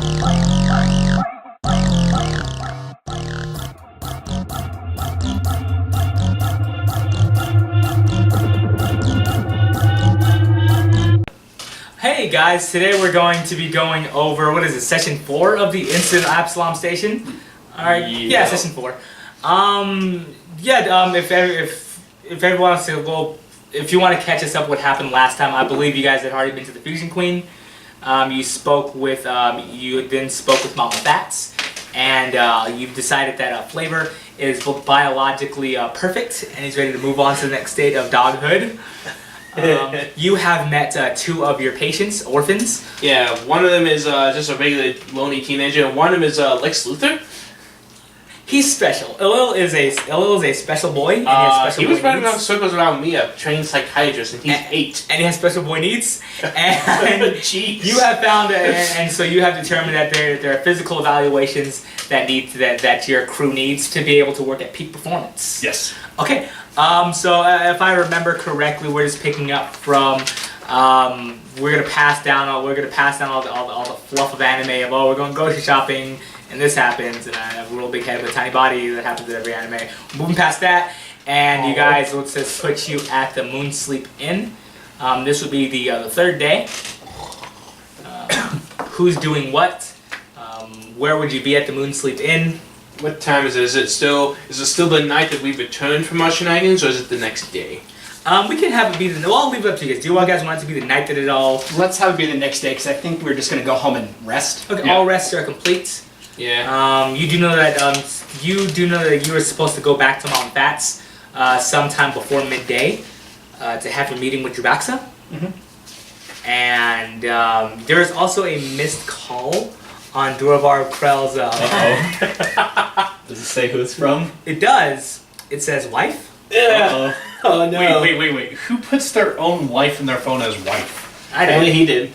Hey guys, today we're going to be going over, what is it, session 4 of the Incident at Absalom Station? Alright, yeah, session 4. If everyone wants to, well, if you want to catch us up what happened last time, I believe you guys had already been to the Fusion Queen. You spoke with, you then spoke with Mama Bats, and you've decided that Flavor is biologically perfect, and he's ready to move on to the next state of doghood. You have met 2 of your patients, orphans. Yeah, one of them is just a regular lonely teenager, and one of them is Lex Luthor. He's special. Elil is a special boy. And he was running around circles around me, a trained psychiatrist, and he's 8. And he has special boy needs. And you have found, and so you have determined that there are physical evaluations that your crew needs to be able to work at peak performance. Yes. Okay. So if I remember correctly, we're just picking up from. We're gonna pass down all the fluff of anime of we're going grocery shopping and this happens and I have a real big head with a tiny body that happens in every anime. Moving past that, and you guys, let's just put you at the Moonsleep Inn. This would be the 3rd day. Who's doing what? Where would you be at the Moonsleep Inn? What time is it? Is it still the night that we've returned from our shenanigans, or is it the next day? We can have it be the. Well, I'll leave it up to you guys. Do you guys want it to be the night that it all? Let's have it be the next day, because I think we're just going to go home and rest. Okay, yeah. All rests are complete. Yeah. You do know that you were supposed to go back to Mount Bats sometime before midday to have a meeting with Drubaxa. Mm-hmm. And there is also a missed call on Duravar Krell's. Does it say who it's from? It does. It says wife. Yeah. Oh no. Wait. Who puts their own wife in their phone as wife? I did. Only he did.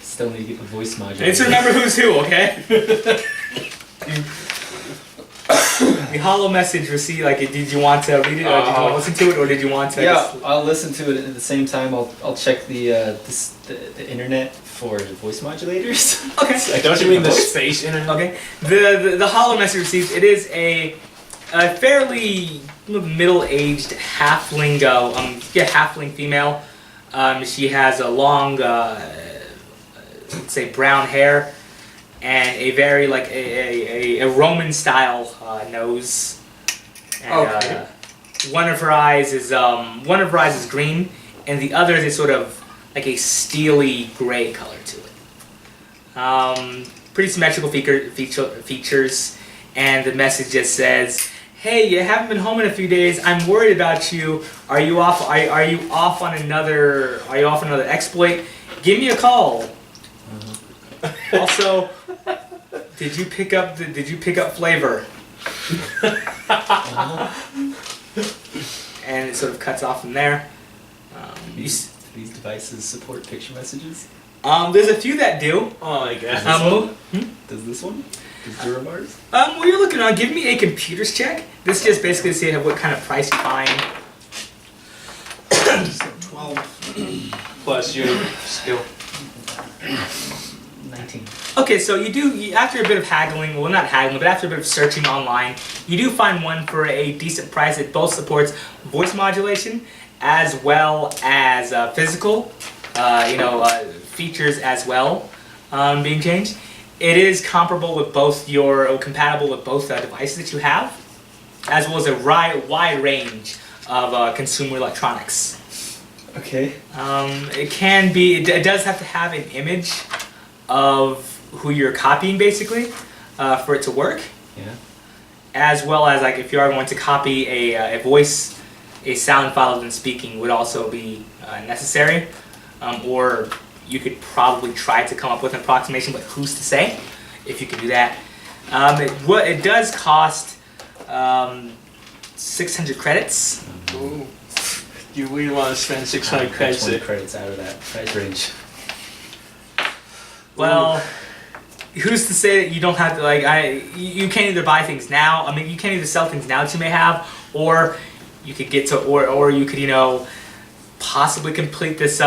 Still need to get the voice module. Let's remember who's who, okay? The hollow message received. Like, did you want to read it, or did you want to listen to it, or did you want to? Yeah, I'll listen to it at the same time. I'll check the internet for the voice modulators. Okay. Don't you mean the space internet? Okay. The hollow message received. It is a fairly middle-aged halfling. Halfling female. She has a long, let's say, brown hair, and a very a Roman style nose. And, okay. One of her eyes is green, and the other is sort of like a steely gray color to it. Pretty symmetrical features, and the message just says, "Hey, you haven't been home in a few days. I'm worried about you. Are you off? Are you off on another? Are you off on another exploit? Give me a call." Also, did you pick up Flavor? And it sort of cuts off from there. These devices support picture messages? There's a few that do. Oh my god. Does this one? Does Durabars? What you're looking on, give me a computers check. This is just basically to see what kind of price you find. 12. Plus your skill. 19. Okay, so after a bit of haggling, well not haggling, but after a bit of searching online, you do find one for a decent price. It both supports voice modulation as well as physical, features as well being changed. It is compatible with both devices that you have, as well as a wide range of consumer electronics. Okay. It does have to have an image of who you're copying, basically, for it to work. Yeah. As well as, like, if you are going to copy a sound file than speaking would also be necessary. Or you could probably try to come up with an approximation, but who's to say if you can do that? It does cost 600 credits. Ooh. You really want to spend 600 credits? 20 credits out of that price range. Well, who's to say that you don't have to, you can't either buy things now, you can't either sell things now that you may have, or you could get to, or you could, possibly complete this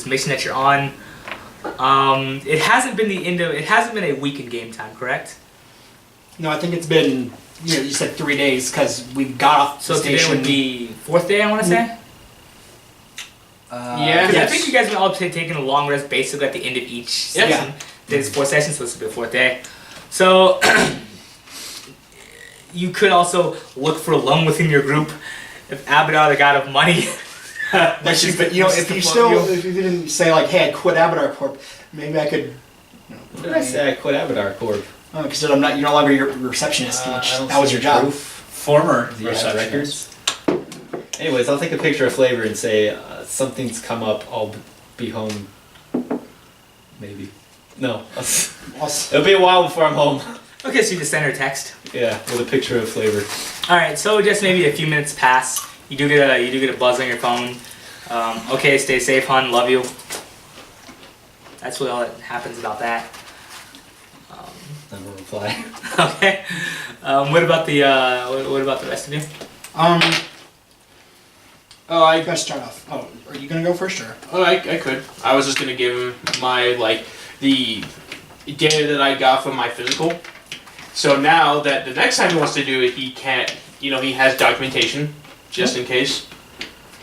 mission that you're on It hasn't been it hasn't been a week in game time, correct? No, I think it's been, you said 3 days because we got off So the today station. would be 4th day, I want to say. Yeah. 'Cause I Yes. think you guys have been all taking a long rest basically at the end of each Yeah. session. There's 4 sessions, so this will be the 4th day. So you could also look for a loan within your group. If Abadar, the god of money, But if you if you didn't say like, hey, I quit Abadar Corp, maybe I could. What did I say? I quit Abadar Corp. Because you're no longer your receptionist. I don't that was see your job. proof. Former Do you have receptionist. records? Anyways, I'll take a picture of Flavor and say something's come up. I'll be home. Maybe. No. It'll be a while before I'm home. okay, so you just send her a text. Yeah, with a picture of Flavor. All right, so just maybe a few minutes pass. You do get a buzz on your phone. Okay, stay safe, hon. Love you. That's what all that happens about that. Never reply. Okay. What about the rest of you? Oh, You gotta start off. Oh, are you gonna go first or? I could. I was just gonna give him my the data that I got from my physical. So now that the next time he wants to do it, he can't. He has documentation just in case.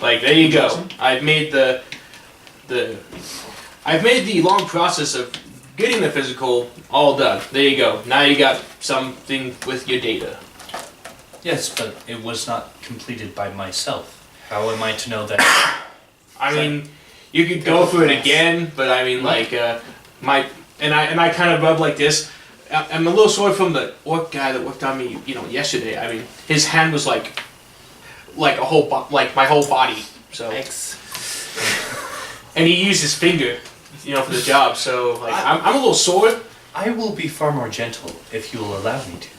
Like there you go. I've made the long process of getting the physical all done. There you go. Now you got something with your data. Yes, but it was not completed by myself. How am I to know that? I mean, you could go for it again, but I mean, like, I kind of rub like this. I'm a little sore from the orc guy that worked on me, yesterday. I mean, his hand was like my whole body. So, Thanks. and he used his finger, for the job. So, like, I'm a little sore. I will be far more gentle if you will allow me to.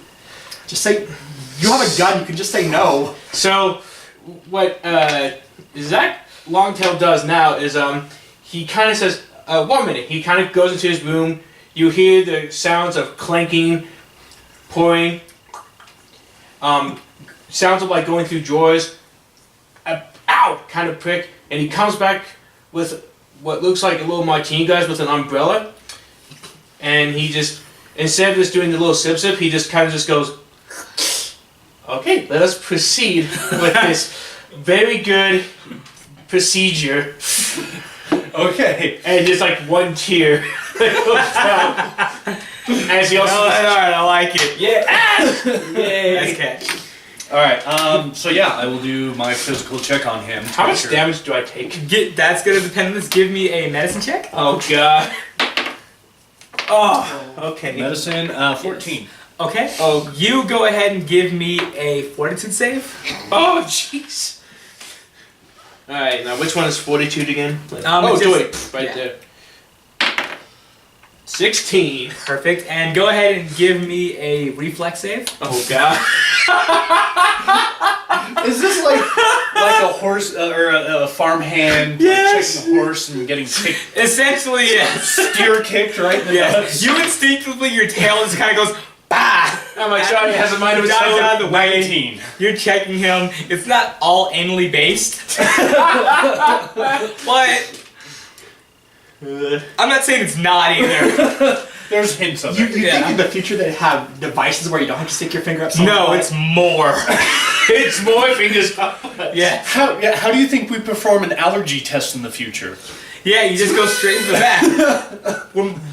Just say, you have a gun. You can just say no. So, what Zach Longtail does now is he kind of says, 1 minute. He kind of goes into his room. You hear the sounds of clanking, pouring, sounds of like going through drawers. Ow! Kind of prick. And he comes back with what looks like a little martini glass with an umbrella. And he just, instead of just doing the little sip, he just kind of just goes, okay, let us proceed with this very good procedure. Okay. And just like one tear goes down. As he also Alright, I like it. Yeah. Nice catch. All right. So yeah, I will do my physical check on him. to how make much sure- damage do I take? That's gonna depend on this. Give me a medicine check. Oh god. Oh, okay. Medicine, 14. Okay. Oh. You go ahead and give me a fortitude save. Oh jeez. Alright, now which one is fortitude again? It's do just- it right yeah. there. 16. Perfect. And go ahead and give me a reflex save. Oh god. Is this like a horse or a farm hand Yes. checking a horse and getting kicked, Essentially, yes. steer kicked right in the Yeah. nuts? You instinctively, your tail just kind of goes, bah! Oh my god, he has a mind of his Dives own. out of the way. 19. You're checking him. It's not all anally based. But I'm not saying it's not either. There's hints of You it. Yeah. think in the future they have devices where you don't have to stick your finger up? No, it's more. It's more fingers. Yeah. How do you think we perform an allergy test in the future? Yeah, you just go straight to the back.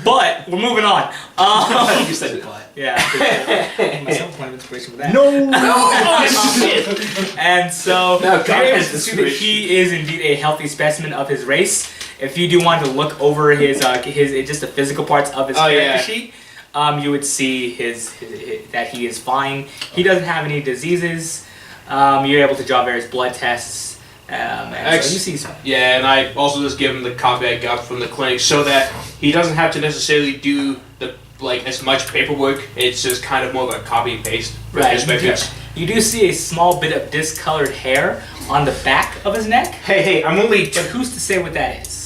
But we're moving on. You said it, but. Yeah. Myself point of inspiration for that. No! Oh shit! And so Now God you're able has to see that discretion. he is indeed a healthy specimen of his race. If you do want to look over his just the physical parts of his Oh, character yeah. sheet, you would see his that he is fine. He doesn't have any diseases. You're able to draw various blood tests. And so you see some. Yeah, and I also just give him the copy I got from the clinic so that he doesn't have to necessarily do as much paperwork. It's just kind of more of a copy and paste for his You do, records. you do see a small bit of discolored hair on the back of his neck, Hey, I'm only. but who's to say what that is?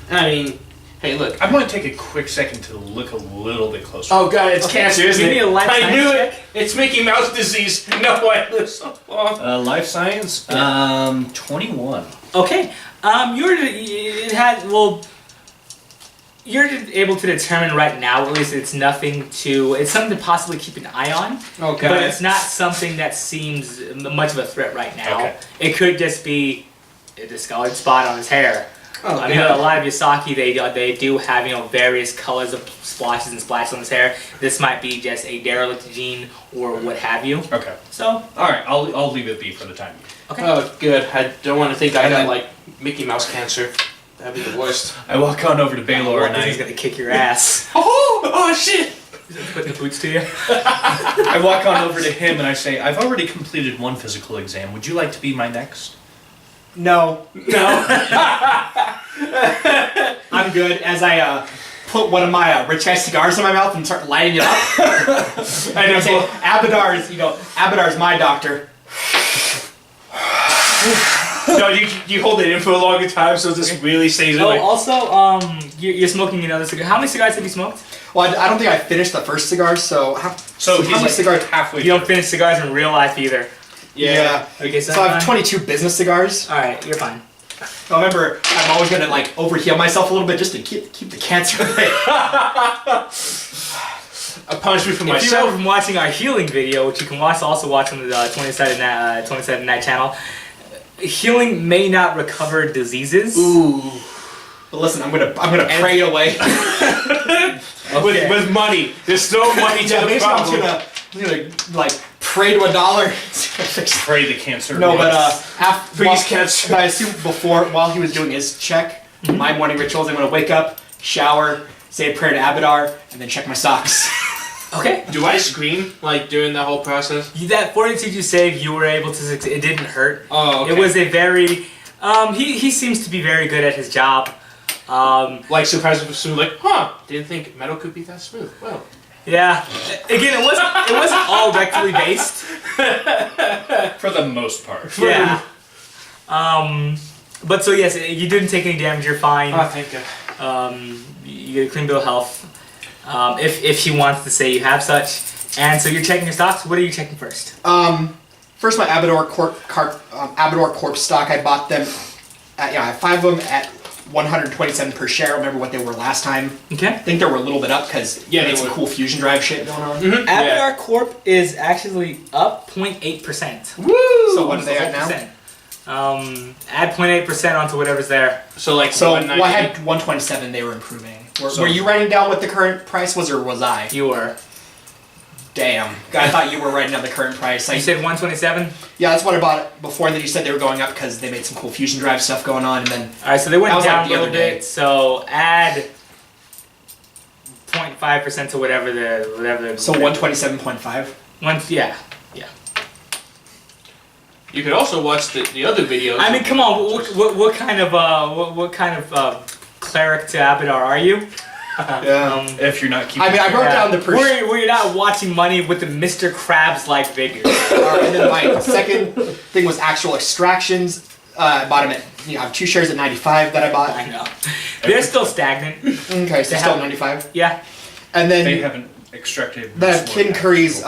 I mean, hey, look. I'm going to take a quick second to look a little bit closer. Oh god, it's Okay, cancer, isn't give it? me a life I science knew check. it. It's Mickey Mouse disease. No, I live so long. Life science, 21. Okay. It had you're able to determine right now, at least it's something to possibly keep an eye on. Okay. But it's not something that seems much of a threat right now. Okay. It could just be a discolored spot on his hair. Oh, I mean, a lot of Yasaki, they do have, various colors of splotches and splashes on his hair. This might be just a derelict gene or what have you. Okay. So, All right. I'll leave it be for the time being. okay. Oh, good. I don't want to think I And got then- like Mickey Mouse cancer. That'd be the worst. I walk on over to Belor and He's I gonna kick your ass. Oh shit! He's gonna put the boots to you. I walk on over to him and I say, "I've already completed one physical exam. Would you like to be my next?" No. No. I'm good. As I put one of my rich guy cigars in my mouth and start lighting it up. And I say, Abadar's my doctor. No, you hold it in for a longer time, so this really stays Oh, away. also, you're smoking another cigar. How many cigars have you smoked? Well, I don't think I finished the first cigar, so So how he's many like cigars? halfway. You don't finish cigars in real life either. Yeah. Okay, so So I have 22 business cigars. All right, you're fine. Remember, I'm always gonna overheal myself a little bit just to keep the cancer away. A punishment for If you myself. remember from watching our healing video, which you can also watch on the 27 Night channel, healing may not recover diseases. Ooh. But listen, I'm gonna pray it away. Okay. With money. There's no money to the I'm problem. gonna pray to $1. Pray the cancer. No, but Please while, cancer. but I assume while he was doing his check, my morning rituals, I'm gonna wake up, shower, say a prayer to Abadar, and then check my socks. Okay. Do I scream during the whole process? That fortitude you saved, you were able to succeed. It didn't hurt. Oh, okay. It was a very. He seems to be very good at his job. Surprisingly smooth. Didn't think metal could be that smooth. Well. Yeah. Again, it wasn't all rectally based. For the most part. Yeah. But so yes, you didn't take any damage. You're fine. Oh, thank God. You get a clean bill of health. If he wants to say you have such. And so you're checking your stocks. What are you checking first? First, my Abador Corp stock. I bought them. I have 5 of them at 127 per share. I don't remember what they were last time. Okay. I think they were a little bit up because Yeah, they they had some were. cool fusion drive shit going on. Mm-hmm. Abadar Corp is actually up 0.8%. Woo! So what are they at now? Add 0.8% onto whatever's there. So I 190. had 127. They were improving. So- Were you writing down what the current price was, or was I? You were. Damn. I thought you were writing down the current price. You said 127? Yeah, that's what I bought it before. And then you said they were going up because they made some cool fusion drive stuff going on. And then Alright, so they went That was down like the a little other day. bit. So add 0.5% to whatever the so 127.5. yeah. You could also watch the other videos. I mean, come on. What kind of cleric to Abadar are you? Yeah. If you're not keeping. I mean, I wrote down the per. Where you're not watching money with the Mr. Krabs-like vigor. And then my second thing was actual extractions. I bought them at. I have 2 shares at 95 that I bought. I know. They're still stagnant. Okay, so They still haven't- 95. Yeah. And They then haven't extracted. the Kin Curry's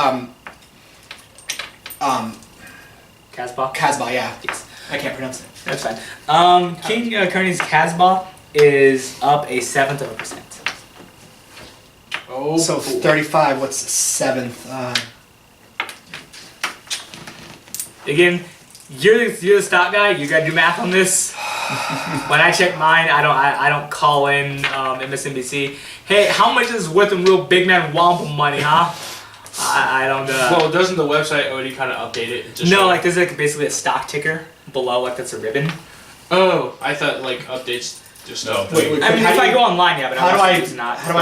Casbah? Casbah, yeah. Yes. I can't pronounce it. That's fine. King Kearney's Casbah is up 0.7%. Oh, So cool. 35. What's the 7th? Again, you're the stock guy. You gotta do math on this. When I check mine, I don't call in MSNBC. Hey, how much is worth of real big man wampum money, huh? I don't. Well, doesn't the website already kind of update it? Just No, there's basically a stock ticker below, that's a ribbon. Oh, I thought updates just No. stuff. Wait, I mean, how if do I you- go online, yeah, but How do I it's not. how do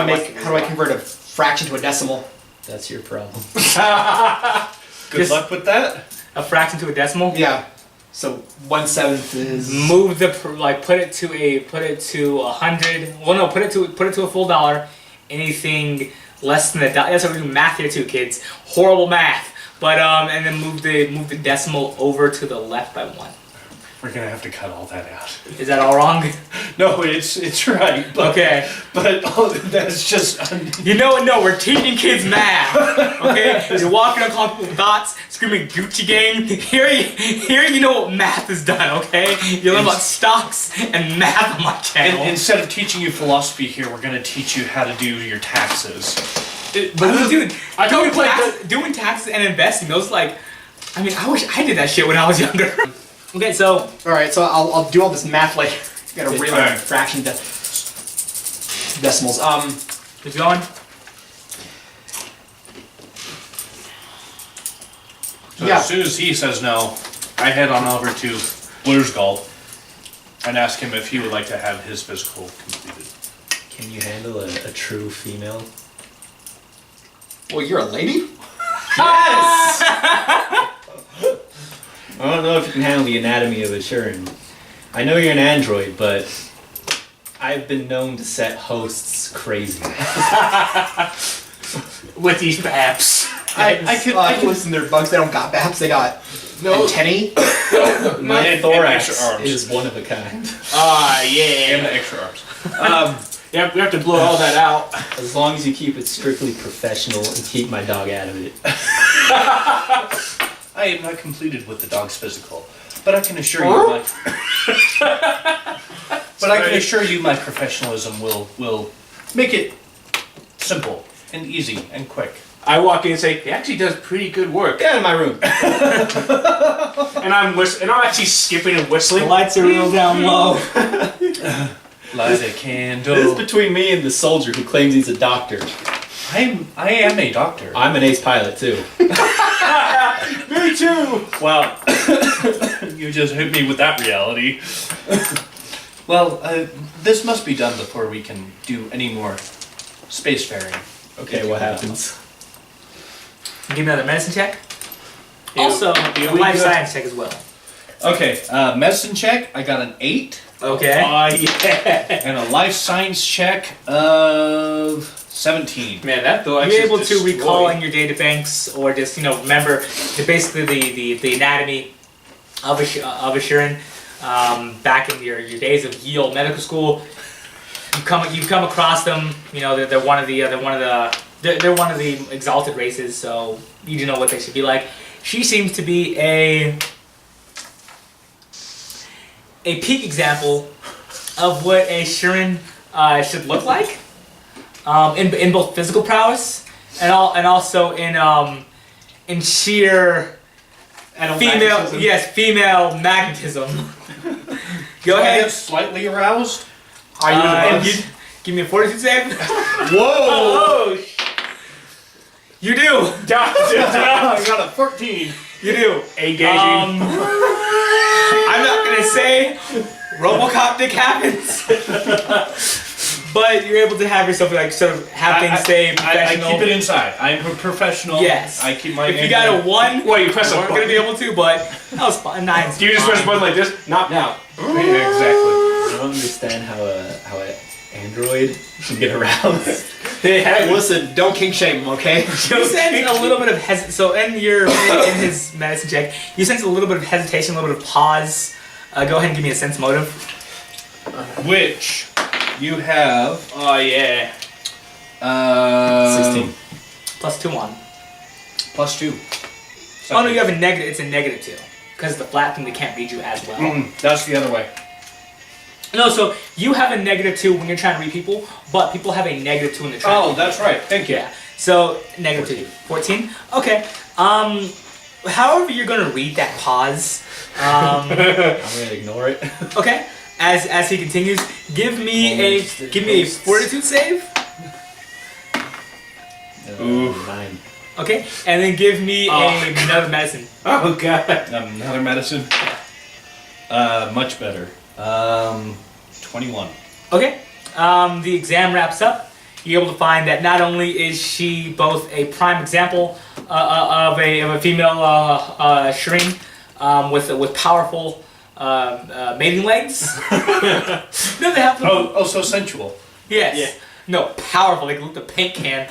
I convert a fraction to a decimal? That's your problem. Good Just- luck with that. a fraction to a decimal? Yeah. So 1/7 is. Move put it to 100. Well, no, put it to a full dollar. Anything less than a dollar. That's how we do math here too, kids. Horrible math. But and then move the decimal over to the left by 1. We're gonna have to cut all that out. Is that all wrong? No, it's right. But, Okay. But that's just. You know what? No, we're teaching kids math. Okay? You're walking on calling people dots, screaming Gucci gang. Here you know what math is done, okay? You learn about stocks and math on my channel. Instead of teaching you philosophy here, we're gonna teach you how to do your taxes. Dude, doing taxes and investing, those I wish I did that shit when I was younger. Okay, so All right, so I'll do all this math like gotta Okay, read alright. fraction decimals. keep going. So Yeah. as soon as he says no, I head on over to Blurz and ask him if he would like to have his physical completed. Can you handle a true female? Well, you're a lady. I don't know if you can handle the anatomy of a Shurin. I know you're an android, but I've been known to set hosts crazy. With these apps. I can listen to their bugs. They don't got baps. They got antennae. My And thorax extra arms. is one of a kind. Ah, And yeah. the extra arms. Yeah, we have to blow all that out. As long as you keep it strictly professional and keep my dog out of it. I am not completed with the dog's physical, but I can assure you my professionalism will make it simple and easy and quick. I walk in and say, he actually does pretty good work. Get out of my room. And I'm actually skipping and The whistling. lights are real down low. Light a This is candle. between me and the soldier who claims he's a doctor. I am a doctor. I'm an ace pilot too. Me too. Wow. You just hit me with that reality. Well, this must be done before we can do any more spacefaring. Okay, what happens? Give me another medicine check. You- Also, you- a life science check as well. Okay, medicine check, I got an 8. Okay. Yeah. And a life science check of 17. Man, that though You're actually able to destroyed. recall in your data banks, or just remember basically the anatomy of a Shurin back in your days of Yale Medical School. You come across them. They're one of the exalted races, so you do know what they should be like. She seems to be a peak example of what a Shurin should look like. In both physical prowess and also in sheer female magnetism. Go ahead. Slightly aroused? Give me a fortitude save. Whoa! You do. I got a 14. You do. Engaging. I'm not gonna say RoboCop dick happens, but you're able to have yourself sort of have things stay I professional. keep it inside. I'm a professional. Yes. I keep my. If you got a 1, Well, you press you a weren't gonna button. be able to, but that was fine. 9. Do you just press a button like this? Knock out. Yeah, exactly. I don't understand how an android can get aroused. Hey, listen, don't kink shame them, okay? You sense a little bit of so in his medicine check, you sense a little bit of hesitation, a little bit of pause. Go ahead and give me a sense motive. Which you have. Oh yeah. 16. Plus 2 on. Plus 2. Oh no, you have a negative. It's a -2 because the flat thing they can't read you as well. That's the other way. No, so you have a -2 when you're trying to read people, but people have a -2 when they're trying. Oh, that's right. Thank you. Yeah. So -2, 14. Okay. However you're gonna read that pause. I'm gonna ignore it. Okay. As he continues, give me a fortitude save. 9. Okay, and then give me another medicine. Oh god. Another medicine. Much better. 21. Okay. The exam wraps up. You're able to find that not only is she both a prime example of a female Shurin with powerful mating legs. No, they have. Oh, so sensual. Yes. Yeah. No, powerful. Like the paint can.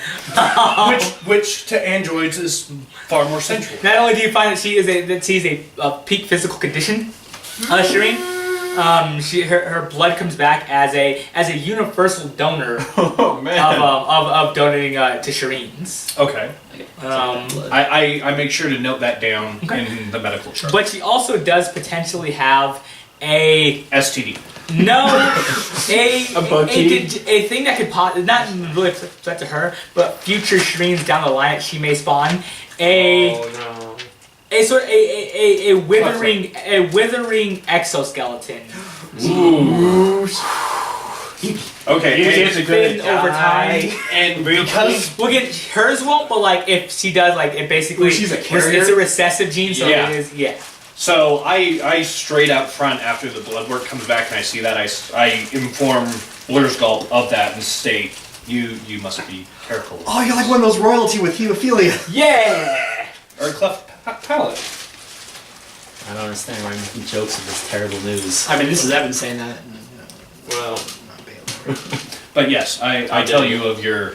Which to androids is far more sensual. Not only do you find that she's a peak physical condition, Shireen, her blood comes back as a universal donor Oh man. of donating to Shireen's. Okay. Um, I make sure to note that down Okay. in the medical chart. But she also does potentially have a STD. a thing that could not really threat to her, but future Shreens down the line she may spawn Oh a sort of a withering exoskeleton. Okay. It's a good Thin over time. And because We'll get hers won't, but like if she does, like it basically Ooh, she's a carrier? it's a recessive gene, so Yeah. it is So I straight up front after the blood work comes back and I see that I inform Blurz of that and state you must be careful. Oh, you're like one of those royalty with hemophilia. Yeah. Or a cleft palate. I don't understand why I'm making jokes of this terrible news. I mean, this is Evan saying that. Well, Not Belor. But yes, I tell you of your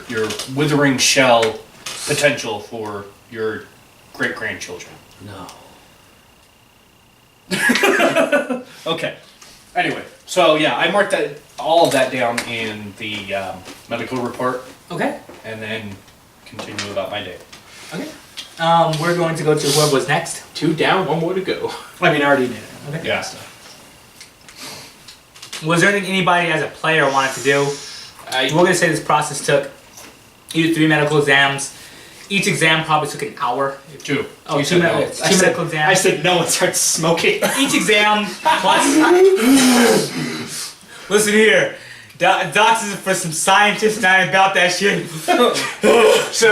withering shell potential for your great grandchildren. No. Okay. Anyway, so yeah, I marked all of that down in the medical report, Okay. and then continue about my day. Okay. We're going to go to whoever was next. 2 down, 1 more to go. I mean, I already did it. Okay. Yeah. Was there anything anybody as a player wanted to do? We're going to say this process took you did 3 medical exams. Each exam probably took an hour. 2. Oh, You two said medical, no. two medical I exams. said no and started smoking. Each exam plus. Listen here. Docs is for some scientists and I ain't about that shit. So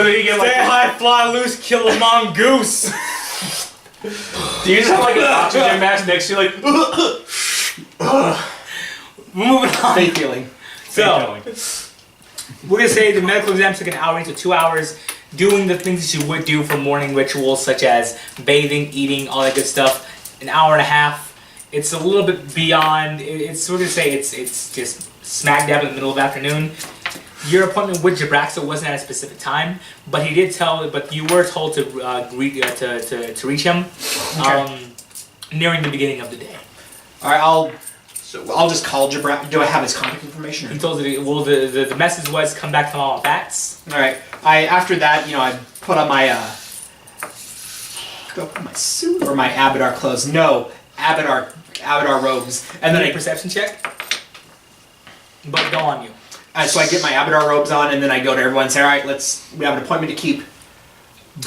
that you get Stay high, fly loose, kill a mongoose. do you just have like an oxygen mask next to you, like? We're moving on. Fake feeling. So, we're gonna say the medical exam took an hour to 2 hours, doing the things that you would do for morning rituals such as bathing, eating, all that good stuff. An hour and a half. It's a little bit beyond. We're gonna say it's just smack dab in the middle of the afternoon. Your appointment with Jabraxa wasn't at a specific time, but he did but you were told to to reach him nearing the beginning of the day. All right, I'll just call Jabra. Do I have his contact information? He Or? told you, well, the message was come back tomorrow with facts. All right. After that, I put on my do I put on my suit or my Abadar clothes? No, Abadar robes, and then Make a perception check. But go on you. so I get my Abadar robes on, and then I go to everyone and say, all right, we have an appointment to keep.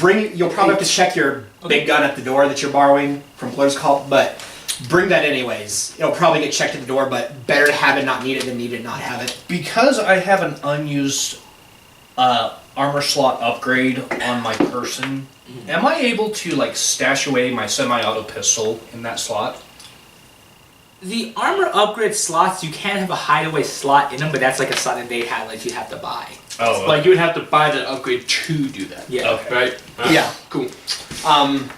You'll probably have to check your big gun at the door that you're borrowing from Blurz Cult, but bring that anyways. It'll probably get checked at the door, but better to have it not need it than need it not have it. Because I have an unused armor slot upgrade on my person, am I able to like stash away my semi-auto pistol in that slot? The armor upgrade slots, you can have a hideaway slot in them, but that's like a slot that they had, like you'd have to buy. Oh, Like you would have to buy the upgrade to do that. Yeah. Okay. Right? Yeah. Cool.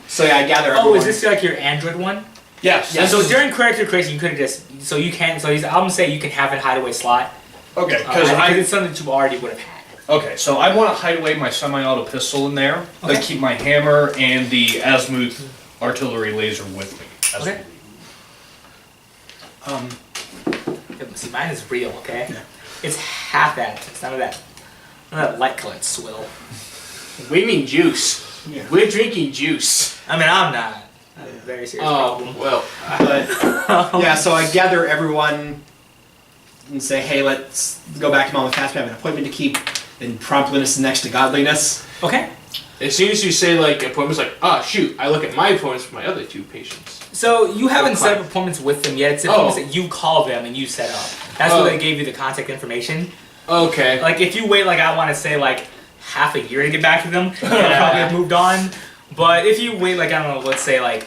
So yeah, I gather. Oh, Everyone. is this like your Android one? Yes. Yeah. So during character creation, you could have just I'm gonna say you can have a hideaway slot. Okay, Because because it's something that you already would have had. Okay, so I want to hide away my semi-auto pistol in there, but Okay. keep my hammer and the azimuth artillery laser with me. as Okay. we leave. Yeah, see, mine is real, okay? Yeah. It's half that. It's none of that light colored swill. We mean juice. Yeah. We're drinking juice. I mean, I'm not. I have a very serious problem. well. But yeah, so I gather everyone and say, hey, let's go back to Mama Fast. We have an appointment to keep. And promptness is next to godliness. Okay. As soon as you say like appointments, like shoot, I look at my appointments for my other 2 patients. So you haven't Okay. set up appointments with them yet. It's appointments that you call them and you set up. That's where they gave you the contact information. Okay. Like if you wait, like I want to say, like half a year to get back to them, you'll probably have moved on. But if you wait, like I don't know, let's say like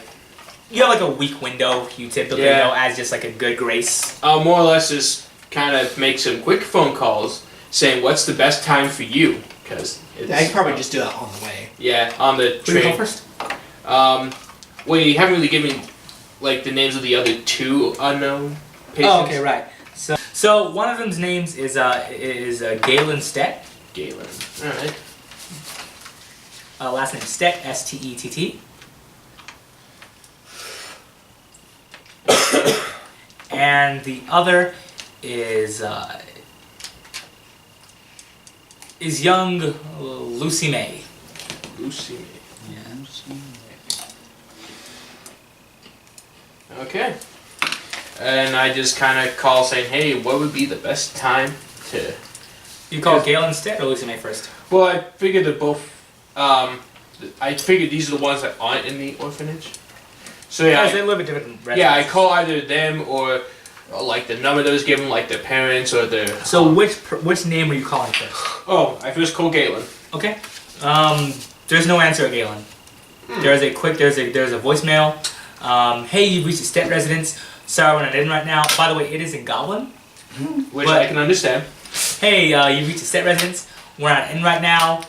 you have like a week window, you typically know as just like a good grace. I'll more or less just kind of make some quick phone calls saying what's the best time for you, because I could probably just do that on the way. yeah, on the Who do you train. go first? Well, you haven't really given like the names of the other 2 unknown patients. Oh, okay, right. So one of them's names is Galen Stett. Galen. All right. Last name Stett, Stett. And the other is young Lucy May. Lucy May. Yeah. Okay. And I just kind of call saying, hey, what would be the best time to... You call Galen instead or Lucy May first? Well, I figured that both... I figured these are the ones that aren't in the orphanage. So yeah, Because they live at different residences. yeah, I call either them or like the number that was given, like their parents or their... So which name are you calling first? Oh, I first call Galen. Okay. There's no answer at Galen. There's a voicemail. Hey, you've reached the Stet residence. Sorry, we're not in right now. By the way, it is in Goblin. Which But- I can understand. Hey, you reached the Stet residence. We're not in right now.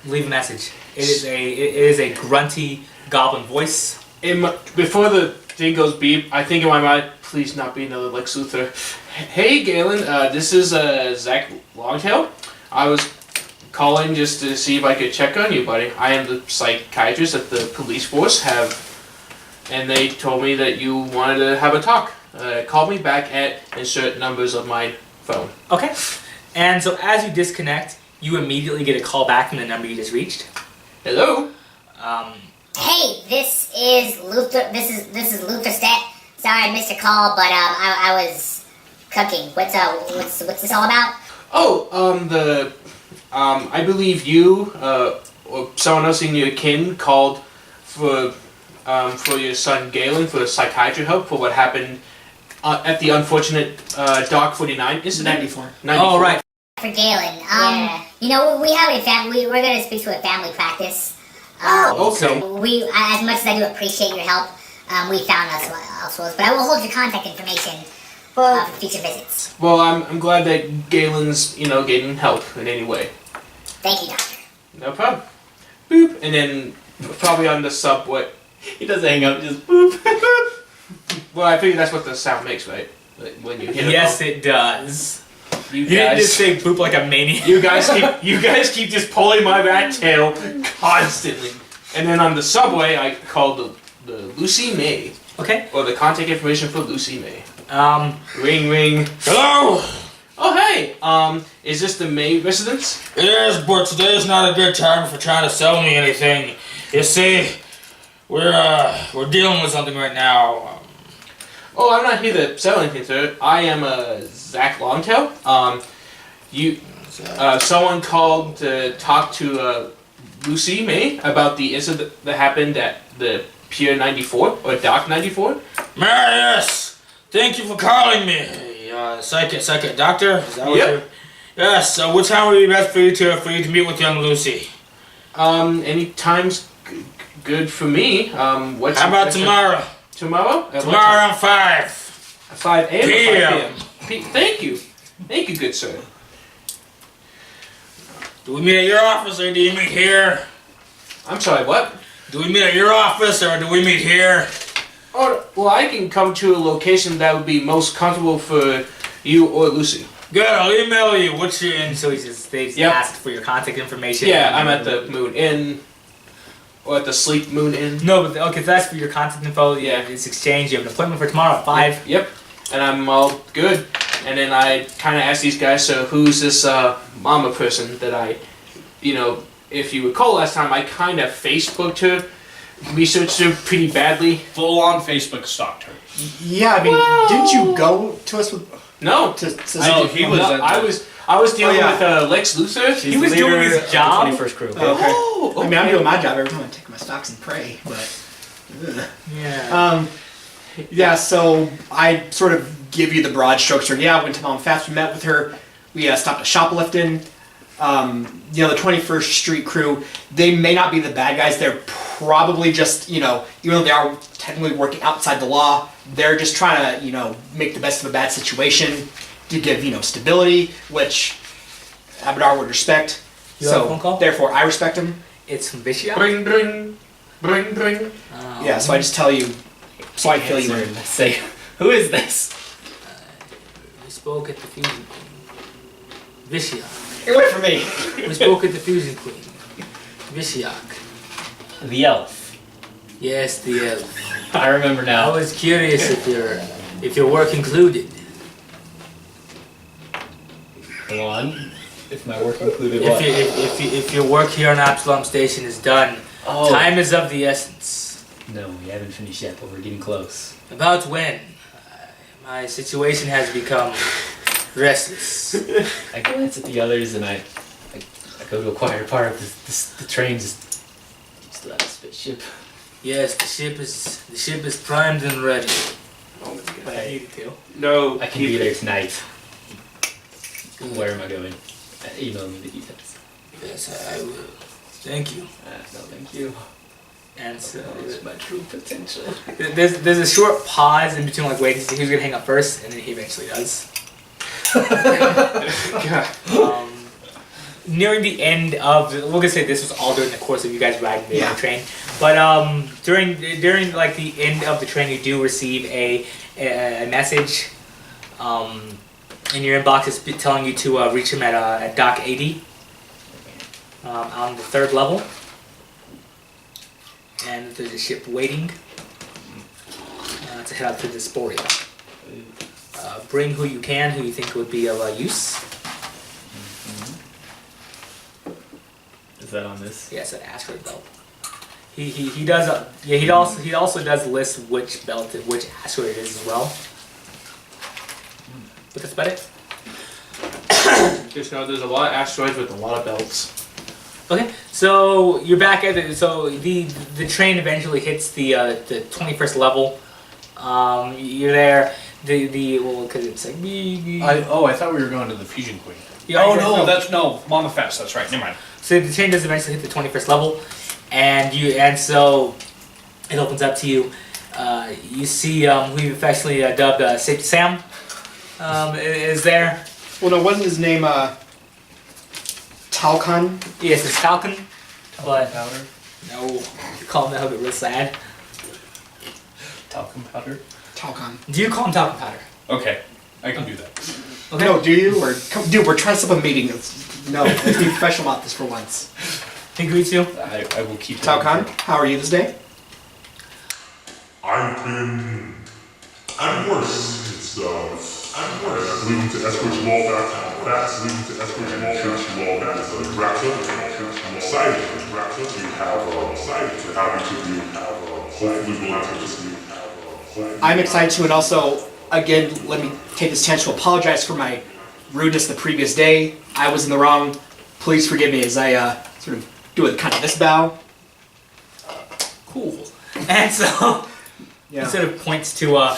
Leave a message. It is a grunty Goblin voice. Before the thing goes beep, I think in my mind, please not be another Lex Luthor. Hey, Galen, this is Zach Longtail. I was calling just to see if I could check on you, buddy. I am the psychiatrist that the police force have, and they told me that you wanted to have a talk. Call me back at insert numbers of my phone. Okay. And so as you disconnect, you immediately get a call back from the number you just reached. Hello? Hey, this is Luther. This is Luther Stet. Sorry I missed your call, but I was cooking. What's this all about? Oh, I believe you, or someone else in your kin called for your son Galen for psychiatry help for what happened at the unfortunate Dock 49 incident. 94. 94. Oh, right. For Galen. You know, we have a family. We're gonna speak to a family practice. Okay. So we, as much as I do appreciate your help, we found us elsewhere. But I will hold your contact information for future visits. Well, I'm glad that Galen's, getting help in any way. Thank you, Doctor. No problem. Boop. And then probably on the subway. He doesn't hang up, just boop. Well, I figure that's what the sound makes, right? Like when you hit Yes, it does. You You didn't guys, just say boop like a maniac. you guys keep just pulling my rat tail constantly. And then on the subway, I called the Lucy May, Okay. or the contact information for Lucy May. Um, Ring, ring. Hello? Oh, hey. Is this the May residence? Yes, but today's not a good time for trying to sell me anything. You see, we're dealing with something right now. Oh, I'm not here to sell anything, sir. I am Zach Longtail. Someone called to talk to Lucy May about the incident that happened at the Pier 94 or Dock 94. Marius, thank you for calling me. Psychic doctor? Is that what Yep. you're... Yes, what time would be best for you to meet with young Lucy? Any time's good for me. What's How about tomorrow? Tomorrow? At what Tomorrow time? around 5. 5 a.m. or 5 PM. p.m.? Thank you. Thank you, good sir. Do we meet at your office or do you meet here? I'm sorry, what? Do we meet at your office or do we meet here? Oh, well, I can come to a location that would be most comfortable for you or Lucy. Good, I'll email you. What's your... and so they just Yep. asked for your contact information. Yeah, I'm at the Moon Inn. Or at the Sleep Moon Inn. No, but okay, so that's for your contact info. Yeah. It's exchanged. You have an appointment for tomorrow at 5. Yep. And I'm all good. And then I kind of asked these guys, so who's this mama person that I, if you recall last time, I kind of Facebooked her, researched her pretty badly. Full on Facebook stalked her. Yeah, I mean, didn't you go to us with... No. No, he was at the- I was dealing yeah. with Lex Luthor. He was doing his job. 21st crew. Oh, okay. Oh, I mean, I'm doing my job every time I take my stocks and pray, but... ugh. Yeah. Yeah, so I sort of give you the broad strokes. Yeah, went to Mom Fast, we met with her. We stopped at Shoplifting. The 21st Street crew, they may not be the bad guys. They're probably just, even though they are technically working outside the law, they're just trying to, make the best of a bad situation to give, stability, which Abadar would respect. You have a phone call? Therefore, I respect him. It's from Vishia. Bring, bring, bring, bring. Yeah, so I just tell you, so I feel you in. Say, who is this? We spoke at the Fusion Queen. Vishia. Get away from me. We spoke at the Fusion Queen. Vishiak. The elf. Yes, the elf. I remember I now. was curious if your work included. Go on. If my work included If, what? if your work here on Absalom Station is done, Oh. time is of the essence. No, we haven't finished yet, but we're getting close. About when? My situation has become restless. I glance at the others and I go to a quieter part of the train. Just still have a spaceship. Yes, the ship is primed and ready. But I needed to. No, I can be there tonight. Where am I going? Email me the details. Yes, I will. Thank you. No, thank you. And so It's my true potential. there's a short pause in between, like waiting to see who's gonna hang up first, and then he eventually does. God. Nearing the end of, we're gonna say this was all during the course of you guys riding the Yeah. train, but during like the end of the train, you do receive a message in your inbox. It's telling you to reach him at dock 80 on the 3rd level, and there's a ship waiting to head out to Diaspora. Bring who you can, who you think would be of use. Is that on this? Yes, an asteroid belt. He does. Yeah, he also does list which belt, which asteroid it is as well. But that's about it. Just know there's a lot of asteroids with a lot of belts. Okay, so you're back at the. So the train eventually hits the 21st level. You're there. Because it's like. I thought we were going to the Fusion Queen. Yeah, Oh yeah, no, that's no Mama Fest. That's right. Never mind. So the train does eventually hit the 21st level, and so it opens up to you. You see who you've affectionately dubbed Safety Sam is there. Well, no, wasn't his name Talcon? Yes, it's Falcon, but Powder. no, you call him that, he'll get real sad. Talcum powder. Talcon. Do you call him Talcum Powder? Okay, I can do that. Okay. No, do you? Or dude, we're trying to set up a meeting. No, let's be professional about this for once. He greets you. I will keep. it Talcon, how are you this day? I'm worse. It's I'm worse. Leading to escort you all back. That's leading to escort you all back. It's wrapped up. I'm excited. It's wrapped up. You have excited to have each of you have hopefully willing to listen. I'm excited too, and also, again, let me take this chance to apologize for my rudeness the previous day. I was in the wrong. Please forgive me as I sort of do it kind of this bow. Cool. And so Yeah. he sort of points to a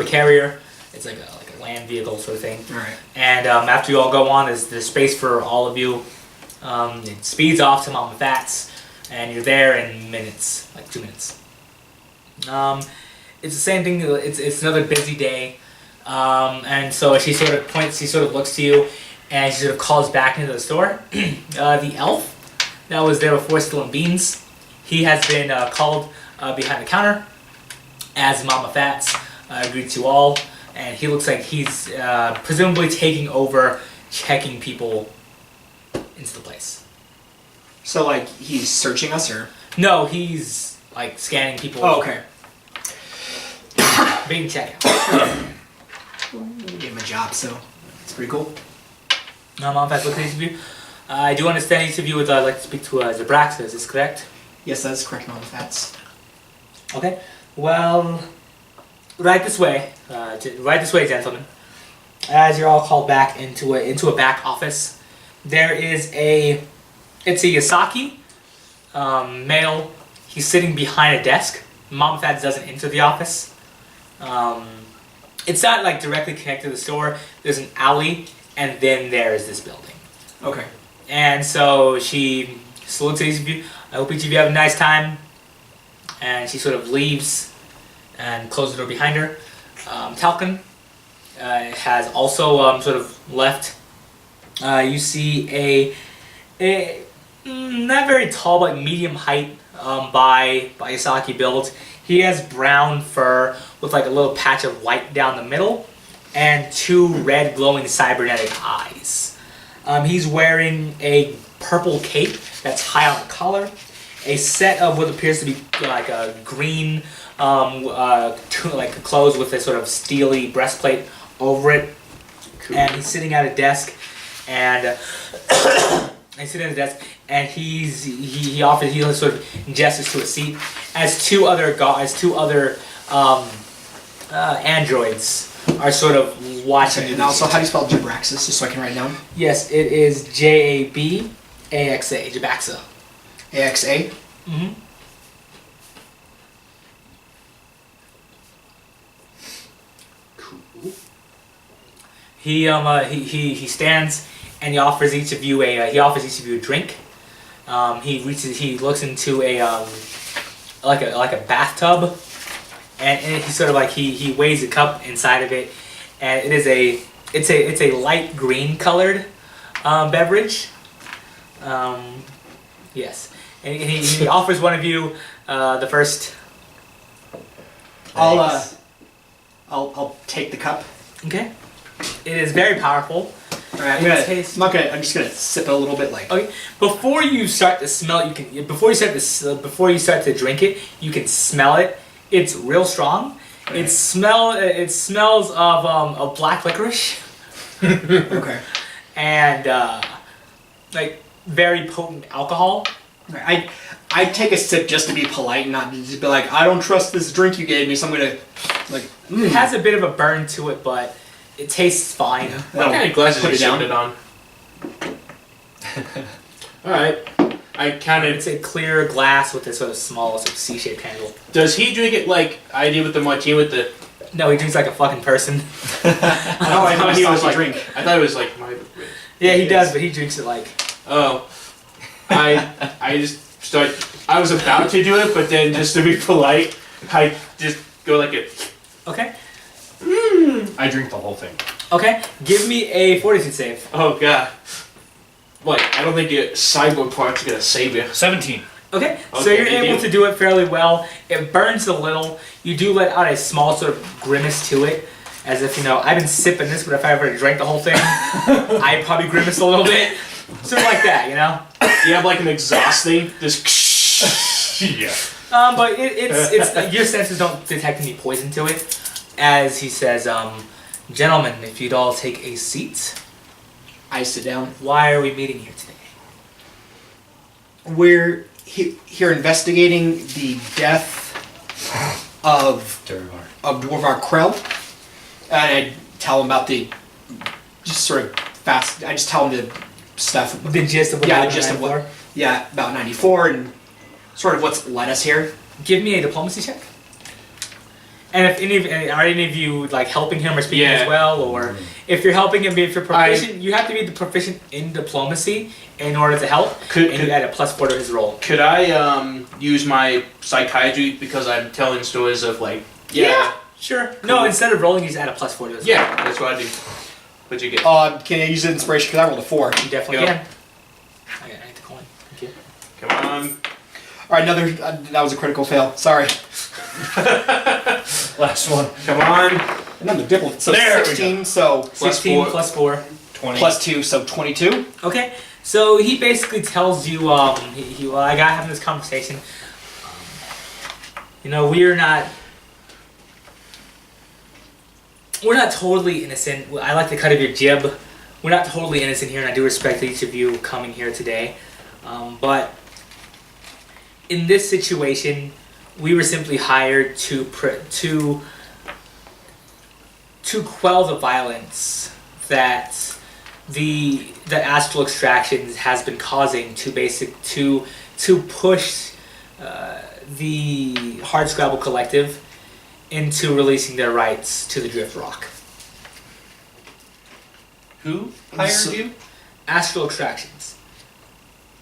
carrier. It's like a land vehicle sort of thing. All right. And after you all go on, there's space for all of you. It speeds off to Mama Fats, and you're there in minutes, like 2 minutes. It's the same thing. It's another busy day, and so she sort of points. She sort of looks to you, and she sort of calls back into the store. The elf that was there before, stealing beans, he has been called behind the counter as Mama Fats greets you all, and he looks like he's presumably taking over, checking people into the place. So, like, he's searching us, or? No, he's like scanning people. Oh, okay. Being checkout. Gave him a job, so it's pretty cool. Mama Fats looks at each of you. I do understand each of you would like to speak to Zabraxa, is this correct? Yes, that's correct, Mama Fats. Okay. Well, right this way, gentlemen. As you're all called back into a back office, there is it's a Yasaki male. He's sitting behind a desk. Mama Fats doesn't enter the office. It's not like directly connected to the store. There's an alley, and then there's this building. Okay. And so she salutes each of you. I hope each of you have a nice time. And she sort of leaves and closes the door behind her. Talcon has also sort of left. You see a not very tall, but medium height by Yasaki build. He has brown fur with like a little patch of white down the middle and 2 red glowing cybernetic eyes. He's wearing a purple cape that's high on the collar, a set of what appears to be like a green like clothes with a sort of steely breastplate over it, and he's sitting at a desk, and he's sitting at a desk, and he sort of gestures to a seat as two other androids are sort of watching. Okay, and also, how do you spell Jabraxis, just so I can write it down? Yes, it is Jabaxa, Jabaxa. AXA? Mm-hmm. Cool. He stands and he offers each of you a drink. He looks into a like a bathtub, and he sort of like he weighs a cup inside of it, and it's a light green colored beverage. Yes, and he offers one of you the first. I'll take the cup. Okay, it is very powerful. All right, I'm just gonna sip it a little bit, like. Okay, before you start to smell, before you start to drink it, you can smell it. It's real strong. Okay. It smells of black licorice. Okay. And like very potent alcohol. I take a sip just to be polite and not just be like, I don't trust this drink you gave me, so I'm gonna like. It has a bit of a burn to it, but it tastes fine. Yeah. What kind of glasses Put you it down. sipped it on? Alright. I kind It's of. a clear glass with a sort of small sort of C-shaped handle. Does he drink it like I did with the martini with the. No, he drinks like a fucking person. No, I know he was like. drink. I thought it was like my. Yeah, he does, but he drinks it like. Oh. I just start. I was about to do it, but then just to be polite, I just go like a. Okay. I drink the whole thing. Okay. Give me a fortitude save. Oh god. What? I don't think your cyborg part's gonna save you. 17. Okay, so Okay, you're you able do. to do it fairly well. It burns a little. You do let out a small sort of grimace to it, as if, I've been sipping this, but if I ever drank the whole thing, I'd probably grimace a little bit. Sort of like that, You have like an exhaust thing, just. Yeah. But it's your senses don't detect any poison to it. As he says, gentlemen, if you'd all take a seat. I sit down. Why are we meeting here today? We're here investigating the death of Dwarvar Krell. And I tell him about the just sort of fast. I just tell him the stuff. The gist of what Yeah, happened the gist the of night what. before? Yeah, about 94 and sort of what's led us here. Give me a diplomacy check. And if are any of you like helping him or speaking Yeah. as well, or if you're helping him, if you're proficient, you have to be proficient in diplomacy in order to help. Could- and you add a +4 to his roll. Could I use my psychiatry because I'm telling stories of like. Sure. No, instead of rolling, you just add a +4 to his roll. Yeah, that's what I do. What'd you get? Can I use an inspiration? Because I rolled a 4. You definitely Go. can. I got the coin. Thank you. Come on. All right, another. That was a critical fail. Sorry. Last one. Come on. Another diplomat. So There we go. 16. So 16 4. +4. 20. plus 2. So 22. Okay. So he basically tells you, I got having this conversation. We're not totally innocent. I like the cut of your jib. We're not totally innocent here, and I do respect each of you coming here today. But in this situation, we were simply hired to quell the violence that Astral Extractions has been causing to push the Hardscrabble Collective into releasing their rights to the Drift Rock. Who hired you? Astral Extractions.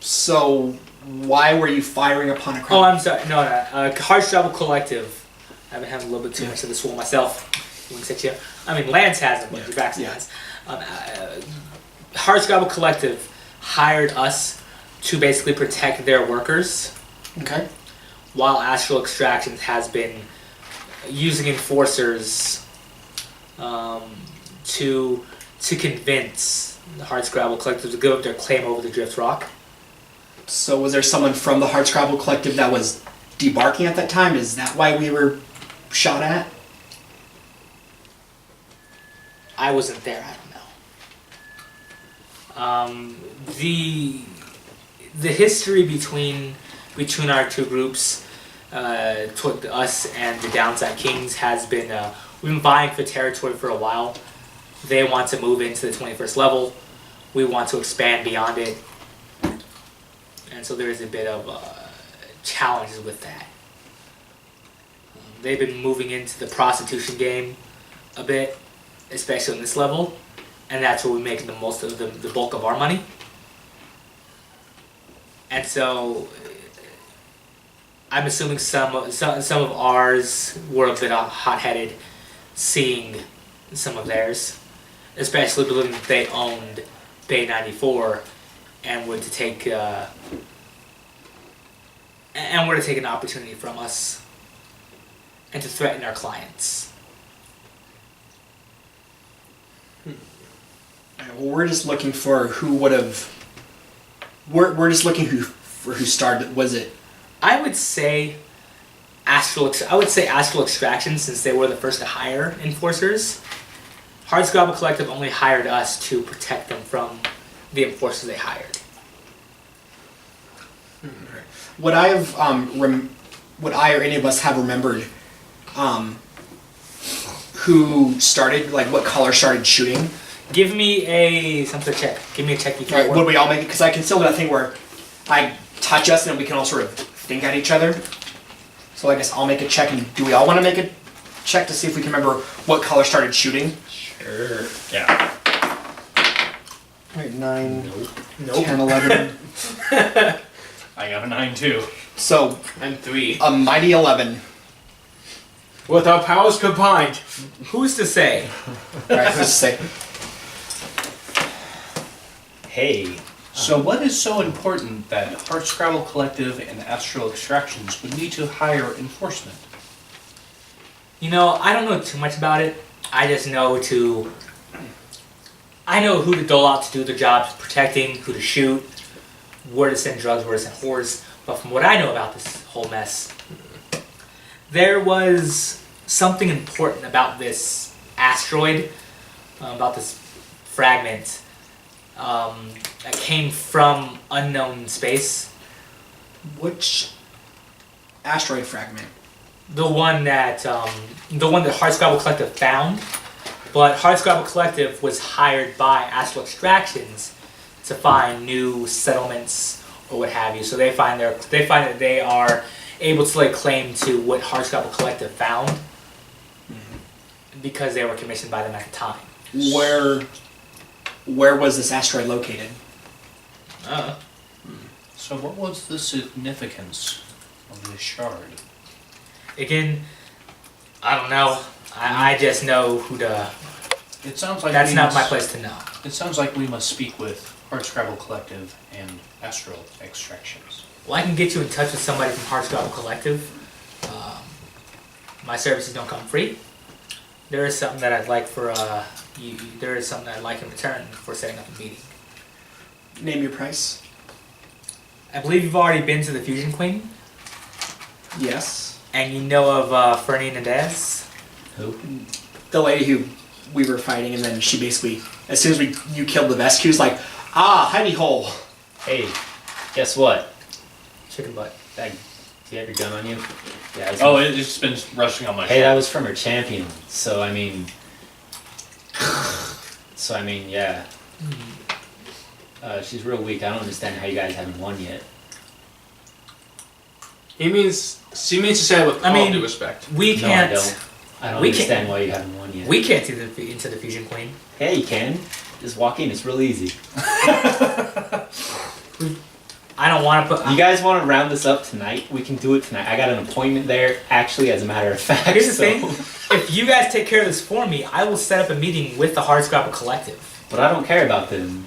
So why were you firing upon a crowd? Oh, I'm sorry. No. Hardscrabble Collective. I've been having a little bit too much of this one myself. Winks at you. I mean, Lance has them, but Drax has. Hardscrabble Collective hired us to basically protect their workers, Okay. while Astral Extractions has been using enforcers to convince the Hardscrabble Collective to give up their claim over the Drift Rock. So was there someone from the Hardscrabble Collective that was debarking at that time? Is that why we were shot at? I wasn't there. I don't know. The history between our two groups, us and the Downside Kings, has been we've been vying for territory for a while. They want to move into the 21st level. We want to expand beyond it, and so there is a bit of challenges with that. They've been moving into the prostitution game a bit, especially on this level, and that's where we're making the most of the bulk of our money. And so I'm assuming some of ours were a bit hot-headed, seeing some of theirs, especially believing that they owned Bay 94 and were to take an opportunity from us and to threaten our clients. Well, we're just looking for who would have. We're just looking for who started. Was it? I would say Astral Extraction, since they were the first to hire enforcers. Hardscrabble Collective only hired us to protect them from the enforcers they hired. Would I have would I or any of us have remembered who started, like what color started shooting? Give me something to check. Give me a check. Right, would we all make it? Because I can still do that thing where I touch us and we can all sort of think at each other. So I guess I'll make a check. And do we all want to make a check to see if we can remember what color started shooting? Sure. Yeah. Right, 9, Nope. 10, 11. I got a 9 too. So And 3. a mighty 11. With our powers combined. Who's to say? Alright, who's to say? Hey, So what is so important that Hardscrabble Collective and Astral Extractions would need to hire enforcement? You know, I don't know too much about it. I just know I know who to dole out to do the jobs protecting, who to shoot, where to send drugs, where to send whores. But from what I know about this whole mess, there was something important about this asteroid, about this fragment that came from unknown space. Which asteroid fragment? The one that Hardscrabble Collective found, but Hardscrabble Collective was hired by Astral Extractions to find new settlements or what have you. So they find that they are able to lay claim to what Hardscrabble Collective found because they were commissioned by them at the time. Where was this asteroid located? So what was the significance of this shard? Again, I don't know. I just know who to. It sounds like That's not my place to know. It sounds like we must speak with Hardscrabble Collective and Astral Extractions. Well, I can get you in touch with somebody from Hardscrabble Collective. My services don't come free. There is something that I'd like for you. There is something I'd like in return for setting up a meeting. Name your price. I believe you've already been to the Fusion Queen, Yes. and you know of Fernie Nandez. who? The lady who we were fighting, and then she basically, as soon as you killed the Vescu, was like, honey hole. Hey, guess what? Chicken butt. That, do you have your gun on you? Yeah. Oh, it's just been rushing on my Hey, shoulder. that was from her champion. So I mean, yeah. She's real weak. I don't understand how you guys haven't won yet. She means to say with all due respect. We No, can't. I don't. I don't we understand why you haven't won yet. We can't see into the Fusion Queen. Hey, you can. Just walk in. It's real easy. I don't want to put. You guys want to round this up tonight? We can do it tonight. I got an appointment there, actually, as a matter of fact. Here's the so- thing. If you guys take care of this for me, I will set up a meeting with the Hardscrabble Collective. But I don't care about them.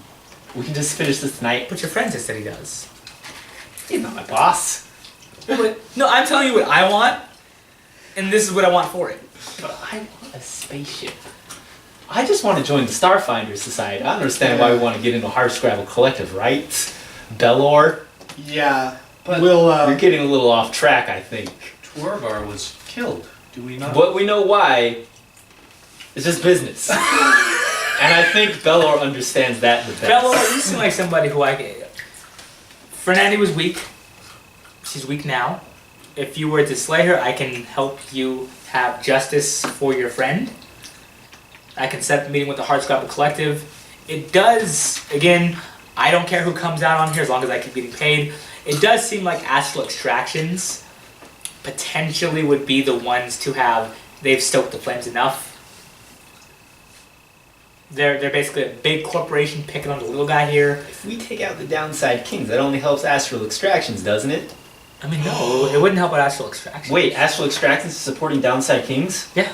We can just finish this tonight. But your friend just said he does. He's not my boss. But, no, I'm telling you what I want, and this is what I want for it. But I want a spaceship. I just want to join the Starfinder Society. I understand why we want to get into Hardscrabble Collective, right? Belor. Yeah. But we'll. You're getting a little off track, I think. Torvar was killed. Do we not? What we know why is just business. And I think Belor understands that the best. Belor, you seem like somebody who Fernandi was weak. She's weak now. If you were to slay her, I can help you have justice for your friend. I can set up a meeting with the Hardscrabble Collective. It does, again, I don't care who comes out on here as long as I keep getting paid. It does seem like astral extractions potentially would be the ones to have, they've stoked the flames enough. They're basically a big corporation picking on the little guy here. If we take out the downside kings, that only helps astral extractions, doesn't it? I mean, no, it wouldn't help with astral extraction. Wait, astral extractions is supporting downside kings? Yeah.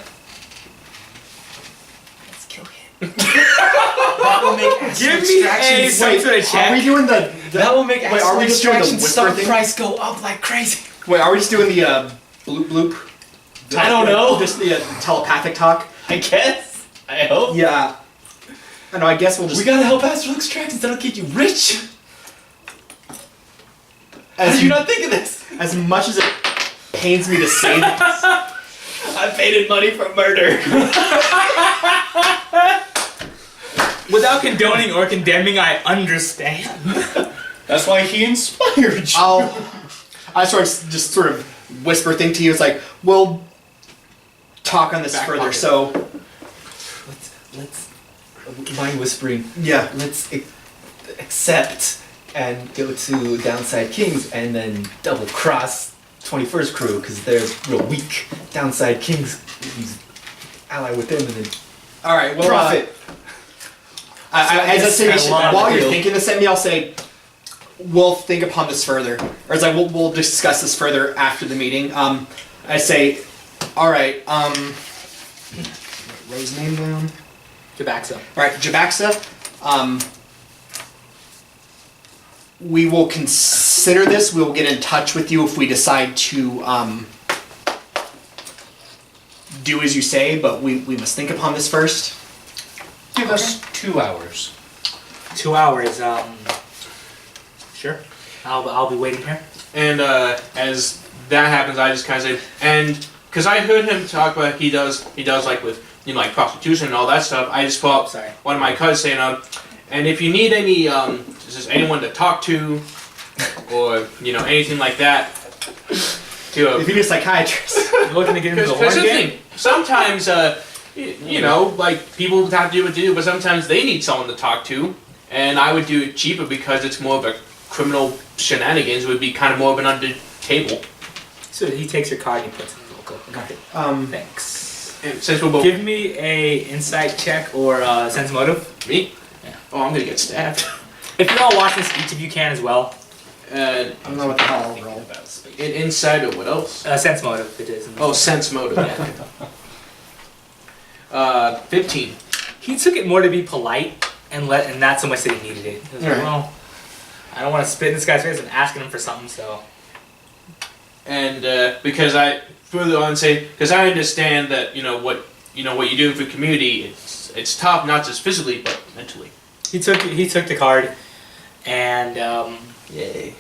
Let's kill him. That will make Give me a some sort of check. Are we doing the That will make Wait, are we just doing the extractions whisper stock thing? price go up like crazy. Wait, are we just doing the bloop bloop? I don't know. Just the telepathic talk? I guess. I hope. Yeah. I know, I guess we'll just... We gotta help astral extractions. That'll get you rich. How as, did you not think of this? as much as it pains me to say this, I paid money for murder. Without condoning or condemning, I understand. That's why he inspired you. I sort of just sort of whisper thing to you. It's like, we'll talk on this Back further, pocket. so... Let's mind whispering. Yeah. Let's accept and go to Downside Kings and then double cross 21st crew because they're real weak. Downside Kings, ally with them and then Alright, well, profit. as I say, I love while the you're deal. thinking this at me, I'll say, we'll think upon this further. Or it's like, we'll discuss this further after the meeting. I say, alright, write his name down. Jabaxa. Alright, Jabaxa, we will consider this. We will get in touch with you if we decide to do as you say, but we must think upon this first. Give us 2 hours. 2 hours, sure. I'll be waiting here. And as that happens, I just kind of say, and because I heard him talk about he does like with like prostitution and all that stuff. I just thought Sorry. one of my cousins saying, and if you need any just anyone to talk to, or anything like that, to If you need a psychiatrist. You're looking to get into the because horn game? sometimes like people have to do what they do, but sometimes they need someone to talk to, and I would do it cheaper because it's more of a criminal shenanigans. It would be kind of more of an under table. So he takes your card and he puts it in the local. Okay. Thanks. And since we're both Give me a insight check or sense motive. me, Yeah. oh, I'm gonna get stabbed. If you're all watching this, each of you can as well. I don't know what the hell I'll roll. Inside or what else? Sense motive, it is. Oh, sense motive. Yeah. 15. He took it more to be polite and not so much that he needed it. He was like, Alright. well, I don't want to spit in this guy's face. I'm asking him for something, so. And because I further on say, because I understand that what you do for the community, it's tough not just physically but mentally. He took the card, and Yay.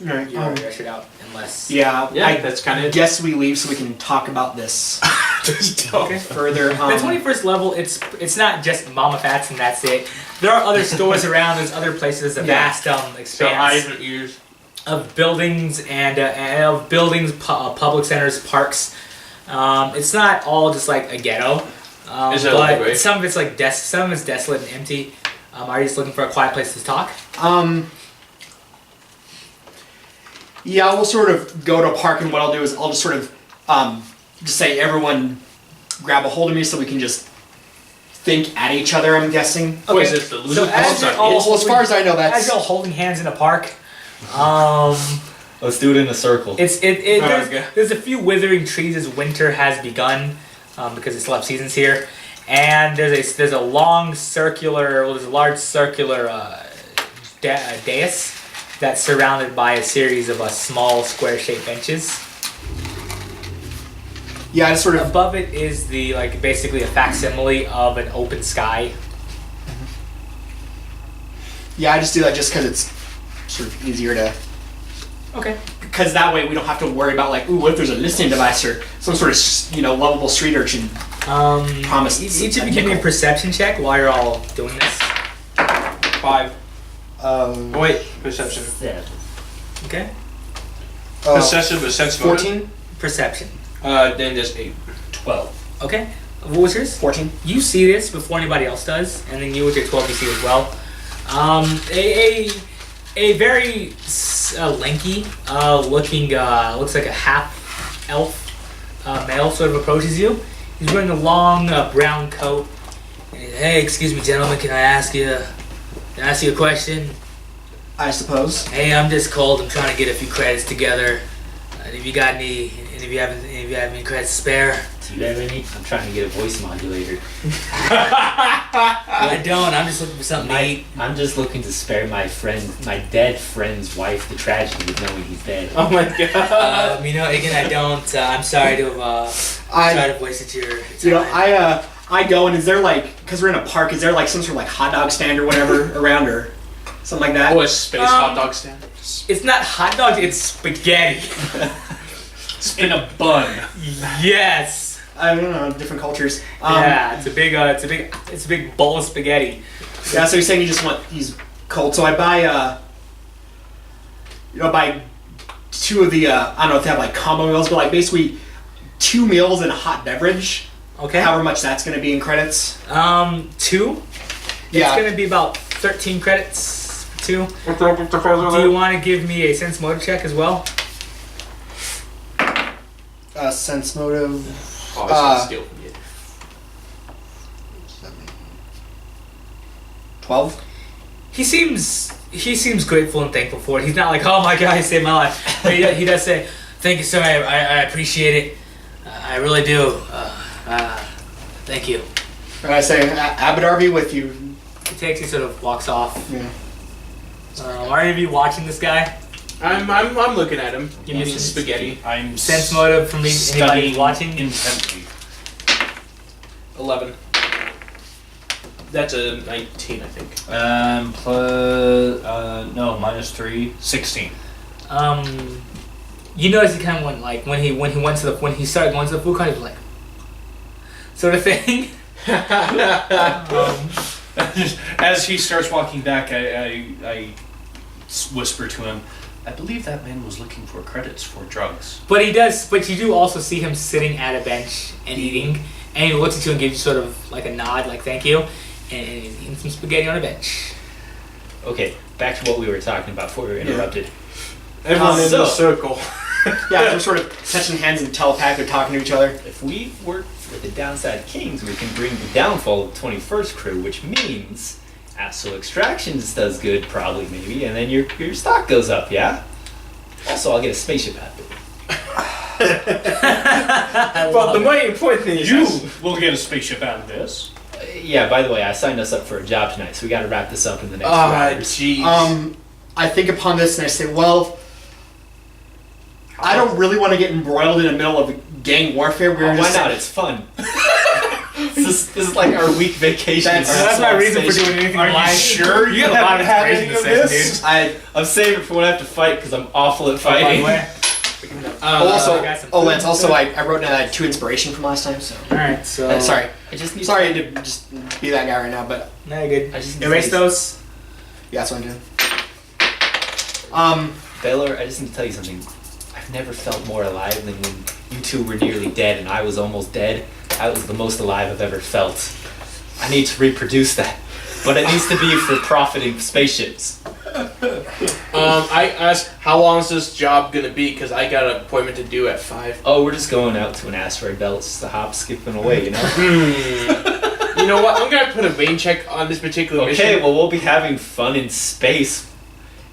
Alright, you already rushed it out, unless. yeah, Yeah, I that's kind of it. guess we leave so we can talk about this Okay. further. The 21st level, it's not just Mama Fats and that's it. There are other stores around. There's other places. A vast So expanse eyes and ears. of buildings and public centers, parks. It's not all just like a ghetto, Is it but like, right? some of it's like some of it's desolate and empty. Are you just looking for a quiet place to talk? Yeah, we'll sort of go to a park, and what I'll do is I'll just sort of just say, everyone grab a hold of me so we can just think at each other, I'm guessing. What is this, the loser as clubs you're on all his? Well, as far as I know, as that's... you're all holding hands in a park, Let's do it in a circle. there's Okay. there's a few withering trees as winter has begun, because it's left seasons here, and there's a large circular dais that's surrounded by a series of small square-shaped benches. Yeah, I just sort of... Above it is basically a facsimile of an open sky. Yeah, I just do that just because it's sort of easier to Okay. Because that way we don't have to worry about like, ooh, what if there's a listening device or some sort of lovable street urchin. Promise. Each of you give me a perception check while you're all doing this. 5. Oh, wait, perception. 7. Okay. Perception with sense motive. 14. Perception. Then there's 8. 12. Okay. What was yours? 14. You see this before anybody else does, and then you with your 12 you see it as well. A very lanky looking, looks like a half elf male sort of approaches you. He's wearing a long brown coat. Hey, excuse me, gentlemen, can I ask you a question? I suppose. Hey, I'm just cold. I'm trying to get a few credits together. And if you got any, and if you have any credits to spare. Do you have any? I'm trying to get a voice modulator. I don't. I'm just looking for something to eat. I'm just looking to spare my dead friend's wife the tragedy of knowing he's dead. Oh my god. Again, I don't. I'm sorry to have tried to wasted your time. I go and is there like, because we're in a park, is there like some sort of like hot dog stand or whatever around or something like that? Oh, a space hot dog stand. It's not hot dogs. It's spaghetti. In a bun. Yes. I don't know, different cultures. Yeah, it's a big bowl of spaghetti. Yeah, so you're saying he's cold. So I buy, buy 2 of the, I don't know if they have like combo meals, but like basically 2 meals and a hot beverage. Okay. However much that's going to be in credits. 2. Yeah. It's gonna be about 13 credits for 2. Do you want to give me a sense motive check as well? Sense motive. Oh, it's gonna steal from you. 12. He seems grateful and thankful for it. He's not like, oh my god, he saved my life. But he does say, thank you, sir. I appreciate it. I really do. Thank you. And I say, Abadar be with you. He takes. He sort of walks off. Yeah. Are any of you watching this guy? I'm looking at him. Give me Eating some spaghetti. I'm Sense motive from anybody studying watching? intently. 11. That's a 19, I think. -3, 16. You notice he kind of went like when he started going to the food cart, he was like, sort of thing. As he starts walking back, I whisper to him, I believe that man was looking for credits for drugs. But he does. But you do also see him sitting at a bench and eating, and he looks at you and gives you sort of like a nod, like thank you, and he's eating some spaghetti on a bench. Okay, back to what we were talking about before we were interrupted. Everyone in the circle. Yeah, they're sort of touching hands and telepathic, talking to each other. If we work for the Downside Kings, we can bring the downfall of the 21st crew, which means Astral Extractions does good, probably, maybe, and then your stock goes up, yeah? Also, I'll get a spaceship out of it. But the main point thing is You will get a spaceship out of this. Yeah, by the way, I signed us up for a job tonight, so we gotta wrap this up in the next few hours. jeez. I think upon this and I say, well, I don't really want to get embroiled in the middle of gang warfare. Why not? It's fun. This is like our week vacation. That's my reason for doing anything in life. sure You have a lot of haven't inspiration had any to of say, this? dude. I'm saving it for when I have to fight because I'm awful at By the fighting. way. Also, I got some Lance, food. also I wrote down I had 2 inspiration from last time, so. Alright, so. Sorry. I just need Sorry to just be that guy right now, but No, you're good. I just need Erase to- those. yeah, that's what I'm doing. Belor, I just need to tell you something. I've never felt more alive than when you two were nearly dead and I was almost dead. That was the most alive I've ever felt. I need to reproduce that. But it needs to be for profiting spaceships. I asked, how long is this job gonna be? Because I got an appointment to do at 5. Oh, we're just going out to an asteroid belt. It's just a hop, skipping away, you know? You know what? I'm gonna put a vein check on this particular mission. Okay, well, we'll be having fun in space.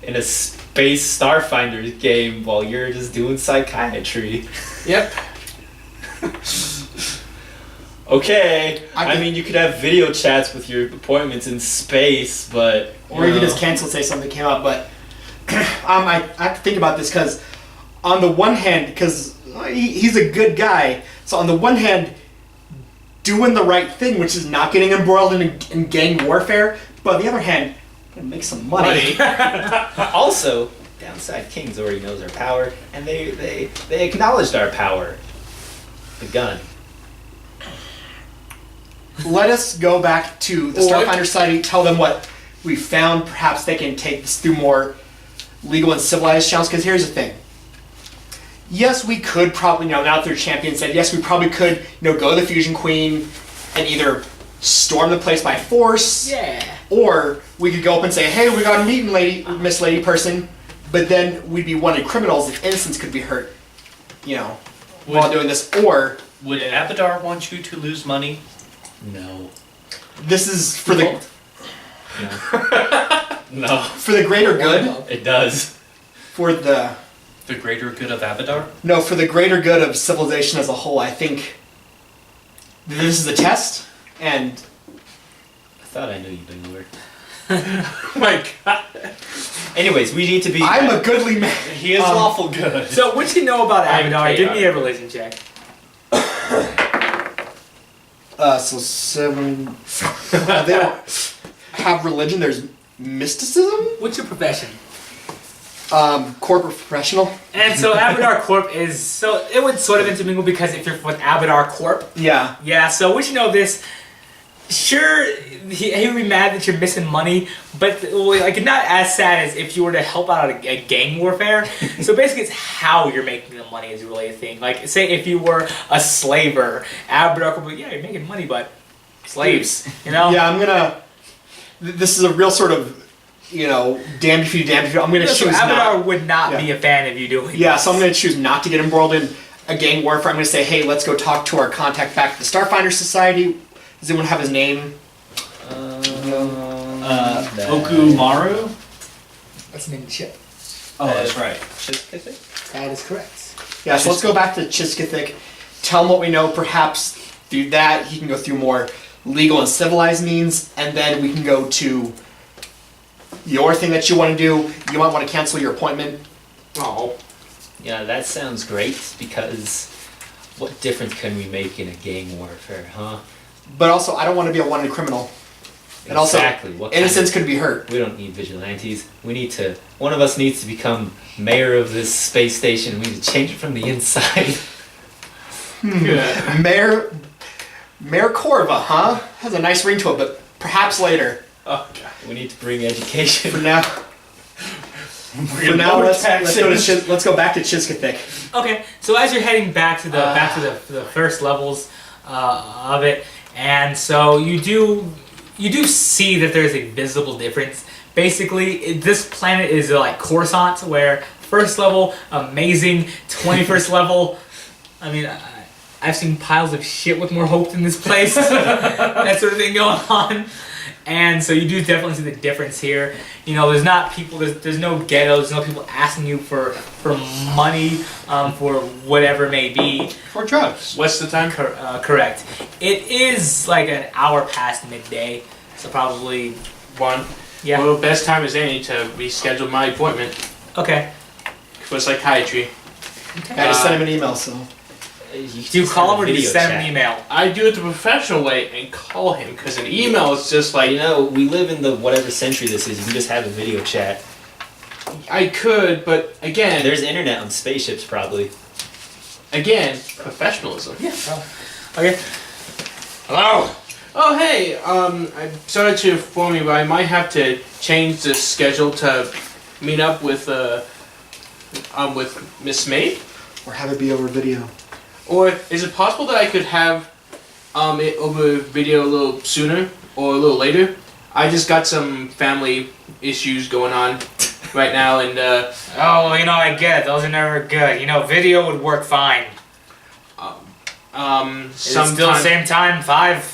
In a space Starfinder game while you're just doing psychiatry. Yep. Okay, I I mean, you could have video chats with your appointments in space, but... Or you could just cancel and say something came up, but I have to think about this because on the one hand, because he's a good guy, so on the one hand, doing the right thing, which is not getting embroiled in gang warfare, but on the other hand, gonna make some money. Also, Downside Kings already knows our power, and they acknowledged our power. The gun. Let us go back to the Starfinder Society, tell them what we found. Perhaps they can take this through more legal and civilized channels, because here's the thing. Yes, we could probably, now that their champion said, yes, we probably could, go to the Fusion Queen and either storm the place by force, or we could go up and say, hey, we got a meeting, Miss Lady Person, but then we'd be wanted criminals if innocents could be hurt, while doing this. Or would Abadar want you to lose money? No. This is for the No. for the greater good. It does. For the greater good of Abadar? No, for the greater good of civilization as a whole. I think this is a test, and I thought I knew you, Belor. Oh my god. Anyways, we need to be. I'm a goodly man. He is lawful good. So, what you know about I'm Abadar? Give KR. me a religion check. So 7. They don't have religion. There's mysticism. What's your profession? Corporate professional. And so Abadar Corp is, so it would sort of intermingle, because if you're with Abadar Corp, Yeah. so what you know of this, sure, he would be mad that you're missing money, but like not as sad as if you were to help out a gang warfare. So basically it's how you're making the money is really a thing. Like say if you were a slaver, Abadar Corp would be, yeah, you're making money, but slaves, Yeah, I'm gonna. This is a real sort of, damned if you do, damned if you. I'm gonna So choose Abadar not. would not be a fan of you doing Yeah, so I'm this. gonna choose not to get embroiled in a gang warfare. I'm gonna say, hey, let's go talk to our contact back at the Starfinder Society. Does anyone have his name? Okumaru? That's the name of the ship. Oh, that's right. That is correct. Yeah, so let's go back to Chiskithik. Tell him what we know. Perhaps through that he can go through more legal and civilized means, and then we can go to your thing that you want to do. You might want to cancel your appointment. Oh. Yeah, that sounds great, because what difference can we make in a gang warfare, huh? But also, I don't want to be a wanted criminal. And Exactly. also, What kind innocents could be hurt. We don't need vigilantes. We need to. One of us needs to become mayor of this space station. We need to change it from the inside. Mayor Corva, huh? Has a nice ring to it, but perhaps later. Oh god. We need to bring education. For now. Let's go back to Chiskithik. Okay, so as you're heading back to the first levels of it, and so you do see that there's a visible difference. Basically, this planet is like Coruscant, where first level amazing, 21st level. I mean, I've seen piles of shit with more hope than this place. That sort of thing going on. And so you do definitely see the difference here. There's not people, there's no ghettos, there's no people asking you for money, for whatever it may be. For drugs. What's the time? Correct. It is like an hour past midday, so probably 1. Yeah. Well, best time is any to reschedule my appointment Okay. for psychiatry. I just sent him an email, so. Do you call him or do you send him an email? I do it the professional way and call him, because an email is just like, We live in the whatever century this is. You can just have a video chat. I could, but again, There's internet on spaceships, probably. professionalism. Yeah. Okay. Hello? Oh, hey, I'm sorry to inform you, but I might have to change the schedule to meet up with Miss May. Or have it be over video. Or is it possible that I could have it over video a little sooner or a little later? I just got some family issues going on right now, and Oh, I get it. Those are never good. Video would work fine. Is it still the same time? 5?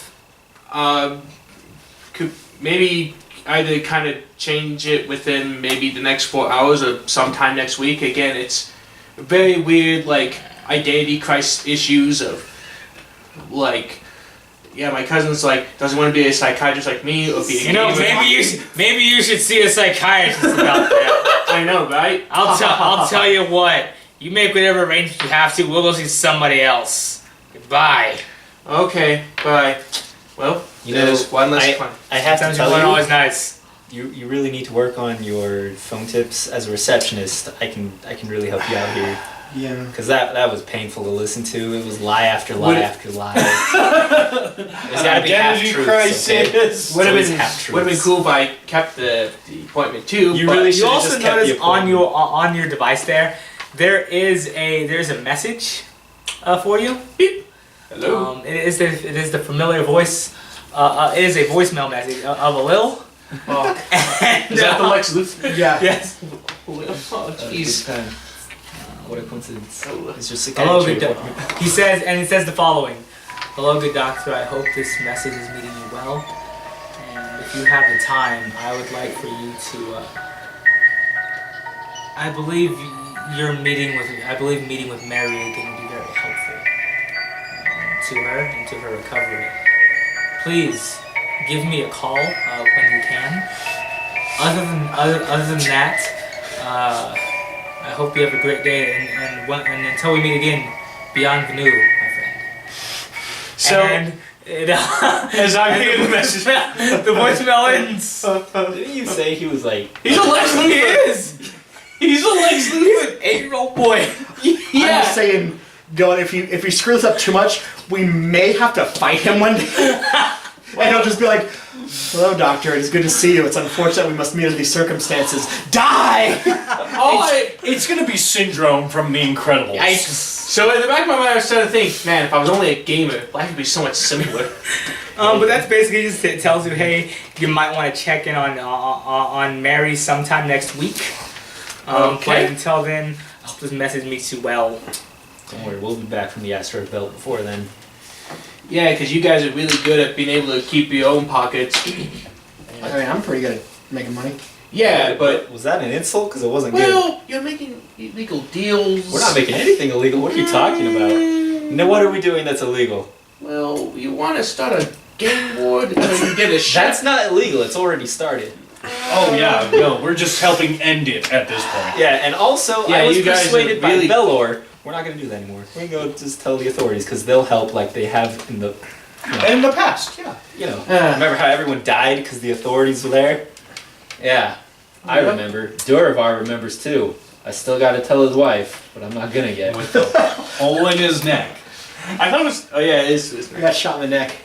Could maybe either kind of change it within maybe the next 4 hours or sometime next week. Again, it's very weird, like identity crisis issues of like, yeah, my cousin's like doesn't want to be a psychiatrist like me or be a maybe you should see a psychiatrist about that. I know, right? I'll tell you what. You make whatever arrangements you have to. We'll go see somebody else. Goodbye. Okay, bye. Well, You know, there's one less fun. I have to Sometimes tell you you. always nice. you really need to work on your phone tips as a receptionist. I can really help you out here. Yeah. Because that was painful to listen to. It was lie after lie after lie. There's gotta be half-truths, crisis. Okay? Would have been cool if I kept the appointment too. You but really You should've also just kept the notice on appointment. your device there's a message for you. Hello. It is the familiar voice. It is a voicemail message of a Lil. Oh. And, Is that the Lex Luthor? Yeah. Yes. Oh, jeez. Good time. What a coincidence. It's just a Hello, character good appointment. doctor. He says the following. Hello, good doctor. I hope this message is meeting you well. And if you have the time, I would like for you to. I believe meeting with Mary again would be very helpful to her and to her recovery. Please give me a call when you can. Other than that. I hope you have a great day, and until we meet again, beyond the new, my friend. So, and as I'm getting the message, the voicemail ends. Didn't you say he was like... he's a Lex He Luthor. is. He's a Lex He's Luthor. an 8-year-old boy. I'm Yeah. just saying, Dylan, if he screws up too much, we may have to fight him one day. And he'll just be like, hello, doctor. It's good to see you. It's unfortunate we must meet under these circumstances. Die! It's gonna be Syndrome from The Incredibles. So in the back of my mind, I was starting to think, man, if I was only a gamer, life would be so much simpler. But that's basically just it tells you, hey, you might want to check in on Mary sometime next week. Okay. But until then, I hope this message meets you well. Don't worry, we'll be back from the asteroid belt before then. Yeah, because you guys are really good at being able to keep your own pockets. I mean, I'm pretty good at making money. Yeah, but Was that an insult? Because it wasn't good. well, you're making illegal deals. We're not making anything illegal. What are you talking about? Now, what are we doing that's illegal? Well, you want to start a game board so you get a shot. That's not illegal. It's already started. Oh yeah, no, we're just helping end it at this point. Yeah, and also, Yeah, I was you guys persuaded are by really- Belor. We're not going to do that anymore. We're going to go just tell the authorities because they'll help like they have in the... In the past, yeah. You know, remember how everyone died because the authorities were there? Yeah, I remember. Duravar remembers too. I still got to tell his wife, but I'm not going to yet. With the hole in his neck. I thought it was. Oh yeah, it is. I got shot in the neck.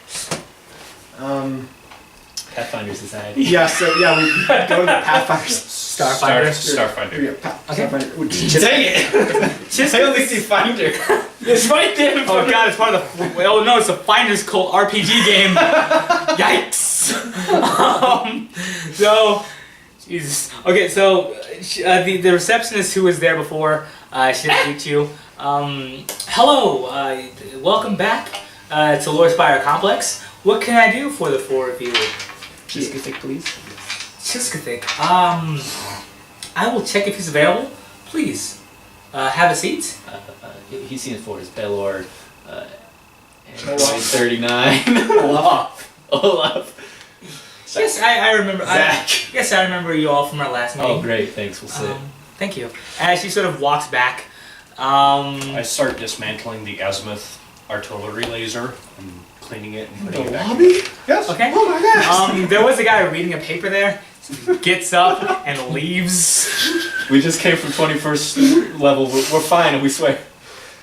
Pathfinder Society. Yeah, so yeah, we go to the Pathfinders. Starfinder. Starfinder. Yeah, Okay. Starfinder. Dang it! Just I only see Finder. It's right there. Oh god, it's part of the. Oh no, it's a Finder's Cult RPG game. Yikes! So, Jesus. Okay, so the receptionist who was there before, she didn't greet you. Hello, welcome back to Lord Spire Complex. What can I do for the four of you? Cheesecake, please. Chiskathic. I will check if he's available. Please, have a seat. He's seen it for his Belor. And 39. Olaf. Yes, I remember. Zach. Yes, I remember you all from our last meeting. Oh, great. Thanks. We'll sit. Thank you. As she sort of walks back, I start dismantling the azimuth artillery laser and cleaning it and putting it back. Yes. okay. Oh my gosh. There was a guy reading a paper there. Gets up and leaves. We just came from 21st level. We're fine, and we swear.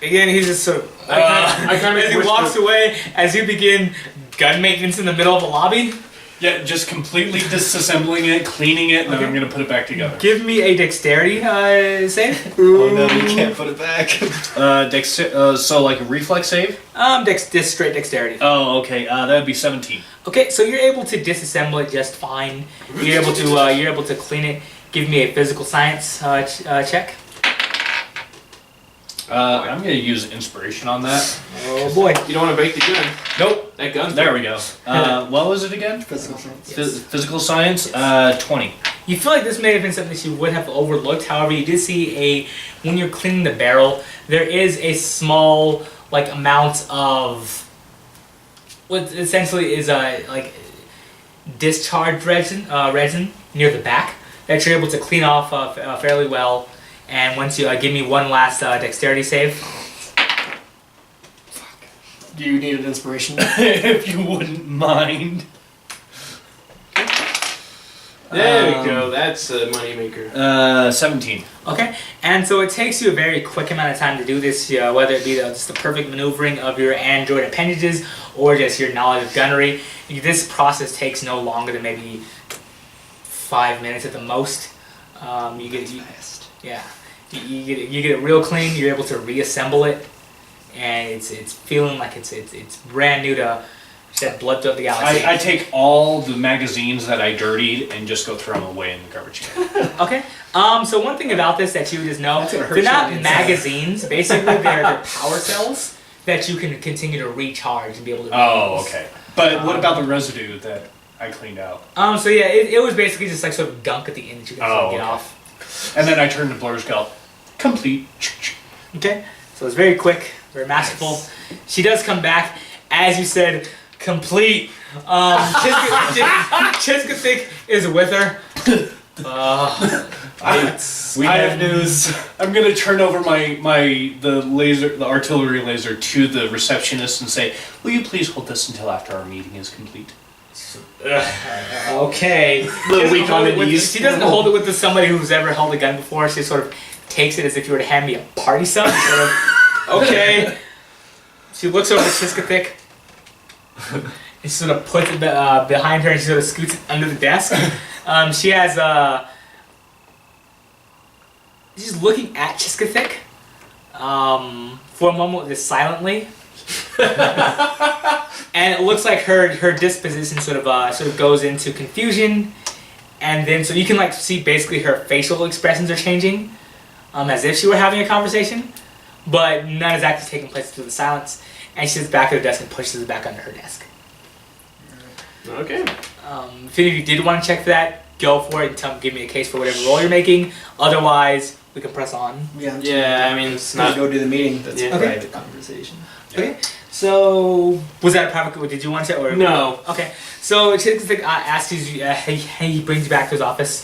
Again, he's just sort of. I kinda as he wish walks away, as you begin gun maintenance in the middle of the lobby. Yeah, just completely disassembling it, cleaning it, and then Okay. I'm gonna put it back together. Give me a dexterity save. Oh no, we can't put it back. So like a reflex save? Just straight dexterity. Oh, okay. That would be 17. Okay, so you're able to disassemble it just fine. You're able to clean it. Give me a physical science check. I'm gonna use inspiration on that. Oh boy. You don't want to break the gun. Nope. That gun's There we go. What was it again? Physical science. Physical science. 20. You feel like this may have been something that you would have overlooked. However, you did see when you're cleaning the barrel, there is a small amount of what essentially is discharge resin near the back that you're able to clean off fairly well. And once you give me one last dexterity save. Do you need an inspiration? If you wouldn't mind. There we go. That's a moneymaker. 17. Okay, and so it takes you a very quick amount of time to do this, whether it be just the perfect maneuvering of your android appendages or just your knowledge of gunnery. This process takes no longer than maybe 5 minutes at the most. You get it real clean. You're able to reassemble it, and it's feeling like it's brand new to that blood of the galaxy. I take all the magazines that I dirtied and just go throw them away in the garbage can. Okay. So one thing about this that you just know, That's gonna hurt they're you on not the inside. magazines. Basically, they're power cells that you can continue to recharge and be able to. Oh, reuse. okay. But what about the residue that I cleaned out? So yeah, it was basically just like sort of gunk at the end that you can sort of get okay. off. And then I turned to Blurz, go, complete. Okay. So it's very quick, very masterful. She does come back, as you said, complete. Chiskathik is with her. We have news. I'm gonna turn over the artillery laser to the receptionist and say, "Will you please hold this until after our meeting is complete?" Okay. Little weak on the knees. She doesn't hold it with somebody who's ever held a gun before. She sort of takes it as if you were to hand me a party sub. Sort of, okay. She looks over at Chiskathik. And she sort of puts it behind her and she sort of scoots it under the desk. She has she's looking at Chiskathik for a moment just silently. And it looks like her disposition sort of goes into confusion, and then so you can like see basically her facial expressions are changing, as if she were having a conversation, but none is actually taking place through the silence. And she sits back at her desk and pushes it back under her desk. Okay. If any of you did want to check for that, go for it and give me a case for whatever role you're making. Otherwise, we can press on. Yeah, I mean, it's Let's not. go do the meeting. That's Yeah. a Okay. private conversation. Okay. So was that a private? Did you want to? Or No. Okay. So Chiskathik asks you. He brings you back to his office.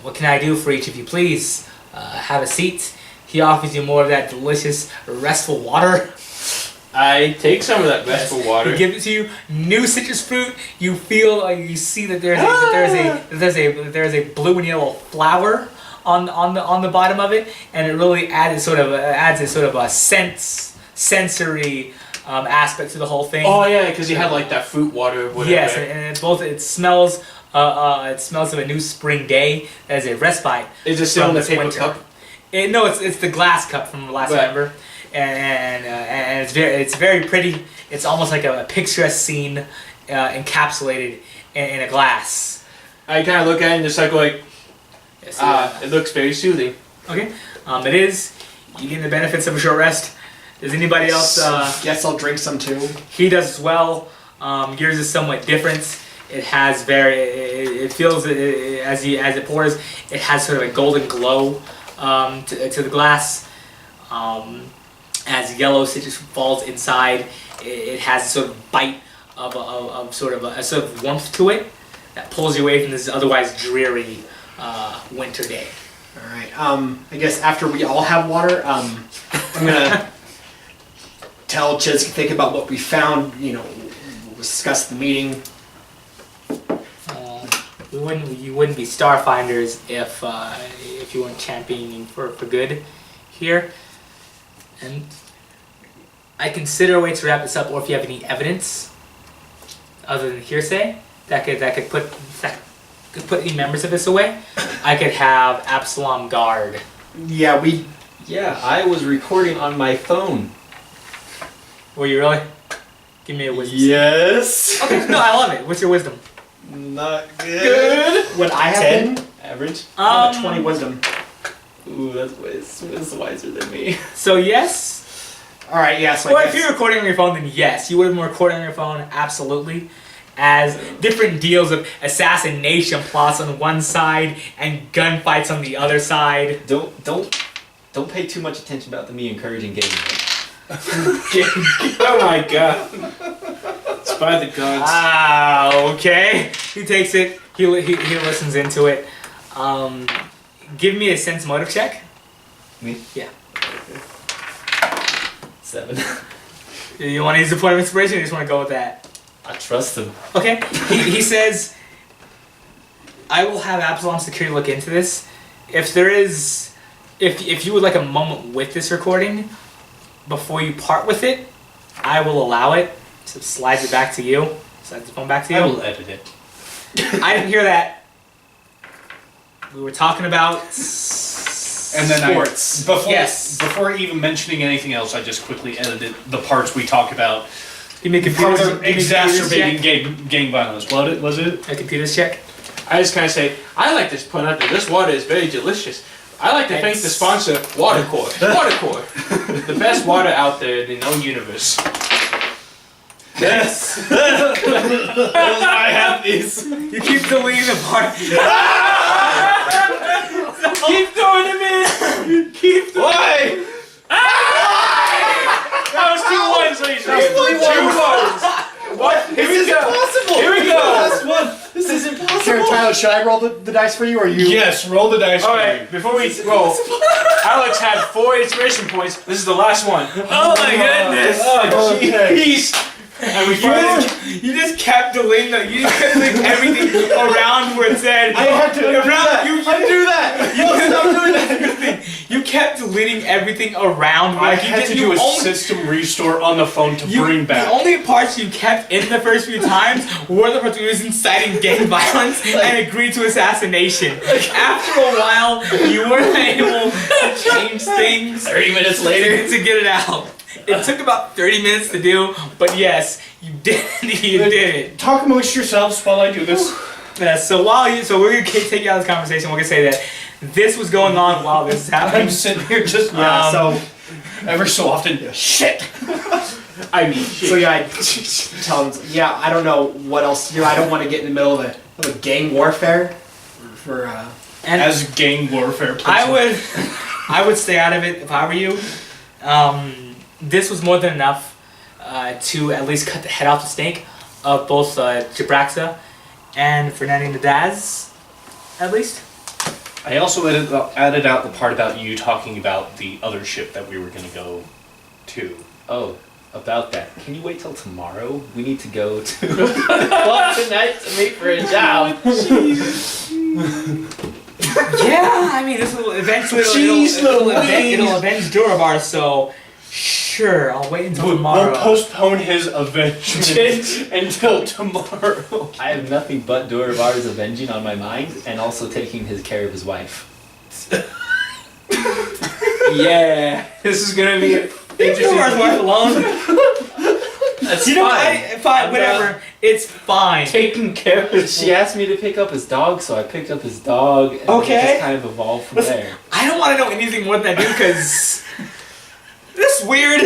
What can I do for each of you, please? Have a seat. He offers you more of that delicious, restful water. I take some of that restful water. He gives it to you. New citrus fruit. You feel, you see that there's a blue and yellow flower on the bottom of it, and it really adds a sort of a sensory aspect to the whole thing. Oh yeah, because you had like that fruit water. Whatever. Yes, and it's both. It smells of a new spring day as a respite. Is it still in from the this paper winter. cup? No, it's the glass cup from last Right. November, and it's very pretty. It's almost like a picturesque scene encapsulated in a glass. I kind of look at it and just like, Yes, it looks very soothing. okay, it is. You get the benefits of a short rest. Does anybody else? Guess I'll drink some too. He does as well. Yours is somewhat different. It has it feels as it pours, it has sort of a golden glow to the glass. As yellow citrus falls inside, it has a sort of bite of sort of warmth to it that pulls you away from this otherwise dreary winter day. All right. I guess after we all have water, I'm gonna tell Chiz to think about what we found. You know, we'll discuss the meeting. You wouldn't be Starfinders if you weren't championing for good here. And I consider a way to wrap this up, or if you have any evidence other than hearsay that could put any members of this away, I could have Absalom guard. Yeah, Yeah, I was recording on my phone. Were you really? Give me a wisdom. Yes. Okay, no, I love it. What's your wisdom? Not good. what I have 10? been. Average. I have a 20 wisdom. Ooh, that's wiser than me. So yes. All right. Yeah. So Or I if guess. you're recording on your phone, then yes, you would have been recording on your phone, absolutely. As different deals of assassination plots on one side and gunfights on the other side. Don't pay too much attention about me encouraging gaming. Oh my god. It's by the gods. Okay. He takes it. He listens into it. Give me a sense motive check. Me? Yeah. 7. You want to use the point of inspiration, or you just want to go with that? I trust him. Okay. He says, I will have Absalom Security look into this. If there is, if you would like a moment with this recording before you part with it, I will allow it. So it slides it back to you. Slides the phone back to you. I will edit it. I didn't hear that. We were talking about And then sports. Before even mentioning anything else, I just quickly edited the parts we talk about. Give me a computer. Further Give me a exacerbating computers check. gang violence. What was it? A computers check. I just kind of say, I like this point out that this water is very delicious. I like to thank the sponsor, Watercore. Watercore, the best water out there in the known universe. Yes! I have these. You keep deleting the part. Keep throwing them in! Keep throwing Why? That was 2 ones, ladies and gentlemen. 2 ones. What? Here we go. Impossible! Here we go. Last one! This is impossible! Sure, Tyler, should I roll the dice for you, or you? Yes, roll the dice. Alright, before we roll, Alex had 4 inspiration points. This is the last one. Oh my goodness! Oh, jeez. And we finally. You just kept deleting everything around where it said. I had to do around that! you. I do that! You stop doing that! You kept deleting everything around. I Like, had to do a system restore on the phone to bring back. The only parts you kept in the first few times were the parts where you was inciting gang violence and agreed to assassination. After a while, you weren't able to change things 30 minutes later. to get it out. It took about 30 minutes to do, but yes, you did. You did it. Talk amongst yourselves while I do this. Yeah, so we're gonna take you out of this conversation. We're gonna say that this was going on while this is happening. I'm sitting here just Yeah. So ever so often. Shit. I mean, So yeah, I tell him. Yeah, I don't know what else to do. I don't want to get in the middle of a gang warfare. For And As gang warfare. I would stay out of it if I were you. This was more than enough to at least cut the head off the snake of both Jabraxa and Fernando Nadaz, at least. I also added out the part about you talking about the other ship that we were going to go to. Oh, about that. Can you wait till tomorrow? We need to go to the club tonight to meet for a job. Yeah, I mean, this will eventually it'll avenge Durabar, so sure, I'll wait until tomorrow. We'll postpone his avengement until tomorrow. I have nothing but Duravar's avenging on my mind and also taking his care of his wife. yeah, this is gonna be interesting. Durabar's wife alone. That's You know, fine. fine, whatever. It's fine. Taking care of She asked me to pick up his dog, so I picked up his dog, and Okay. it just kind of evolved from Listen, there. I don't want to know anything more than I do because this is weird.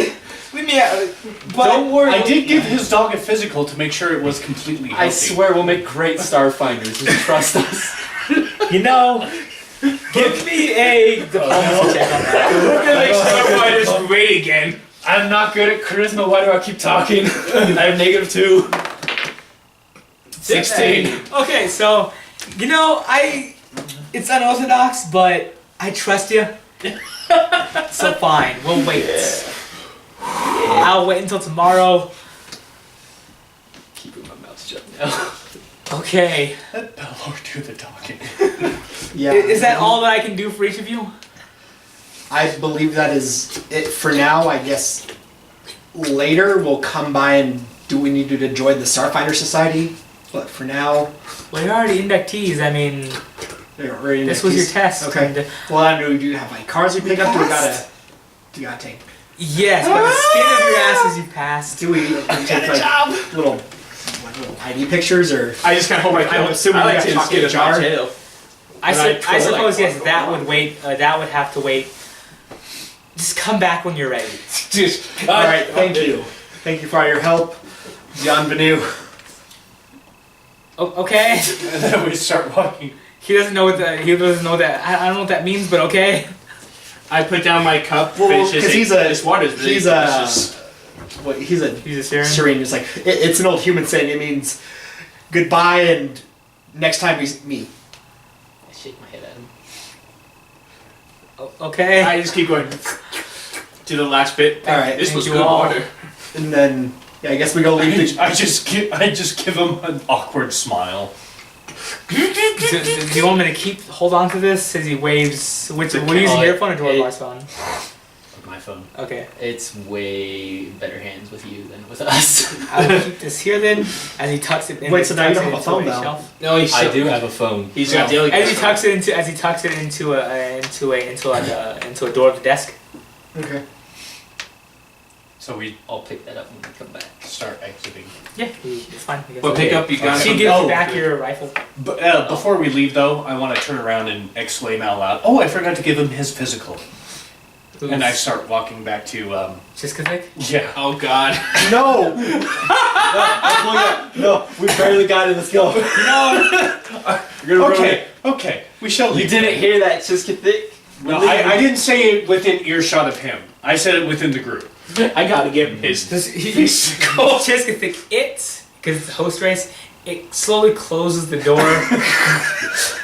Leave me out. But Don't worry. I did give his dog a physical to make sure it was completely healthy. I swear we'll make great Starfinders. Just trust us. you know, give me a diplomacy check on that. We're gonna make Starfinders great again. I'm not good at charisma. Why do I keep talking? I have -2. 16. Okay, so you know, it's unorthodox, but I trust you. So fine, we'll wait. I'll wait until tomorrow. Keeping my mouth shut now. Okay. Let Belor do the talking. yeah, Is that all that I can do for each of you? I believe that is it for now. I guess later we'll come by and do what we need to do to join the Starfinder Society. But for now, Well, you're already inductees. I mean, this was your test. Okay. and- Well, I know. Do you have like cards we pick up? Do we gotta take? yes, but the skin of your asses you passed. Do we take like little ID pictures or? I just kind of hold my tail. I'm assuming I we like got to chocolate skin of jar. my tail. I But I suppose like- yes. That would wait. That would have to wait. Just come back when you're ready. Just All right. Thank you. Thank you for all your help, Bienvenue. Okay. And then we start walking. He doesn't know what that. He doesn't know that. I don't know what that means, but okay. I put down my cup. Well, finish this, 'cause he's this water's really He's delicious. He's a He's a Syrian. Syrian. It's like it's an old human saying. It means goodbye and next time we meet. I shake my head at him. Okay. I just keep going to the last bit. All right, This thank was you good all. water. And then yeah, I guess we go leave the. I just give him an awkward smile. Do you want me to hold on to this as he waves? We're using your phone or Dwarvar's phone? My phone. Okay. It's way better hands with you than with us. I'll keep this here then, as he tucks it in. Wait, so now you don't have a phone though? No, I do have a phone. He's got daily. As he tucks it into a door of the desk. Okay. So I'll pick that up when we come back. start exiting. Yeah, it's fine. But pick up your gun. She gives you back your rifle. But before we leave, though, I want to turn around and exclaim out loud, "Oh, I forgot to give him his physical." And I start walking back to, Chiskathic? Yeah. Oh God. No! No, we barely got it. Let's go. Okay. We shall You leave. didn't hear that, Chiskathic? No, I didn't say it within earshot of him. I said it within the group. I gotta give him his. Chiskathic, because it's a host race, it slowly closes the door.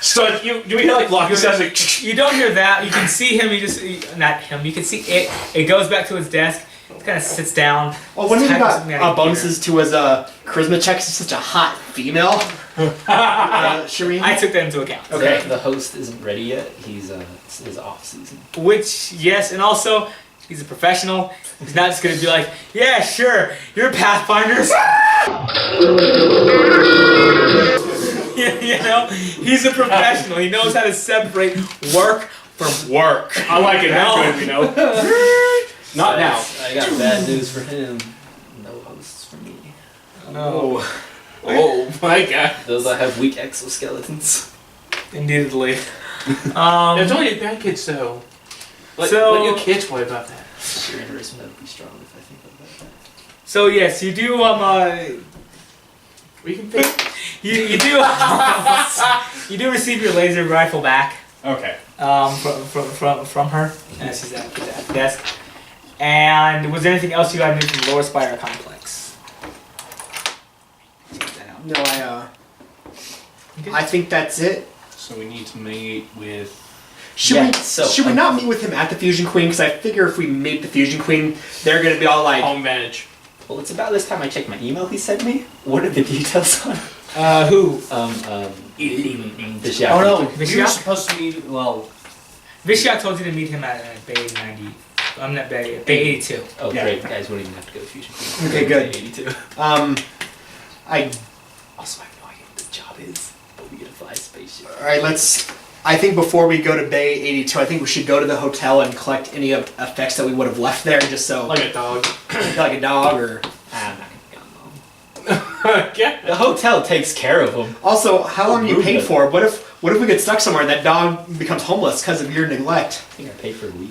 So do we hear like locking sounds like? You don't hear that. You can see him. Not him. You can see it. It goes back to his desk. It kind of sits down. Oh, when he Types got something out of bonuses to his charisma checks, he's such a hot female. Shireen? I took that into account. Okay. The host isn't ready yet. He's it's his off season. Which, yes, and also, he's a professional. He's not just going to be like, yeah, sure, you're Pathfinders. You know, he's a professional. He knows how to separate work from work. I like it that good, you know. Not now. I got bad news for him. No hosts for me. No. Oh my God. Those that have weak exoskeletons. Indeedly. There's only bad kids though. Let your kids worry about that. Your interest would be strong if I think about that. So yes, you do We can think. you do you do receive your laser rifle back Okay. from her, and she's at the desk. And was there anything else you got to do from the Lower Spire Complex? No, I think that's it. So we need to meet with... Should we not meet with him at the Fusion Queen? Because I figure if we meet the Fusion Queen, they're going to be all like... Home advantage. Well, it's about this time I checked my email he sent me. What are the details on? Who? Vishyak. Oh no, We were Vishyak? supposed to meet... Well... Vishyak told you to meet him at Bay 90. I'm not Bay 82. Oh, Yeah. great. Guys wouldn't even have to go to Fusion Queen. Okay, good. 82. I... Also, I have no idea what the job is, but we get to fly a spaceship. Alright, I think before we go to Bay 82, I think we should go to the hotel and collect any effects that we would have left there, just so... Like a dog. like a dog, or... I'm not gonna go. Yeah. The hotel takes care of them. Also, how long are you paid Rude. for? What if we get stuck somewhere and that dog becomes homeless because of your neglect? I think I paid for a week.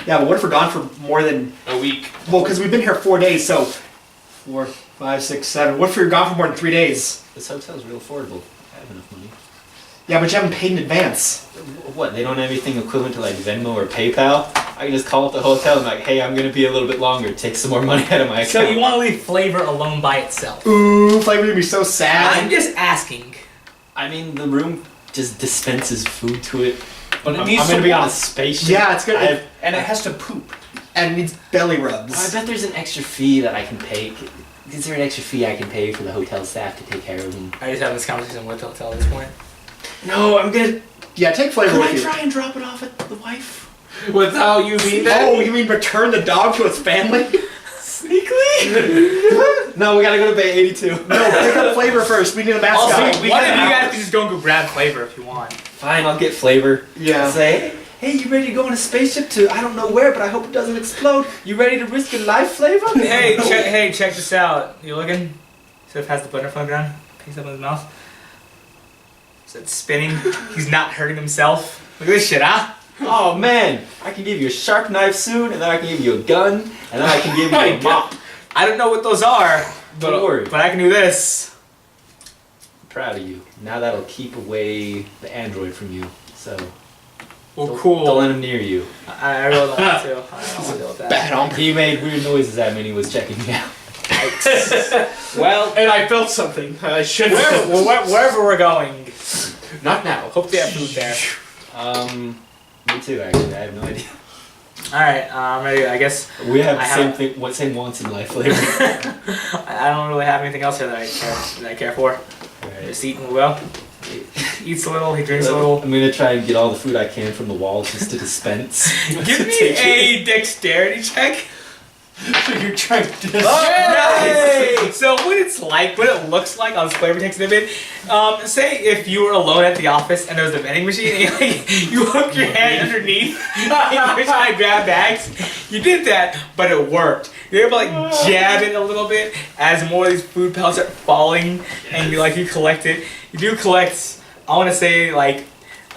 Yeah, but what if we're gone for more than... A week. Well, because we've been here 4 days, so... 4, 5, 6, 7... What if you're gone for more than 3 days? This hotel's real affordable. I have enough money. Yeah, but you haven't paid in advance. What, they don't have anything equivalent to like Venmo or PayPal? I can just call up the hotel and like, hey, I'm gonna be a little bit longer, take some more money out of my account. So you want to leave Flavor alone by itself? Ooh, Flavor's gonna be so sad. I'm just asking. I mean, the room just dispenses food to it. But it I'm needs gonna to be on a walk. spaceship. Yeah, it's gonna... And it has to poop. And it needs belly rubs. I bet there's an extra fee that I can pay. Is there an extra fee I can pay for the hotel staff to take care of them? I just have this conversation with the hotel at this point. No, I'm gonna... Yeah, take Flavor Could with I you. try and drop it off at the wife? Without you being there. Oh, you mean return the dog to its family? Sneakily? No, we gotta go to Bay 82. No, pick up Flavor first. We need a mascot. Also, one of you guys can just go and go grab Flavor if you want. Fine, I'll get Flavor. Yeah. Say, hey, you ready to go on a spaceship to I don't know where, but I hope it doesn't explode. You ready to risk your life, Flavor? Hey, check this out. You looking? Seth has the butterfly gun. Picks up in his mouth. So it's spinning. He's not hurting himself. Look at this shit, huh? Oh man, I can give you a sharp knife soon, and then I can give you a gun, and then I can give you a mop. I don't know what those are, Don't worry. but I can do this. I'm proud of you. Now that'll keep away the android from you. So Well, cool. don't let him near you. I really don't want to. I don't want to deal with that. Bad on. He made weird noises at me and he was checking me out. Well, And I felt something. I should have. wherever we're going, Not now. hope they have food there. Me too, actually. I have no idea. Alright, I'm ready. I guess We have I the same have- thing. What same wants in life, Flavor? I don't really have anything else here that I care for. Alright. Just eat and we'll go. eats a little, he drinks a little. I'm gonna try and get all the food I can from the walls just to dispense. Give me a dexterity check. So you're trying to. Nice! So what it looks like, I'll display every text in a bit. Say if you were alone at the office and there was a vending machine and you hooked your hand underneath and you try to grab bags. You did that, but it worked. You're able to jab it a little bit as more of these food pellets are falling and you collect it. You do collect, I want to say like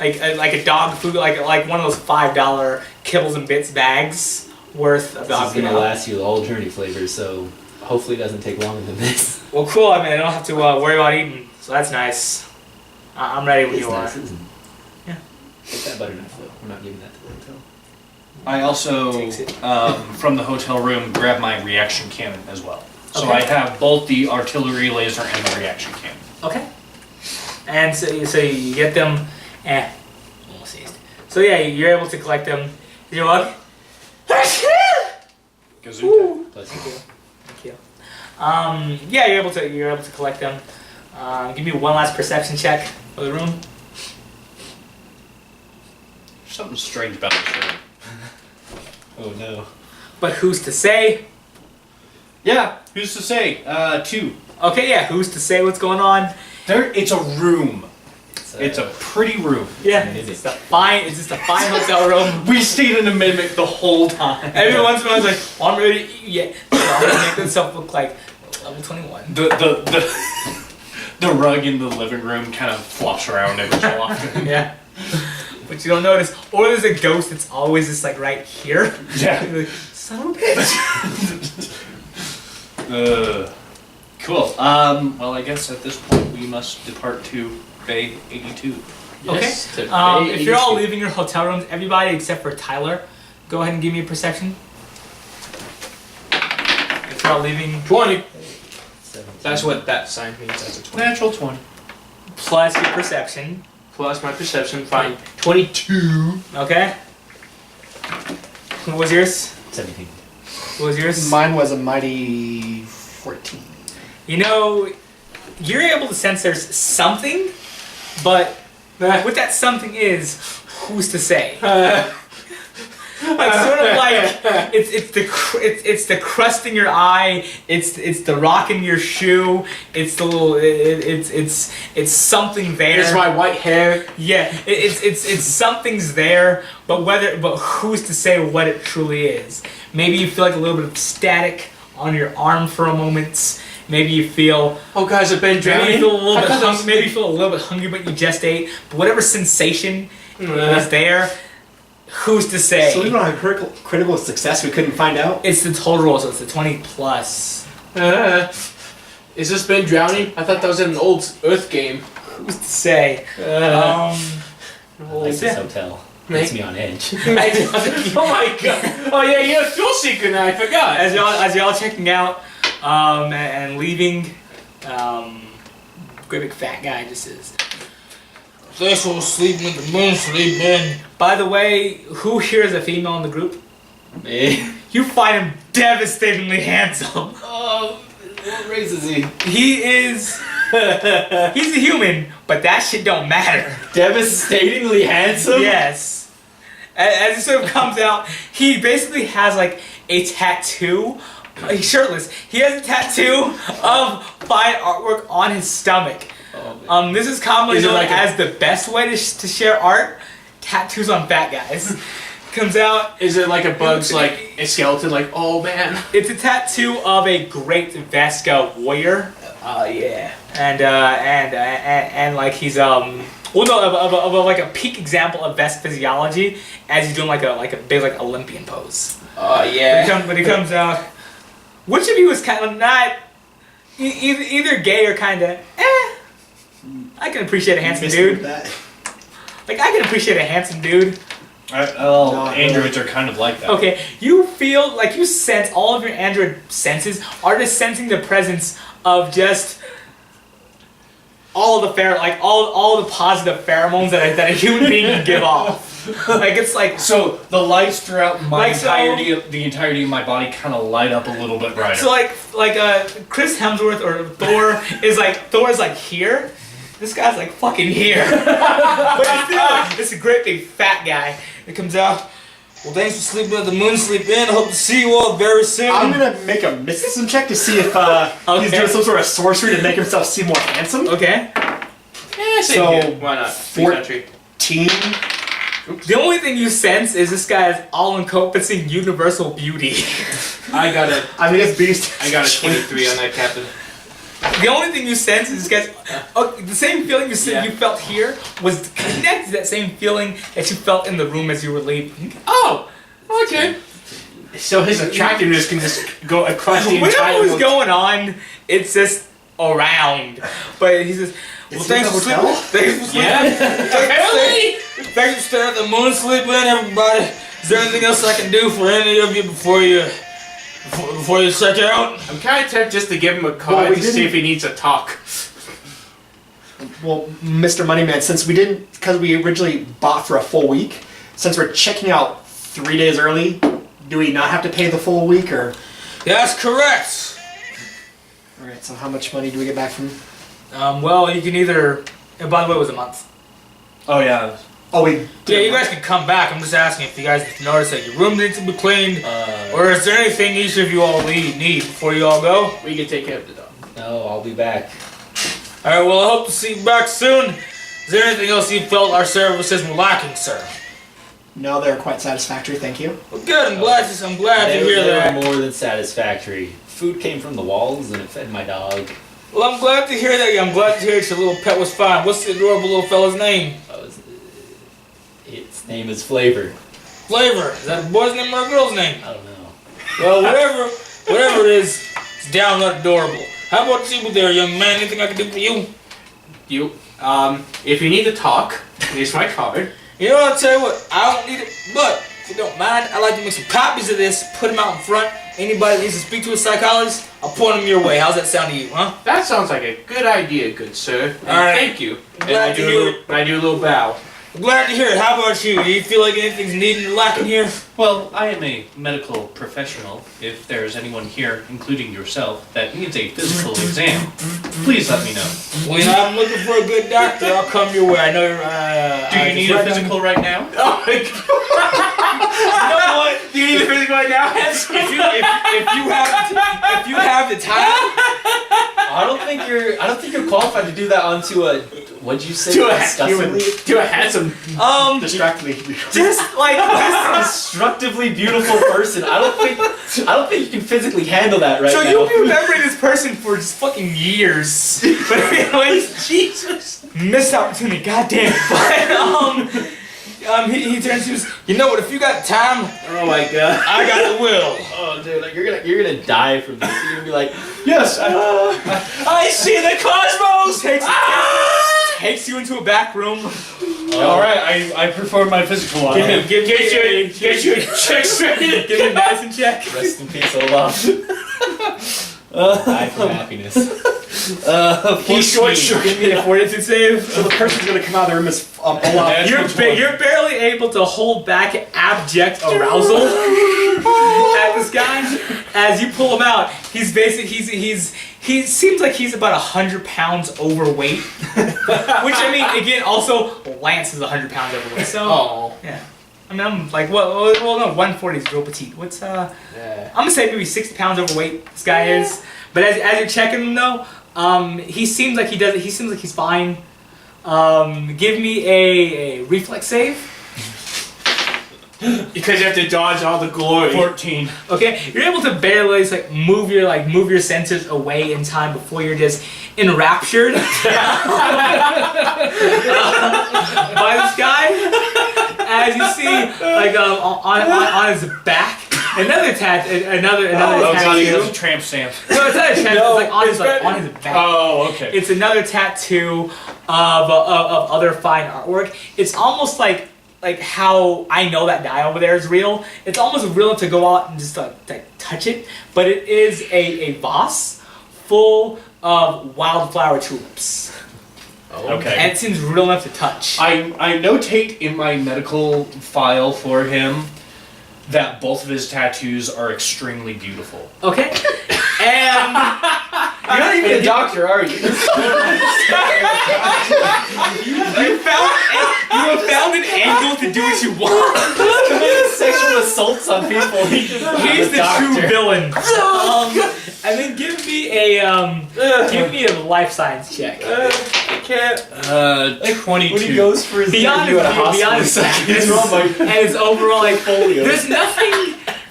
a dog food, like one of those $5 kibbles and bits bags worth of dog This is food. gonna last you the whole journey flavor, so hopefully it doesn't take longer than this. Well, cool. I mean, I don't have to worry about eating, so that's nice. I'm ready when It's you nice, are. isn't it? Yeah. Take that butter knife though. We're not giving that to the hotel. I also, Takes it. from the hotel room, grab my reaction cannon as well. So Okay. I have both the artillery laser and the reaction cannon. Okay. And so you get them. Almost seized. So yeah, you're able to collect them. You're like, Gazoo. Plus, thank you. Yeah, you're able to collect them. Give me one last perception check for the room. There's something strange about this room. oh no. But who's to say? Yeah, who's to say? 2. Okay, yeah, who's to say what's going on? It's a room. It's a uh, pretty room. Yeah, it's just a fine hotel room. We stayed in a mimic the whole time. Every once in a while, I was like, well, I'm ready to eat yet. So I'm gonna make myself look like level 21. The rug in the living room kind of flops around every so often. Yeah. But you don't notice. Or there's a ghost that's always just like right here. Yeah. You're like, son of a bitch. Cool. Well, I guess at this point we must depart to Bay 82. Yes, Okay. to Bay If you're all 82. leaving your hotel rooms, everybody except for Tyler, go ahead and give me a perception. If you're all leaving, 20. 17. That's what that sign means. That's a 20. Natural 20. plus your perception. Plus my perception, fine. 22. Okay. What was yours? 17. What was yours? Mine was a mighty 14. You know, you're able to sense there's something, but what that something is, who's to say? Like sort of like it's the crust in your eye, it's the rock in your shoe, it's the little it's something there. It's my white hair. Yeah, it's something's there, but who's to say what it truly is? Maybe you feel like a little bit of static on your arm for a moment. Maybe you feel Oh, guys, I've been maybe drowning. you feel a little I bit thought that was- hungry. Maybe you feel a little bit hungry, but you just ate. But whatever sensation is there, who's to say? So even on a critical success, we couldn't find out. It's the total roll, so it's the 20 plus. Is this been drowning? I thought that was in an old Earth game. Who's to say? I like this yeah. hotel. Makes me on edge. Oh my god! Oh yeah, you're a thrill seeker now. I forgot. As y'all checking out and leaving, great big fat guy just says, This will sleep in the moon, sleep in. by the way, who here is a female in the group? Me. You find him devastatingly handsome. Oh, what race is he? He is. He's a human, but that shit don't matter. Devastatingly handsome? Yes. As it sort of comes out, he basically has like a tattoo. He's shirtless. He has a tattoo of fine artwork on his stomach. Oh, man. This is commonly Is it known like a- as the best way to share art. Tattoos on fat guys. Comes out. Is it like a bug's like a skeleton? Like, oh man. It's a tattoo of a great Vesca warrior. Yeah. And like he's well no of like a peak example of Vesk physiology as he's doing like a big like Olympian pose. Oh yeah. But he comes out. Which of you is kind of not either gay or kind of I can appreciate a handsome Missed dude. that. Like I can appreciate a handsome dude. Well, No, androids are kind of like that. Okay, you feel like you sense all of your android senses are just sensing the presence of just all of the all the positive pheromones that a human being can give off. Like it's like So the lights throughout my Like so- the entirety of my body kind of light up a little bit brighter. so like Chris Hemsworth or Thor is like here. this guy's like fucking here. But he's still, this is a great big fat guy. It comes out. Well, thanks for sleeping at the Moon Sleep Inn. I hope to see you all very soon. I'm gonna make a mysticism check to see if he's doing some sort of sorcery to make himself seem more handsome. Okay. So, why not? 14. The only thing you sense is this guy is all-encompassing universal beauty. I got it's beast. a 23 on that, Captain. The only thing you sense is this guy's... the same feeling you felt here was connected to that same feeling that you felt in the room as you were leaving. Oh, okay. So his attractiveness can just go across the entire... Whatever was going on, it's just around. But he says... Well, thanks for sleeping. Thanks for sleeping. Yeah. Thanks for staying at the Moon Sleep Inn, everybody. Is there anything else I can do for any of you before you check out? I'm kind of tempted just to give him a call to see if he needs a talk. Well, Mr. Moneyman, since we didn't, because we originally bought for a full week, since we're checking out 3 days early, do we not have to pay the full week, or? That's correct. Alright, so how much money do we get back from? Well, you can either... And by the way, it was a month. Oh yeah. Oh, we... Yeah, you guys can come back. I'm just asking if you guys notice that your room needs to be cleaned, or is there anything each of you all need before you all go? We can take care of the dog. No, I'll be back. All right. Well, I hope to see you back soon. Is there anything else you felt our services were lacking, sir? No, they're quite satisfactory, thank you. Well, good. I'm glad to hear They that. were more than satisfactory. Food came from the walls and it fed my dog. Well, I'm glad to hear that. I'm glad to hear that your little pet was fine. What's the adorable little fella's name? Its name is Flavor. Flavor. Is that a boy's name or a girl's name? I don't know. Well, whatever it is, it's downright adorable. How about you there, young man? Anything I can do for you? If you need to talk, here's my card. You know what? I'll tell you what. I don't need it, but if you don't mind, I'd like to make some copies of this, put them out in front. Anybody that needs to speak to a psychologist, I'll point them your way. How's that sound to you, huh? That sounds like a good idea, good sir. And All right. Thank you. And Glad I to hear do a little bow. I'm glad to hear it. How about you? Do you feel like anything's needed or lacking here? Well, I am a medical professional. If there's anyone here, including yourself, that needs a physical exam, please let me know. Well, you know, I'm looking for a good doctor. I'll come your way. I know you're, Do you need a physical right now? Oh my god. You know what? Do you need a physical right now? if you have the time, I don't think you're qualified to do that onto a. What'd you say? To a handsome, Distractingly. Just like this. Destructively beautiful person. I don't think you can physically handle that right So now. you'll be remembering this person for just fucking years. But anyways, Jesus. Missed opportunity, goddamn. But he turns to us, you know what, if you got time, oh my god. I got the will. Oh, dude, like, you're gonna die from this. You're gonna be like, yes, I see the cosmos! takes you into a back room. All right, I perform my physical on him. Get you a check straight. Give me a medicine check. rest in peace, Olaf. Die for happiness. He's short. Give me a fortitude save. So the person's gonna come out of the room as Olaf. You're barely able to hold back abject arousal at this guy. As you pull him out, he seems like he's about 100 pounds overweight. Which I mean, again, also Lance is 100 pounds overweight. So yeah. I mean, I'm like, well, no, 140 is real petite. What's I'm gonna say maybe 60 pounds overweight. This guy is. But as you're checking him though, he seems like he seems like he's fine. Give me a reflex save. Because you have to dodge all the glory. 14. Okay, you're able to barely move your senses away in time before you're just enraptured by this guy. As you see, on his back, another tattoo. It's a tramp stamp. No, it's not a tattoo. It's on his back. Oh, okay. It's another tattoo of other fine artwork. It's almost like how I know that guy over there is real. It's almost real enough to go out and just touch it, but it is a vase full of wildflower tulips. Okay. And it seems real enough to touch. I notate in my medical file for him that both of his tattoos are extremely beautiful. Okay. And You're not even a doctor, are you? You found an angle to do what you want. Committing sexual assaults on people. He's the true villain. And then give me a life science check. I can't. 22. When he goes for his Beyond interview at a his hospital, and it's overall like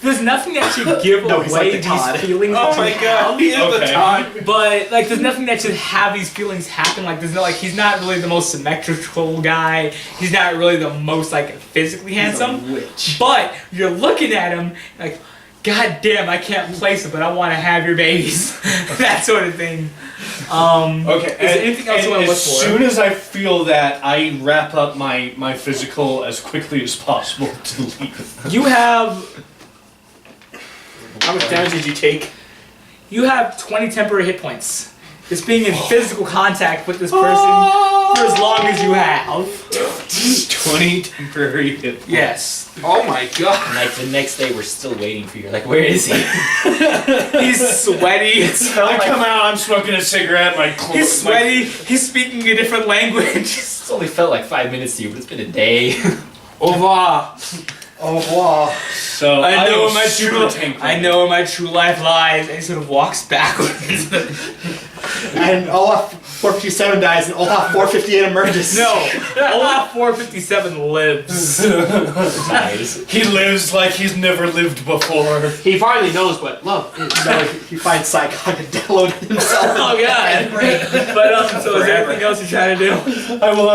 there's nothing that should give No, he's like away the Todd. these feelings. Oh that my you god, have. he is the Okay. Todd. But like, there's nothing that should have these feelings happen. Like, there's no like, he's not really the most symmetrical guy. He's not really the most like physically handsome. Witch. But you're looking at him like, God damn, I can't place it, but I want to have your babies. That sort of thing. Okay, Is there anything else you want to look as for? soon as I feel that, I wrap up my physical as quickly as possible to leave. You have How much damage did you take? 20 temporary hit points. Just being in physical contact with this person for as long as you have. 20 temporary hit points. Yes. Oh my god. And like the next day, we're still waiting for you. Like, where is he? He's sweaty. I come out, I'm smoking a cigarette, my clothes. He's sweaty. He's speaking a different language. It's only felt like 5 minutes to you, but it's been a day. Au revoir. Au revoir. So I know am where my super true. tank I know where my true life lies. And he sort of walks backwards. And Olaf 457 dies, and Olaf 458 emerges. No, Olaf 457 lives. Nice. He lives like he's never lived before. He finally knows what love is. No, he finds Psychon and downloaded himself. Oh god. But so is there anything else you're trying to do? I will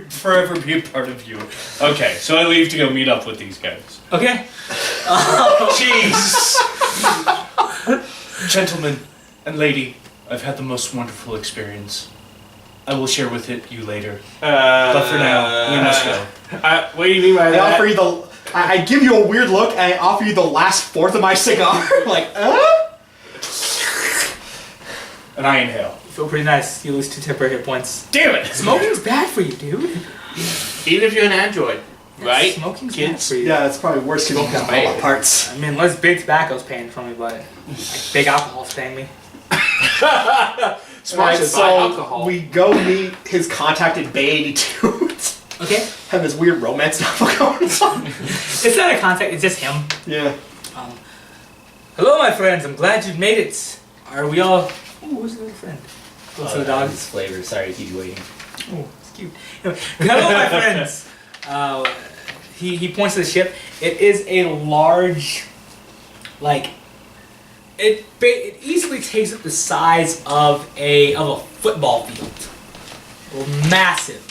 forever be a part of you. Okay, so I leave to go meet up with these guys. Okay. Jeez. Gentlemen and lady, I've had the most wonderful experience. I will share with you later. But for now, we must go. What do you mean by I that? offer you I give you a weird look, and I offer you the last fourth of my cigar. Like, And I inhale. You feel pretty nice. You lose 2 temporary hit points. Damn it! Smoking's bad for you, dude. Even if you're an android, right? Smoking's kids? bad for you. Yeah, it's probably worse because you got all the parts. I mean, unless big tobacco's paying for me, but like, big alcohol's paying me. Sponsored Alright, by so alcohol. we go meet his contact at Bay 82. Okay. Have this weird romance novel going on. It's not a contact. It's just him. Yeah. Hello, my friends. I'm glad you've made it. Are we all? Ooh, who's the little friend? What's the dog? His flavor. Sorry to keep you waiting. Oh, it's cute. Anyway, hello, my friends. He points to the ship. It is a large, like, it easily takes up the size of a football field. Massive.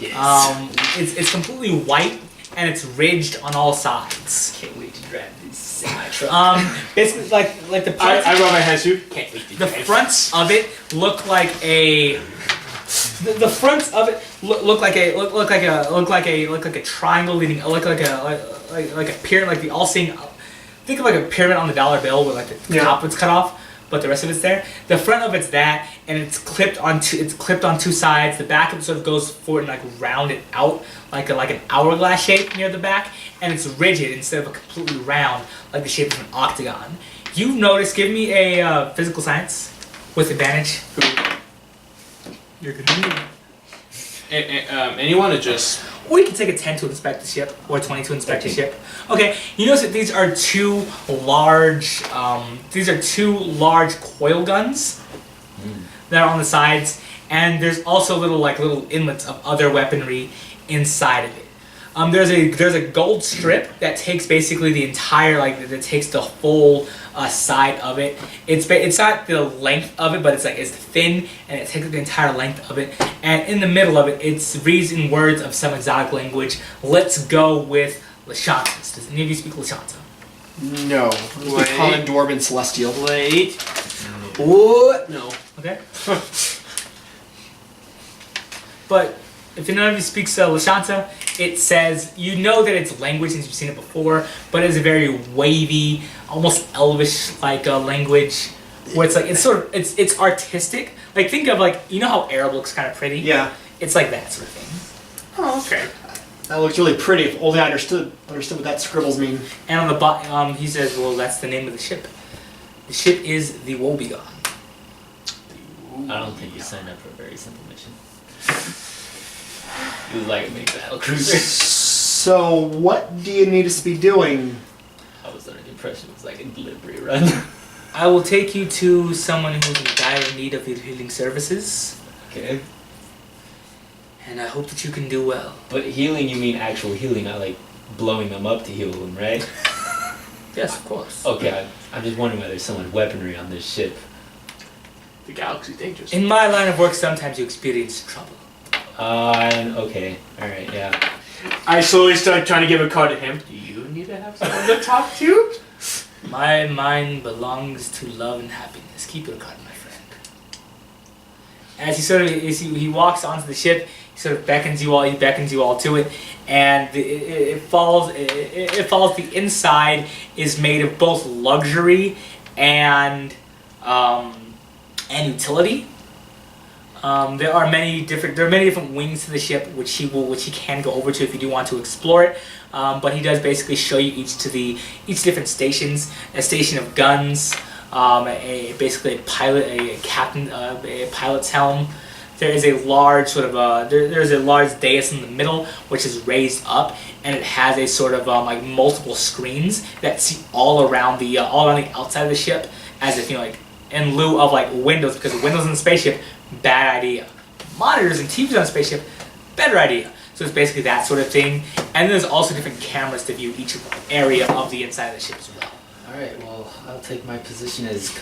Yes. It's completely white and it's ridged on all sides. Can't wait to drive this semi-truck. Basically like the I rub my hands too. Can't wait to the drive. fronts of it look like a. The fronts of it look like a triangle leading look like a pyramid, like the all-seeing. Think of like a pyramid on the dollar bill where like the top was cut off, but the rest of it's there. The front of it's that, and it's clipped on two sides. The back of it sort of goes forward and like rounded out like an hourglass shape near the back, and it's rigid instead of a completely round like the shape of an octagon. You notice? Give me a physical science with advantage. You're good. Anyone or just... Or you can take a 10 to inspect the ship, or 20 to inspect the ship. Okay, you notice that these are two large coil guns that are on the sides, and there's also little inlets of other weaponry inside of it. There's a gold strip that takes basically the entire that takes the whole side of it. It's not the length of it, but it's thin and it takes the entire length of it. And in the middle of it, it reads in words of some exotic language. Let's go with Lashantas. Does any of you speak Lashanta? No. The common Dwarven Celestial. Wait. What? No. Okay. But if none of you speaks Lashanta, it says, you know that it's language since you've seen it before, but it's a very wavy, almost elvish language, where it's artistic. Like think of you know how Arab looks kind of pretty? Yeah. It's like that sort of thing. Oh, okay. That looks really pretty. If only I understood what that scribbles mean. And on the bottom, he says, well, that's the name of the ship. The ship is the Woebegone. I don't think you signed up for a very simple mission. You would like a big battle cruiser. So, what do you need us to be doing? I was under the impression it was like a delivery run. I will take you to someone who's in dire need of your healing services, Okay. and I hope that you can do well. But healing, you mean actual healing, not like blowing them up to heal them, right? Yes, of course. Okay, I'm just wondering whether there's so much weaponry on this ship. The galaxy's dangerous. In my line of work, sometimes you experience trouble. Okay. Alright, yeah. I slowly start trying to give a card to him. Do you need to have someone to talk to? My mind belongs to love and happiness. Keep your card, my friend. As he walks onto the ship, he sort of beckons you all to it, and it follows the inside is made of both luxury and utility. There are many different wings to the ship which he can go over to if you do want to explore it. But he does basically show you each different stations. A station of guns, basically a pilot's helm. There is a large there's a large dais in the middle which is raised up, and it has a sort of like multiple screens that see all around the outside of the ship, as if in lieu of like windows, because windows in the spaceship, bad idea. Monitors and TVs on a spaceship, better idea. So it's basically that sort of thing. And then there's also different cameras to view each area of the inside of the ship as well. Alright, well, I'll take my position as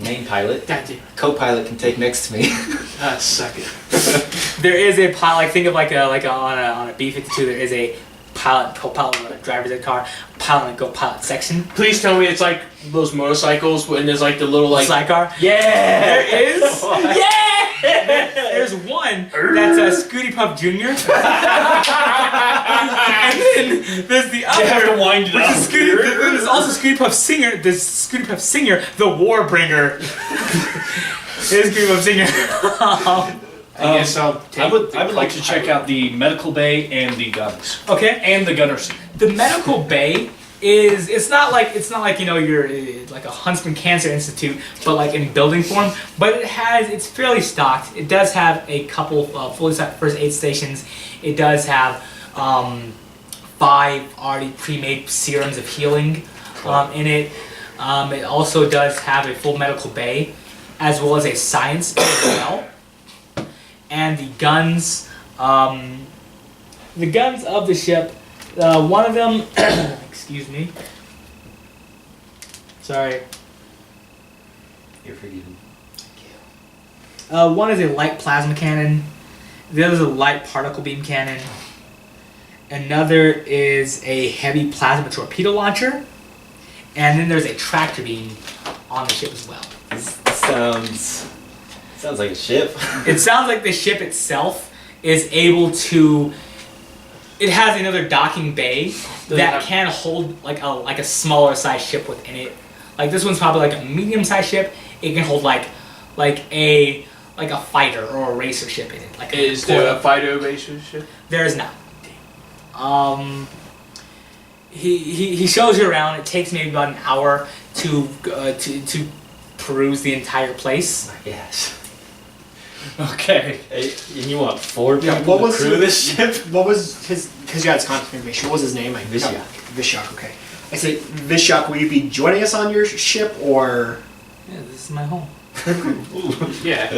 main pilot. That dude. Co-pilot can take next to me. Second. There is a pilot, think of like on a B-52, there is a pilot, co-pilot, driver's ed car, pilot and co-pilot section. Please tell me it's like those motorcycles and there's like the little like... Sidecar. Yeah! There is! Yeah! There's one that's a Scooty Puff Jr. And then there's the other. You have to wind it which up. is there's also Scooty Puff Singer. There's Scooty Puff Singer, the Warbringer. There's Scooty Puff Singer. I guess I'll take I would the like to check co-pilot. out the medical bay and the guns. Okay. And the gunner seat. The medical bay is it's not like you're like a Huntsman Cancer Institute, but like in building form. But it's fairly stocked. It does have a couple fully stocked first aid stations. It does have 5 already pre-made serums of healing in it. It also does have a full medical bay, as well as a science bay as well. And the guns of the ship. One of them, excuse me. Sorry. You're forgiven. One is a light plasma cannon. The other is a light particle beam cannon. Another is a heavy plasma torpedo launcher. And then there's a tractor beam on the ship as well. This sounds like a ship. It sounds like the ship itself is able to. It has another docking bay that can hold like a smaller size ship within it. Like this one's probably like a medium sized ship. It can hold like a fighter or a racer ship in it. Like Is there a fighter racer ship? There is not. He shows you around. It takes maybe about an hour to peruse the entire place. Yes. Okay. Hey, and you want 4 people What to was crew this ship? What was his? Because you had his contact information. What was his name? Vishyak. Vishyak. Okay. I say, Vishyak, will you be joining us on your ship, or? Yeah, this is my home. Yeah.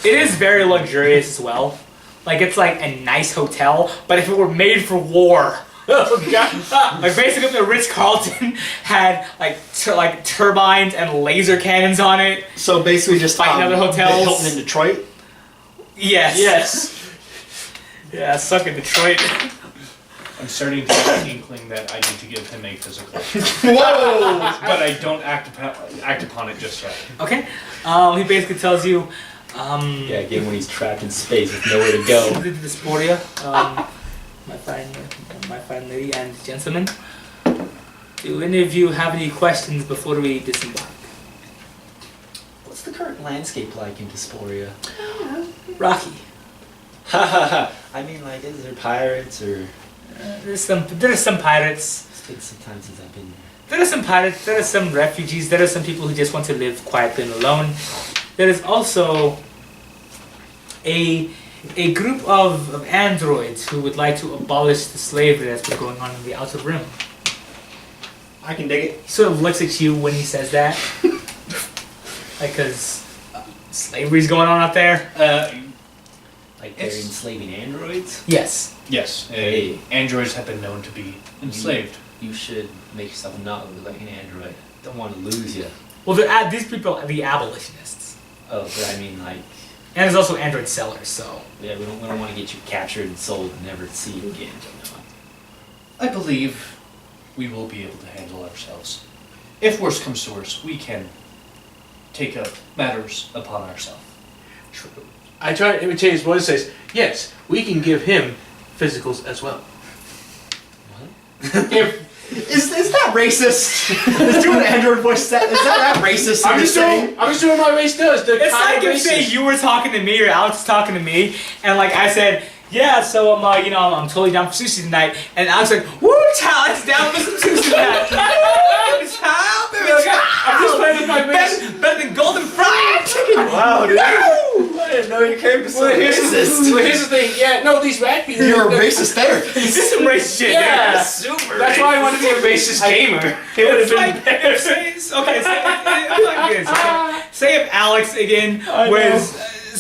It is very luxurious as well. Like it's like a nice hotel, but if it were made for war. Oh god. Like basically, the Ritz-Carlton had like turbines and laser cannons on it. So basically, just Fighting other hotels. the Hilton in Detroit. Yes. Yes. Yeah, suck in Detroit. I'm starting to get an inkling that I need to give him a physical. Whoa! But I don't act upon it just yet. Okay. He basically tells you. Yeah, again when he's trapped in space with nowhere to go. The Dysphoria, my fine lady and gentlemen. Do any of you have any questions before we disembark? What's the current landscape like in Dysphoria? Rocky. Ha ha ha! I mean, like, is there pirates or? There's some pirates. It's been some time since I've been there. There are some pirates. There are some refugees. There are some people who just want to live quietly and alone. There is also a group of androids who would like to abolish the slavery that's been going on in the Outer Rim. I can dig it. He sort of looks at you when he says that. Like, because slavery's going on out there? Like they're enslaving androids? Yes. Yes, Hey. androids have been known to be enslaved. You should make yourself not look like an android. Don't want to lose you. Well, these people are the abolitionists. Oh, but I mean, like, And there's also android sellers, so. yeah, we don't want to get you captured and sold and never see you again. I believe we will be able to handle ourselves. If worse comes to worse, we can take up matters upon ourselves. I try to imitate his voice. Says, "Yes, we can give him physicals as well." Is that racist? Is doing an android voice, is that racist? I'm just doing my race does. It's like if say you were talking to me or Alex was talking to me, and like I said, yeah, so I'm totally down for sushi tonight, and Alex like, woo, child, it's down for some sushi tonight. Woo, child, baby, child. I'm just playing with my race. Better than golden fried chicken. Wow, dude. Woo! I didn't know you came to Well, here's the thing. Yeah, no, these rat people. You're a racist therapist. This is some racist shit. Yeah, super. that's why I want to be a racist gamer. It would have It's been like, if say, okay, it's like this. Okay? Say if Alex again was,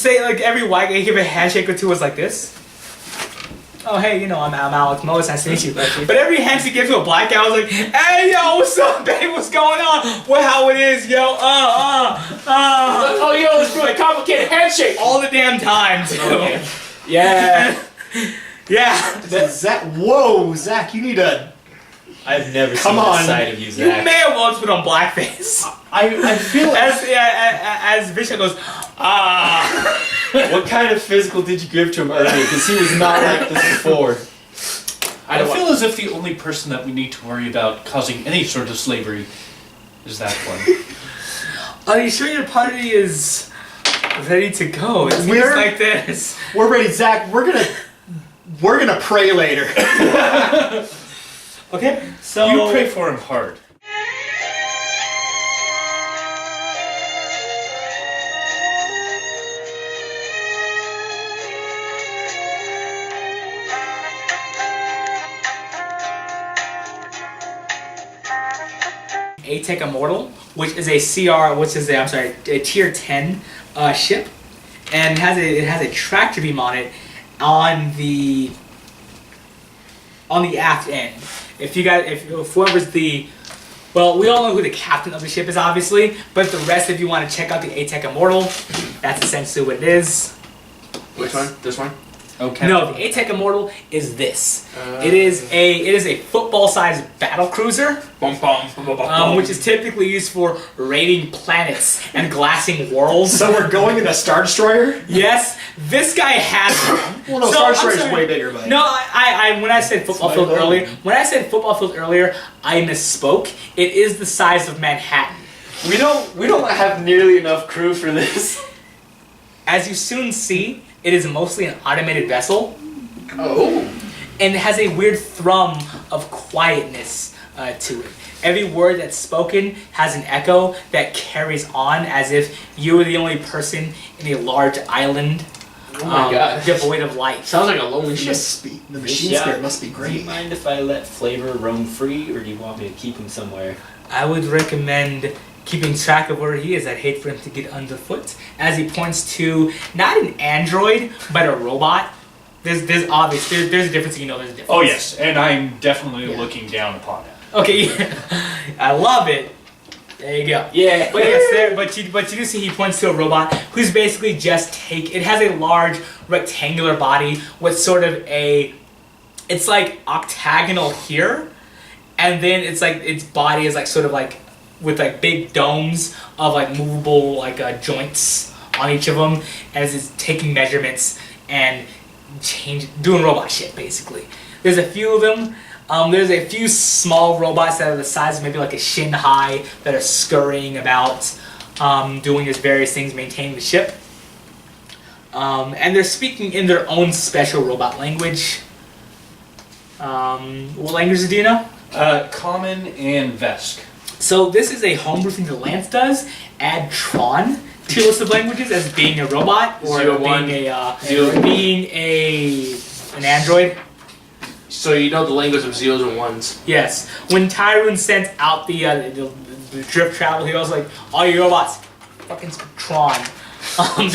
say like every white guy give a handshake or two was like this. Oh hey, I'm Alex Moas, nice to meet you. But every handshake gives to a black guy, I was like, hey yo, what's up, babe? What's going on? Well, how it is, yo? Oh, yo, it's really complicated handshake. All the damn time, too. Okay. Yeah. Yeah. Zach, whoa, Zach, you need a. I've never Come seen on. this side of you, You Zach. may have once put on blackface. I feel As Bishop goes, What kind of physical did you give to him earlier? Because he was not like this before. I feel as if the only person that we need to worry about causing any sort of slavery is that one. are you sure your party is ready to go? It seems We're- like this. we're ready, Zach. We're gonna pray later. Okay, so You pray for him hard. A-Tech Immortal, which is a a tier 10 ship, and it has a tractor beam on it on the aft end. If whoever's well, we all know who the captain of the ship is, obviously, but the rest, if you want to check out the A-Tech Immortal, that's essentially what it is. Which one? This one? Okay. No, the A-Tech Immortal is this. It is a football-sized battle cruiser, which is typically used for raiding planets and glassing worlds. So we're going in a Star Destroyer? Yes, this guy has one. Well, no, So, Star I'm Destroyer's sorry. way bigger, but. No, I when I said football field earlier, I misspoke. It is the size of Manhattan. We don't have nearly enough crew for this. As you soon see, it is mostly an automated vessel, Oh. and it has a weird thrum of quietness to it. Every word that's spoken has an echo that carries on as if you were the only person in a large island Oh my god. devoid of life. Sounds like a lonely ship. The machine Yeah. spirit must be Do you great. mind if I let Flavor roam free, or do you want me to keep him somewhere? I would recommend keeping track of where he is. I'd hate for him to get underfoot. As he points to not an android, but a robot. There's a difference. There's a difference. Oh yes, and I'm definitely Yeah. looking down upon it. Okay, I love it. There you go. Yeah. But yes, but you do see he points to a robot who's basically it has a large rectangular body with sort of it's like octagonal here, and then it's like its body is like sort of like with like big domes of like movable like joints on each of them, as it's taking measurements and doing robot shit basically. There's a few of them. There's a few small robots that are the size of maybe like a shin high that are scurrying about, doing just various things, maintaining the ship. And they're speaking in their own special robot language. What languages do you know? Common and Vesk. So this is a homebrew thing that Lance does. Add Tron two lists of languages as being a robot or 0, being 1, a 0. being an android. So you know the language of zeros and ones. Yes. When Tyrone sent out the drift travel, he was like, "All you robots, fucking Tron." I'm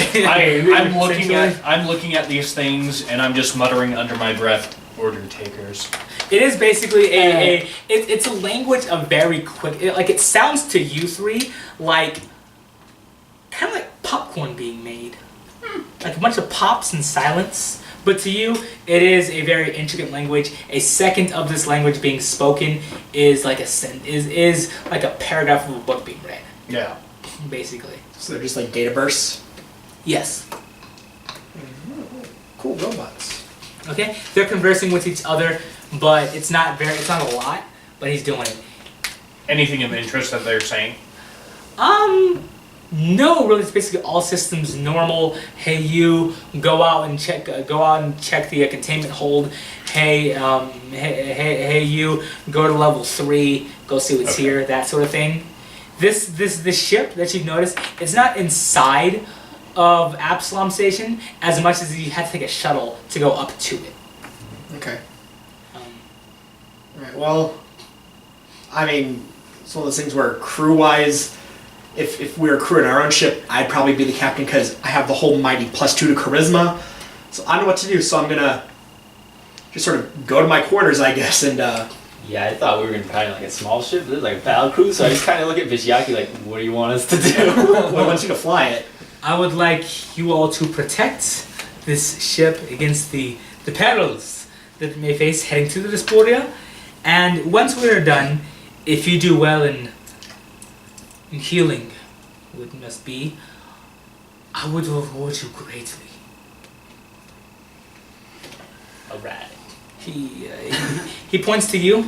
looking at these things and I'm just muttering under my breath, "Order takers." It is basically it's a language of very quick. It sounds to you three like kind of like popcorn being made, like a bunch of pops and silence. But to you, it is a very intricate language. A second of this language being spoken is like is like a paragraph of a book being read, Yeah. basically. So they're just like data bursts. Yes. Cool robots. Okay. They're conversing with each other, but it's not a lot. But he's doing it. Anything of interest that they're saying? No, really, it's basically all systems normal. Hey, you go out and check the containment hold. Hey, hey, you go to level 3. Go see what's here. That sort of thing. This ship that you've noticed, it's not inside of Absalom Station as much as you had to take a shuttle to go up to it. Okay. Alright, well, I mean, it's one of those things where crew-wise, if we were crewing our own ship, I'd probably be the captain because I have the whole mighty +2 to charisma. So I know what to do, so I'm gonna just sort of go to my quarters, I guess, and Yeah, I thought we were gonna pilot like a small ship. This is like a battle cruise, so I just kind of look at Vishyaki like, what do you want us to do? well, I want you to fly it. I would like you all to protect this ship against the perils that it may face heading to the Diaspora. And once we are done, if you do well in healing, what must be, I would reward you greatly. Alright. He points to you.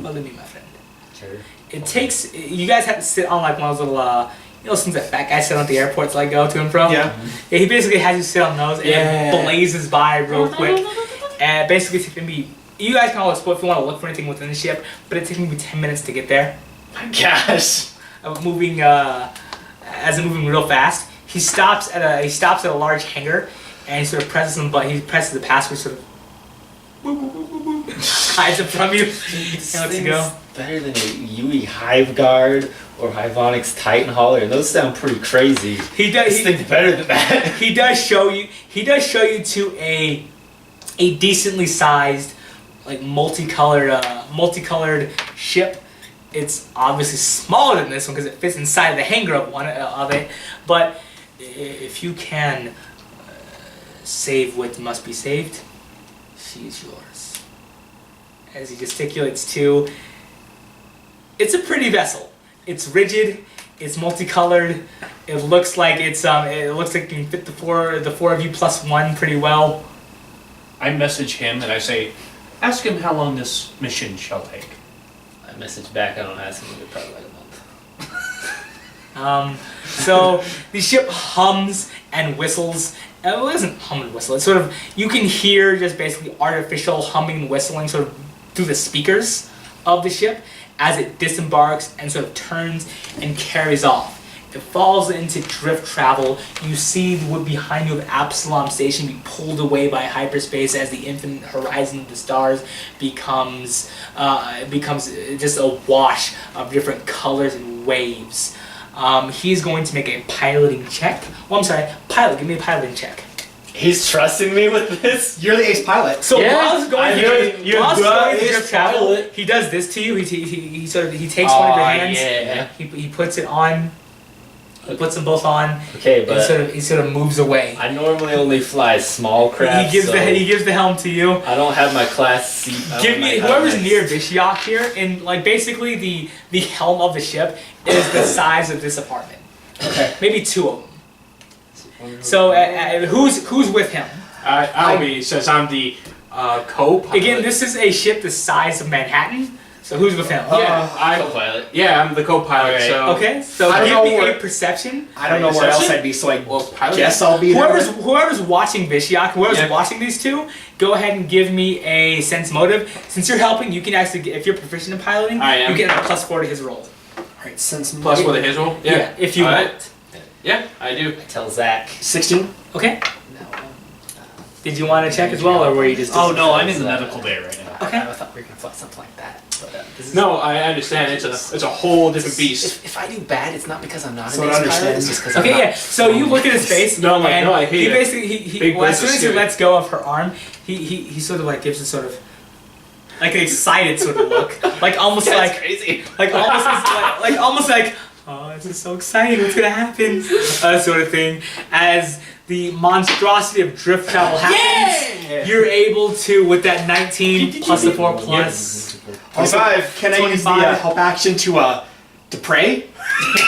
Follow me, my friend. Sure. It takes you guys have to sit on like one of those little things that fat guys sit on at the airports like go to and from. Yeah. Yeah, he basically has you sit on those and it blazes by real quick. And basically it's maybe you guys can all explore if you want to look for anything within the ship, but it takes maybe 10 minutes to get there. My gosh. Moving as I'm moving real fast. He stops at a large hangar and he sort of presses them, but he presses the password sort of hides it from you and lets you go. Better than a Yui Hive Guard or Hivonics Titan Hauler, and those sound pretty crazy. This thing's better than that. He does show you to a decently sized, like multicolored ship. It's obviously smaller than this one because it fits inside the hangar of it. But if you can save what must be saved, she is yours. As he gesticulates too. It's a pretty vessel. It's rigid. It's multicolored. It looks like it can fit the four of you +1 pretty well. I message him and I say, ask him how long this mission shall take. I message back, I don't ask him, it'll probably like a month. So the ship hums and whistles. Well, it doesn't hum and whistle. It's sort of, you can hear just basically artificial humming and whistling sort of through the speakers of the ship as it disembarks and sort of turns and carries off. It falls into drift travel. You see the wood behind you of Absalom Station be pulled away by hyperspace as the infinite horizon of the stars becomes just a wash of different colors and waves. He's going to make a piloting check. Well, I'm sorry, pilot. Give me a piloting check. He's trusting me with this? You're the ace pilot. So Yeah, while he's going the to ace travel, pilot. he does this to you. He takes one of your hands. Yeah. He puts it on. He puts them both on. Okay, And but he sort of moves away. I normally only fly small craft, He gives so the helm to you. I don't have my class seat. Give me whoever's near Vishyok here, and like basically the helm of the ship is the size of this apartment. Okay. Maybe 2 of them. So who's with him? I'll be, since I'm the co-pilot. Again, this is a ship the size of Manhattan. So who's with him? co-pilot. I'm the co-pilot. Okay. So Okay, so I don't give know me where- a perception. I don't know where else I'd be, so I pilot. guess I'll be there. Whoever's watching Vishyok, whoever's Yeah. watching these two, go ahead and give me a sense motive. Since you're helping, you can actually, if you're proficient in piloting, I am. you get a +4 to his roll. Alright, since Plus with a his roll. Yeah, if you Alright. want. Yeah, I do. I tell Zach. 16. Okay. Did you want to check as well, or were you just? Oh no, I'm in the medical bay right now. Okay. I thought we were gonna fly something like that. But, this is, No, I understand. It's a whole different beast. If I do bad, it's not because I'm not So an I ace understand. pilot. It's just because Okay, I'm not. yeah. So you look at his face. No, I'm like, and no, I hate he it. basically he Big well, as bursts soon of as he scary. lets go of her arm, he sort of like gives a sort of like an excited sort of look, like almost That's like crazy. almost like oh, this is so exciting. What's gonna happen? Sort of thing. As the monstrosity of drift travel happens, you're able to, with that 19 plus the 4 plus. Also, can I use the 25. help action to pray?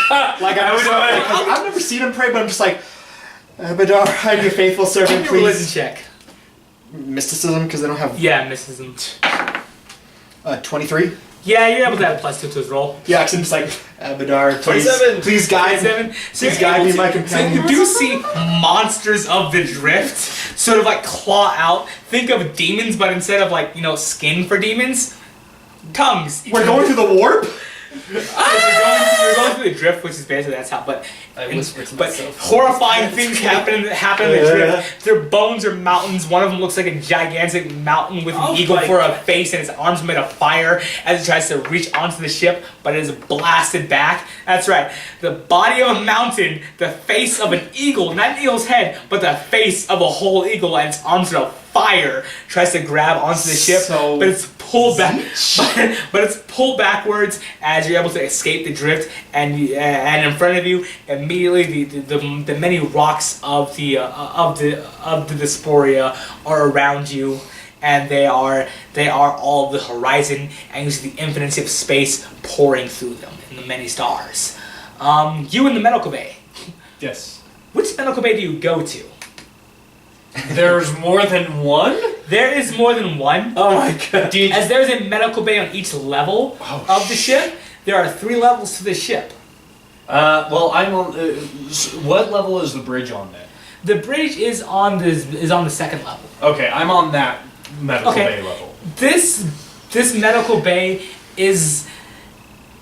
Like I've never seen him pray, but I'm just like, Abadar, I'd be a faithful servant, Give me a religion please. check. Mysticism, because they don't have Yeah, misses him. 23. Yeah, you're able to have a +2 to his roll. Yeah, because I'm just like, Abadar, please, 27. please guide me. 27. So Please you're guide able me, to- my So companion. you do see monsters of the drift sort of like claw out. Think of demons, but instead of like, skin for demons, tongues. We're going through the warp? You're going through the drift, which is basically that's how. But I whisper to but myself. horrifying things happen in the drift. Their bones are mountains. One of them looks like a gigantic mountain with an eagle for a face, and its arms made of fire as it tries to reach onto the ship, but it is blasted back. That's right. The body of a mountain, the face of an eagle, not an eagle's head, but the face of a whole eagle, and its arms are of fire tries to grab onto the ship, So but it's pulled back. But it's pulled backwards as you're able to escape the drift, and in front of you, immediately the many rocks of the dysphoria are around you, and they are all the horizon, and you see the infinity of space pouring through them in the many stars. You in the medical bay. Yes. Which medical bay do you go to? There's more than one? There is more than one. Oh my god. As there's a medical bay on each level of the ship, there are 3 levels to the ship. Well, I'm on. What level is the bridge on then? The bridge is on the second level. Okay, I'm on that medical Okay. bay level. This medical bay is,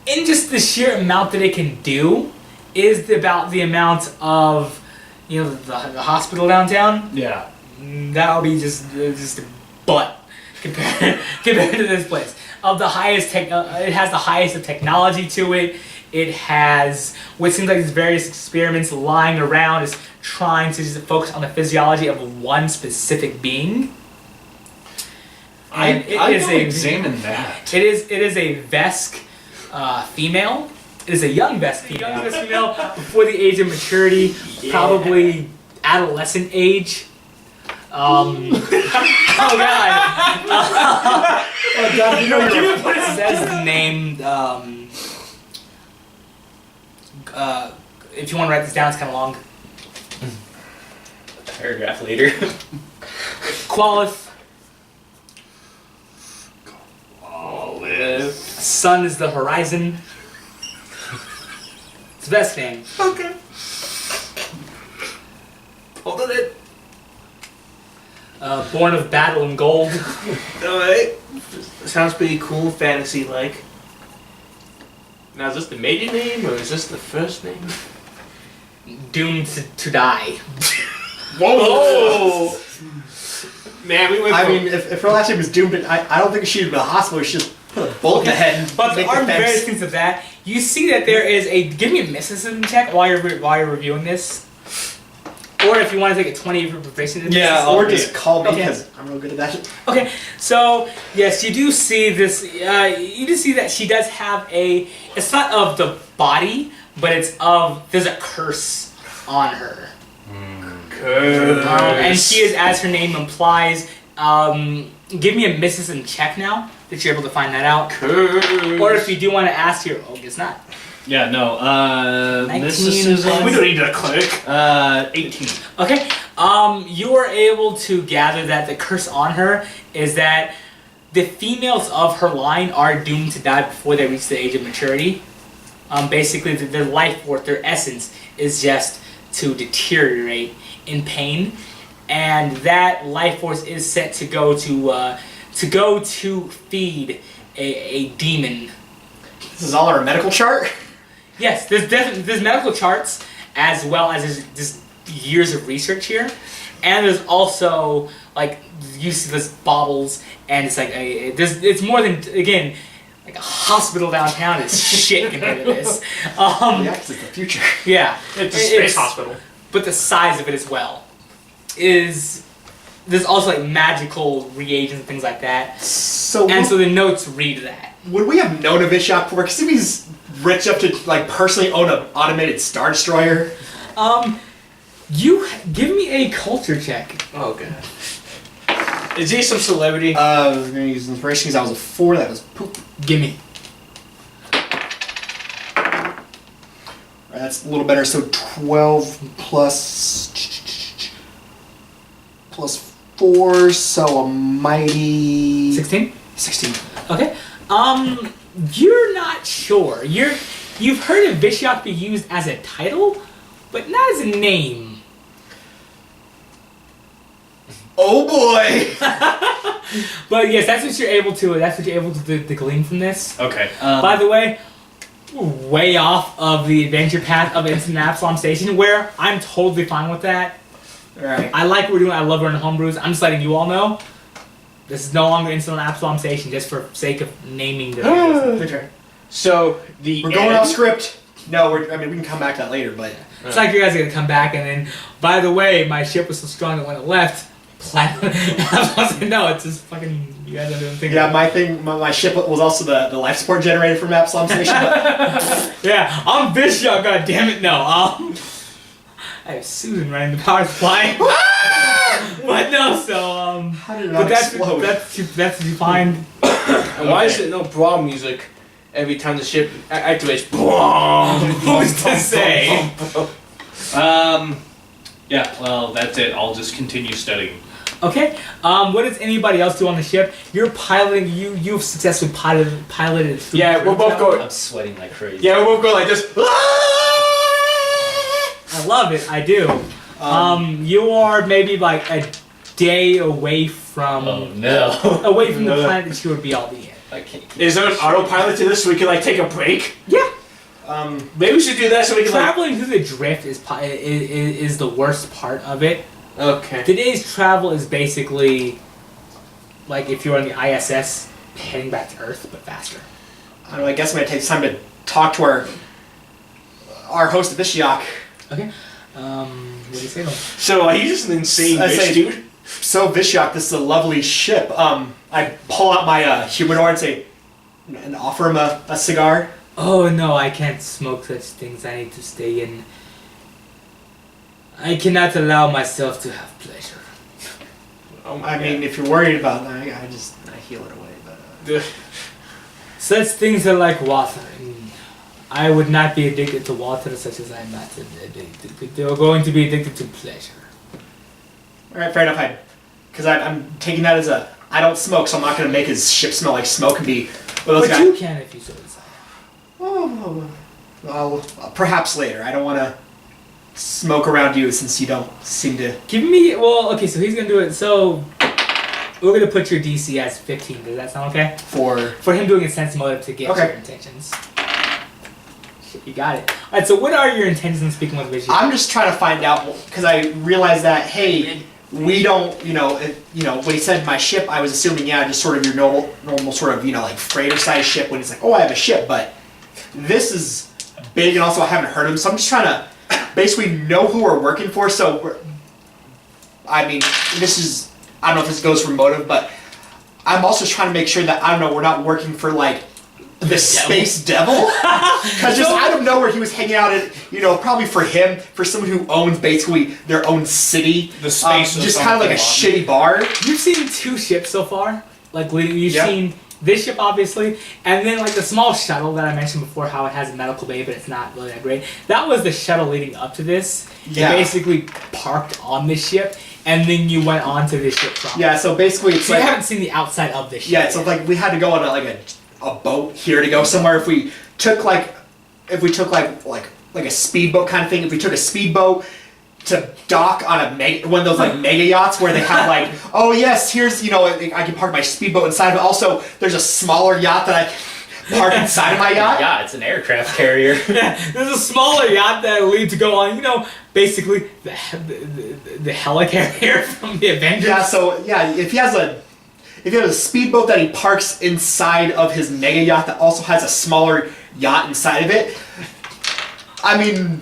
in just the sheer amount that it can do, is about the amount of, the hospital downtown. Yeah. That would be just a butt compared to this place. Of the highest it has the highest of technology to it. It has what seems like these various experiments lying around, is trying to just focus on the physiology of one specific being. I is will examine that. It is a Vesk female. It is a young Vesk female before the age of maturity, probably adolescent age. Oh god. Oh god, you know you're It says the name. If you want to write this down, it's kind of long. Paragraph later. Qualith. Sun is the horizon. It's the best name. Okay. Hold on it. Born of battle and gold. Alright. Sounds pretty cool, fantasy-like. Now, is this the maiden name, or is this the first name? Doomed to die. Whoa! Man, we went I from- mean, if her last name was doomed, I don't think she'd be in the hospital. She just put a bullet in the head and But there make are the various fence. things of that. You see that there is a. Give me a mysticism check while you're reviewing this. Or if you want to take a 20 for proficiency. in Yeah, mysticism. or just call me Okay. because I'm real good at that shit. Okay, so yes, you do see this. You do see that she does have a. It's not of the body, but it's of. There's a curse on her, and she is, as her name implies. Give me a mysticism check now that you're able to find that out. Or if you do want to ask your, it's not. Yeah, no. 19 mysticism. We don't need a click. 18. Okay. You are able to gather that the curse on her is that the females of her line are doomed to die before they reach the age of maturity. Basically, their life force, their essence, is just to deteriorate in pain, and that life force is set to go to feed a demon. This is all our medical chart. Yes, there's medical charts, as well as there's just years of research here. And there's also like you see this baubles, and it's like it's more than again like a hospital downtown is shit compared to this. Yeah, 'cause it's the future. Yeah, It's a space hospital. but the size of it as well is there's also like magical reagents and things like that, So, and so the notes read that. would we have known of Vishyak before? Because if he's rich enough to like personally own an automated Star Destroyer. You give me a culture check. Oh, okay. Is he some celebrity? I was going to use inspiration because I was a 4. That was poop. Give me. Alright, that's a little better. So 12 plus 4, so a mighty 16. 16. Okay. You're not sure. You've heard of Vishyak be used as a title, but not as a name. Oh boy! But yes, that's what you're able to. That's what you're able to glean from this. Okay. By the way, way off of the adventure path of Instant Absalom Station, where I'm totally fine with that. Alright. I like what we're doing. I love running homebrews. I'm just letting you all know. This is no longer Instant Absalom Station, just for sake of naming the videos. Good try. So the We're going off script. No, we can come back to that later, but It's like you guys are gonna come back and then, by the way, my ship was so strong that when it left, platinum. I was like, no, it's just fucking. You guys are doing things. yeah, my ship was also the life support generator from Absalom Station. But Yeah, I'm Bishop. God damn it, no. I have Susan running the power supply. But no, so how did it but not explode? that's what you find. And why is it no brawl music every time the ship activates? Boom! Who's to say? Yeah, well, that's it. I'll just continue studying. Okay. What does anybody else do on the ship? You're piloting. You've successfully piloted. Through Yeah, we're both going. I'm sweating like crazy. Yeah, we're both going like this. I love it. I do. You are maybe like a day away from. Oh no. Away from the planet that you would be all be in. I can't. Is there an autopilot to this so we can like take a break? Yeah. Maybe we should do that so we can like. Traveling through the drift is the worst part of it. Okay. Today's travel is basically like if you're on the ISS heading back to Earth, but faster. I don't know. I guess I'm gonna take some time to talk to our host, Vishyak. Okay. What do you say? So he's just an insane I bitch, say- dude. So Vishyak, this is a lovely ship. I pull out my humidor and say, and offer him a cigar. Oh no, I can't smoke such things. I need to stay in. I cannot allow myself to have pleasure. Oh my I mean, if you're worried about that, I heal it away. But God. Such things are like water. And I would not be addicted to water such as I'm not addicted. They're going to be addicted to pleasure. all right, fair enough. Because I'm taking that as I don't smoke, so I'm not gonna make his ship smell like smoke and be one of those But guys. you can if you so desire. Oh, well, perhaps later. I don't want to smoke around you since you don't seem to. Give me, well, okay, so he's gonna do it, so we're gonna put your DC as 15, does that sound okay? For him doing a sense motive to get Okay. your intentions. Shit, you got it. Alright, so what are your intentions in speaking with Vision? I'm just trying to find out because I realized that hey, we don't, when he said my ship, I was assuming just sort of your normal sort of like freighter size ship when it's like, oh, I have a ship, but this is big and also I haven't heard of him, so I'm just trying to basically know who we're working for. So I mean, this is, I don't know if this goes for motive, but I'm also trying to make sure that, I don't know, we're not working for like the space devil. Because just out of nowhere he was hanging out at, probably for him, for someone who owns basically their own city. The space of just kind of like a something shitty bar. You've seen 2 ships so far. Like, you've Yep. seen this ship, obviously, and then, like, the small shuttle that I mentioned before, how it has a medical bay, but it's not really that great. That was the shuttle leading up to this. Yeah. You basically parked on this ship, and then you went on to this ship proper. Yeah, so basically it's So like... you haven't seen the outside of this ship. Yeah, so like we had to go on a boat here to go somewhere. If we took like a speedboat kind of thing, if we took a speedboat to dock on one of those like mega yachts where they have like, oh yes, here's I can park my speedboat inside, but also there's a smaller yacht that park inside of my yacht? Yeah, it's an aircraft carrier. There's a smaller yacht that will need to go on, basically the helicarrier from the Avengers. Yeah, so if he has a speedboat that he parks inside of his mega yacht that also has a smaller yacht inside of it, I mean,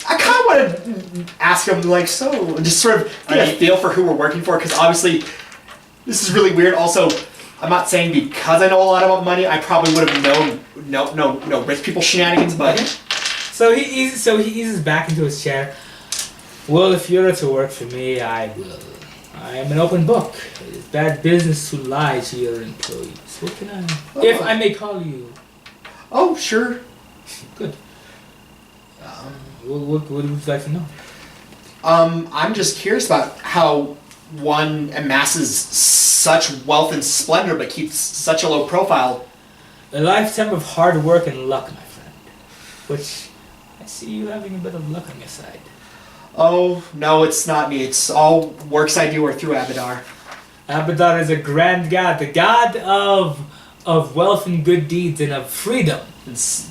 I kind of want to ask him, just sort of get a feel for who we're working for, because obviously this is really weird. Also, I'm not saying because I know a lot about money, I probably would have known no rich people shenanigans, but So he eases back into his chair. Well, if you're to work for me, I will. I am an open book. It is bad business to lie to your employees. What can I... If I may call you... oh sure. Good. What would you like to know? I'm just curious about how one amasses such wealth and splendor but keeps such a low profile. A lifetime of hard work and luck, my friend. Which, I see you having a bit of luck on your side. Oh, no, it's not me. It's all works I do are through Abadar. Abadar is a grand god, the god of wealth and good deeds and of freedom. It's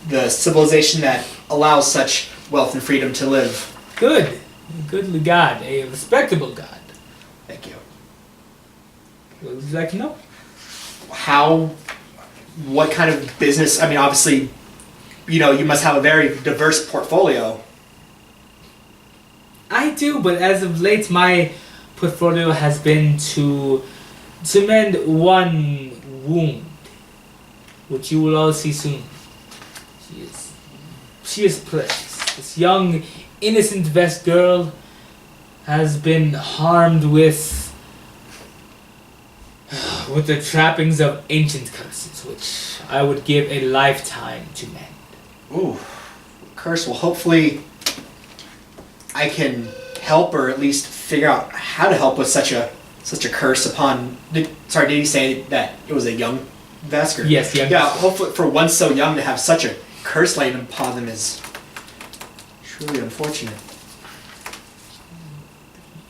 the civilization that allows such wealth and freedom to live. Good. A goodly god, a respectable god. Thank you. What would you like to know? What kind of business, I mean, obviously, you must have a very diverse portfolio. I do, but as of late, my portfolio has been to mend one wound, which you will all see soon. She is precious. This young, innocent Vest girl has been harmed with the trappings of ancient curses, which I would give a lifetime to mend. Ooh, curse. Well, hopefully I can help, or at least figure out how to help with such a curse upon. Sorry, did he say that it was a young Vesker? Yes, young. Yeah, hopefully for one so young to have such a curse laid upon them is truly unfortunate.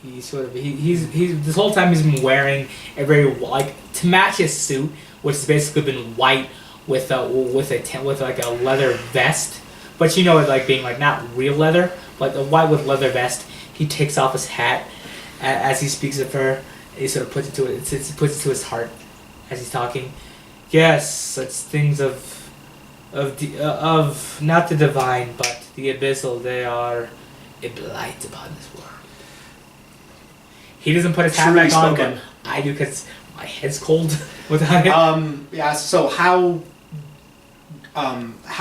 He's this whole time he's been wearing a very to match his suit, which has basically been white with a leather vest, but it being not real leather, but a white with leather vest. He takes off his hat as he speaks of her. And he sort of puts it to his heart as he's talking. Yes, such things of not the divine, but the abyssal. They are a blight upon this world. He doesn't put his hat Truly back on, spoken. but I do because my head's cold without it. Yeah. So how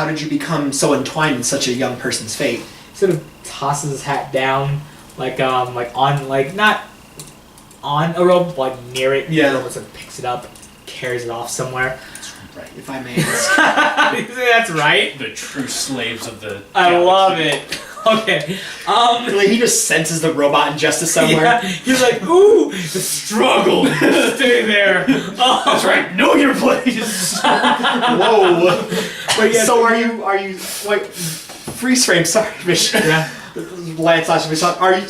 did you become so entwined in such a young person's fate? Sort of tosses his hat down, not on a rope, near it. Yeah. The rope sort of picks it up, carries it off somewhere. Right, if I may ask. That's right. The true slaves of the I galaxy. love it. Okay. He just senses the robot injustice somewhere. Yeah, he's like, ooh, the struggle. Stay there. That's right. Know your place. Whoa. But yeah, So are you wait, freeze frame, sorry, Mission. Yeah. Lance are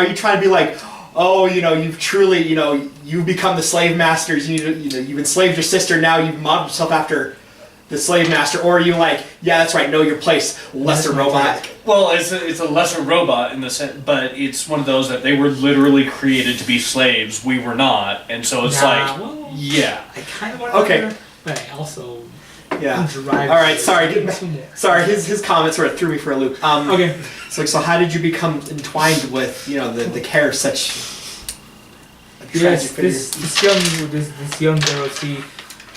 you trying to be like, oh, you've truly, you've become the slave masters, you've enslaved your sister, now you've modeled yourself after the slave master, or are you like, yeah, that's right, know your place, lesser robot? Well, it's a lesser robot in the sense, but it's one of those that they were literally created to be slaves. We were not, and so it's yeah. I kind of want Okay. but I also Yeah. drive. All right, sorry, Two more. sorry, his comments threw me for a loop. Okay. So how did you become entwined with, the care of such a tragic Yes, figure? this young girl,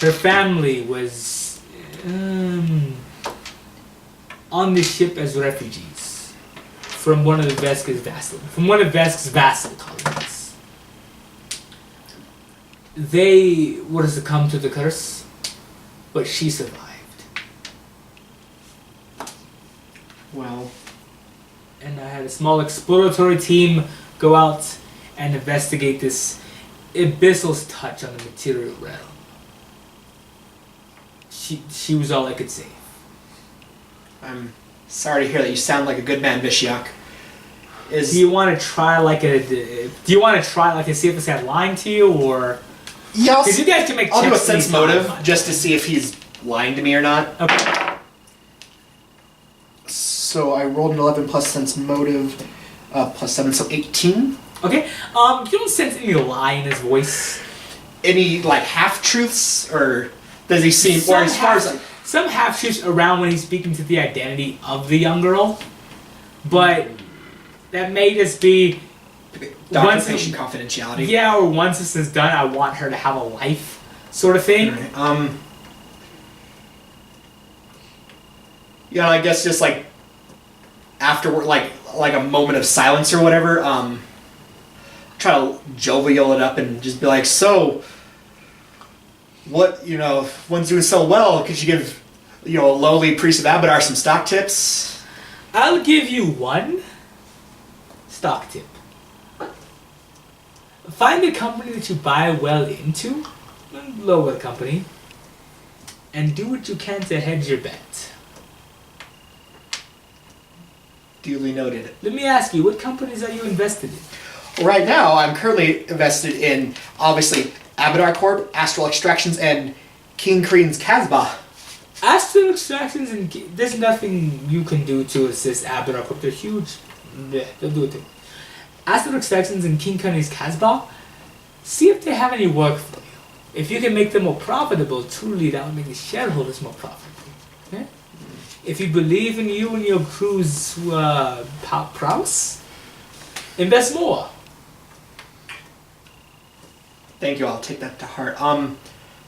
her family was on the ship as refugees from one of Vesk's vassal colonies. They were to succumb to the curse, but she survived. Well, And I had a small exploratory team go out and investigate this abyssal's touch on the material realm. She was all I could save. I'm sorry to hear that. You sound like a good man, Vishiak. Do you want to try to see if this guy's lying to you, or Yeah, because you guys can make I'll do a checks sense anytime, motive but- just to see if he's lying to me or not. Okay. So I rolled an 11 plus sense motive, plus 7, so 18. Okay. You don't sense any lie in his voice. Any like half truths, or does he seem? Or as far as some half truths around when he's speaking to the identity of the young girl, but that may just be documentation confidentiality. Yeah, or once this is done, I want her to have a life, sort of thing. Right. Yeah, I guess just like afterward, like a moment of silence or whatever. Try to jovial it up and just be like, so, what, one's doing so well, could you give, a lowly priest of Abadar some stock tips? I'll give you one stock tip. Find a company that you buy well into, lower the company, and do what you can to hedge your bet. Duly noted. Let me ask you, what companies are you invested in? Right now, I'm currently invested in, obviously, Abadar Corp, Astral Extractions, and King Kreen's Casbah. Astral Extractions, and there's nothing you can do to assist Abadar Corp. They're huge. Yeah, they'll do it too. Astral Extractions and King Kreen's Casbah, see if they have any work for you. If you can make them more profitable, truly that will make the shareholders more profitable. Okay? If you believe in you and your crew's prowess, invest more. Thank you, I'll take that to heart.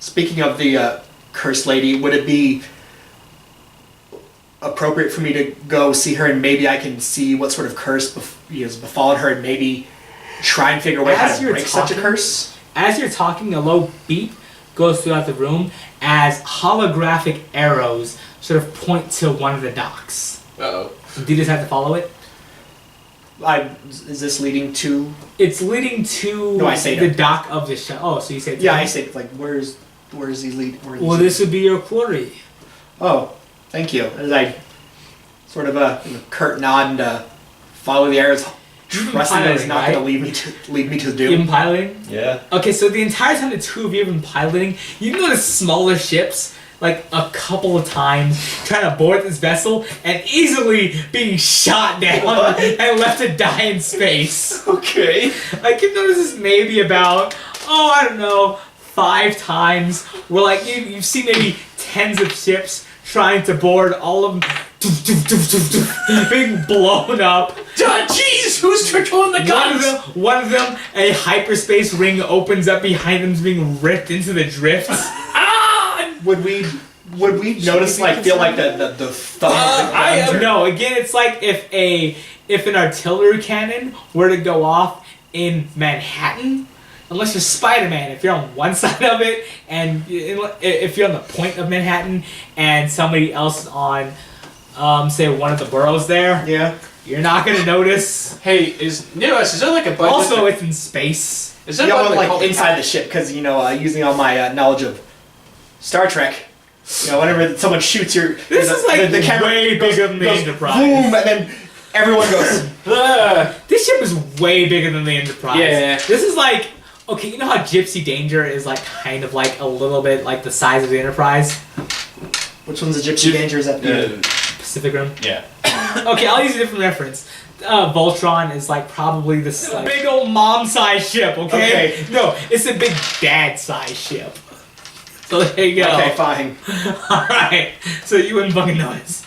Speaking of the cursed lady, would it be appropriate for me to go see her and maybe I can see what sort of curse has befallen her and maybe try and figure out how to break such a curse? As you're talking, a low beep goes throughout the room as holographic arrows sort of point to one of the docks. Uh-oh. Do you just have to follow it? Is this leading to? It's leading to the dock of the ship. Oh, so you said? Yeah, I said like, where's he leading? Well, this would be your quarry. Oh, thank you. As I sort of a curt nod and follow the arrows, trusting that it's not going to lead me to the doom. You've been piloting? Yeah. Okay, so the entire time the two of you have been piloting, you notice smaller ships like a couple of times trying to board this vessel and easily being shot down and left to die in space. Okay. Like you notice this maybe about, I don't know, 5 times where like you've seen maybe tens of ships trying to board, all of them being blown up. Jeez, who's controlling the guns? One of them, a hyperspace ring opens up behind them, being ripped into the drifts. Would we notice feel like the thumb? No, again, it's like if an artillery cannon were to go off in Manhattan, unless you're Spider-Man, if you're on one side of it, and if you're on the point of Manhattan, and somebody else on, say, one of the boroughs there, yeah, you're not gonna notice. Hey, is there like a button? Also, it's in space. Is that like inside the ship? Because using all my knowledge of Star Trek, whenever someone shoots your, this is like the camera way bigger than the Enterprise. Boom, and then everyone goes. This ship is way bigger than the Enterprise. Yeah. This is like, okay, you know how Gypsy Danger is like kind of like a little bit like the size of the Enterprise? Which one's the Gypsy Danger? Is that the Pacific Rim? Yeah. Okay, I'll use a different reference. Voltron is like probably this big old mom-sized ship, okay? No, it's a big dad-sized ship. So there you go. Okay, fine. Alright, so you wouldn't fucking notice.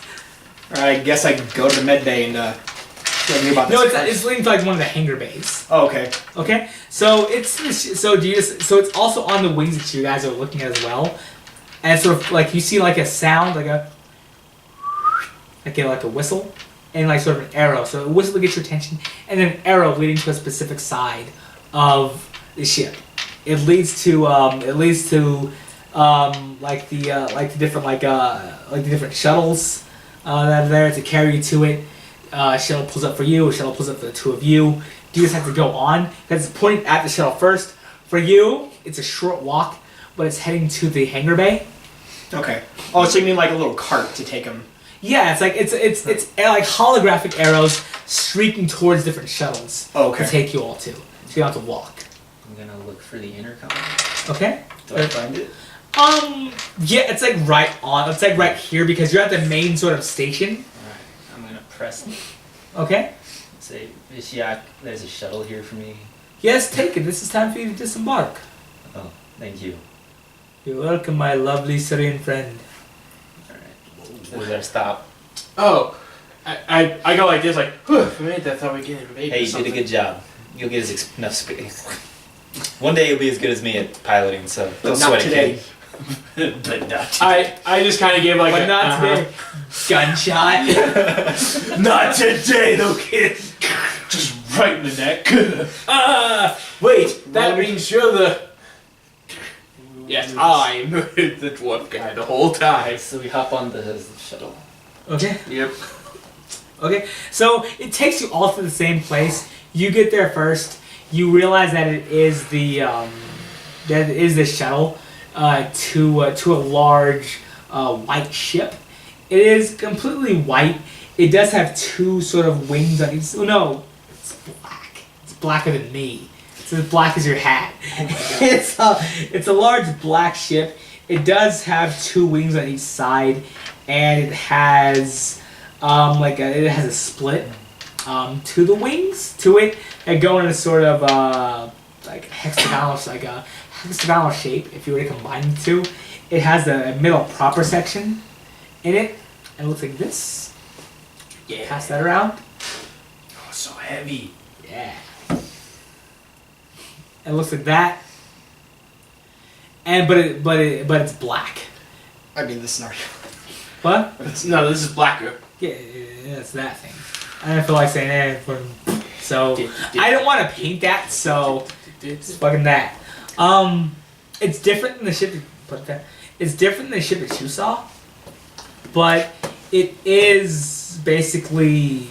Alright, I guess I can go to the med bay and tell me about this. No, it's leading to like one of the hangar bays. Oh, okay. Okay, so it's also on the wings that you guys are looking at as well, and sort of like you see like a sound like a whistle, and like sort of an arrow. So a whistle to get your attention, and then an arrow leading to a specific side of the ship. It leads to like the different shuttles that are there to carry you to it. A shuttle pulls up for you, a shuttle pulls up for the two of you. You just have to go on. It's pointing at the shuttle first. For you, it's a short walk, but it's heading to the hangar bay. Okay. Oh, so you mean like a little cart to take them? Yeah, it's like it's like holographic arrows streaking towards different shuttles to take you all to. So you don't have to walk. I'm gonna look for the intercom. Okay. Do I find it? Yeah, it's like right on. It's like right here because you're at the main sort of station. Alright, I'm gonna press it. Okay. Say, Vishiak, there's a shuttle here for me. Yes, take it. This is time for you to disembark. Oh, thank you. You're welcome, my lovely Syrian friend. Alright. We better stop. Oh, I go like this, like, whew, for a minute I thought we were getting invaded. Hey, you did a good job. You'll get enough space. One day you'll be as good as me at piloting, so don't Not sweat today. it, kid. But not today. I just kind of gave like But a, not today. Gunshot. Not today, though, kid. Just right in the neck. Wait, that means you're the. Yes, I murdered the dwarf guy the whole time. So we hop on the shuttle. Okay. Yep. Okay. So it takes you all to the same place. You get there first. You realize that it is the shuttle to a large white ship. It is completely white. It does have two sort of wings on each. Oh no, it's black. It's blacker than me. It's as black as your hat. It's a large black ship. It does have two wings on each side, and it has it has a split to the wings to it that go in a sort of hexagonal shape. If you were to combine the two, it has a middle proper section in it, and it looks like this. Yeah, pass that around. Oh, so heavy. Yeah. It looks like that. And but it's black. I mean, the scenario. What? No, this is blacker. Yeah, it's that thing. I don't feel like saying anything. So I don't want to paint that. So it's fucking that. It's different than the ship. It's different than the ship that you saw, but it is basically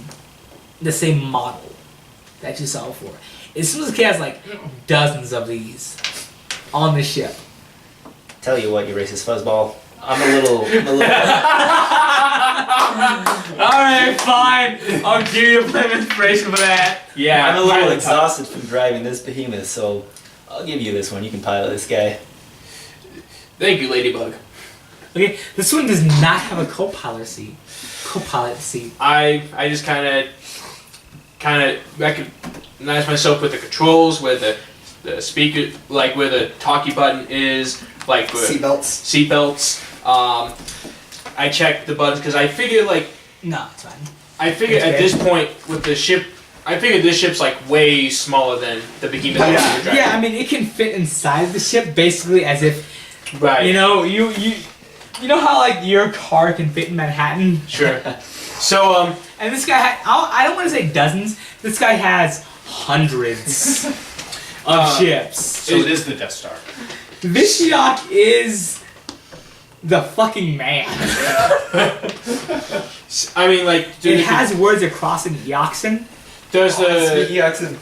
the same model that you saw before. It seems like it has like dozens of these on the ship. Tell you what, you racist fuzzball. I'm a little. Alright, fine. I'll give you a bit of inspiration for that. Yeah, I'm a little pilot exhausted from driving this behemoth, so I'll give you this one. You can pilot this guy. Thank you, Ladybug. Okay, this one does not have a co-pilot seat. I just kind of recognize myself with the controls, where the speaker, like where the talkie button is, like where Seatbelts. I check the buttons because I figure No, it's fine. I figure It's at okay. this point with the ship, I figured this ship's like way smaller than the behemoth that we were driving. Yeah, I mean it can fit inside the ship basically as if Right. you know how like your car can fit in Manhattan. Sure. So And this guy I don't want to say dozens. This guy has hundreds of ships. So it is the Death Star. Vishiak is the fucking man. I mean, like, It has words across in Yoxin. does Speaking accent.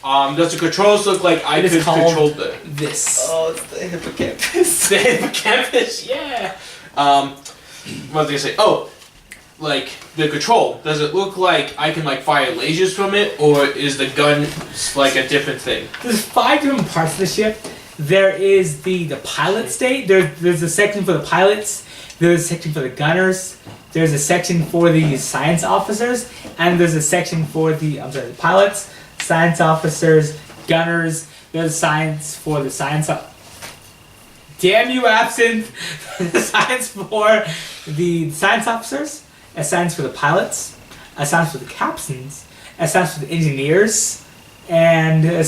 the controls look like I It is could called- control the This. Oh, it's the hippocampus. the hippocampus? Yeah. What was I gonna say? Oh, like the control. Does it look like I can like fire lasers from it, or is the gun like a different thing? There's 5 different parts of the ship. There is the pilot state. There's a section for the pilots. There's a section for the gunners. There's a section for the science officers, and there's a section for the pilots, science officers, gunners. There's science for the science. Damn you, absinthe! Science for the science officers, a science for the pilots, a science for the captains, a science for the engineers, and a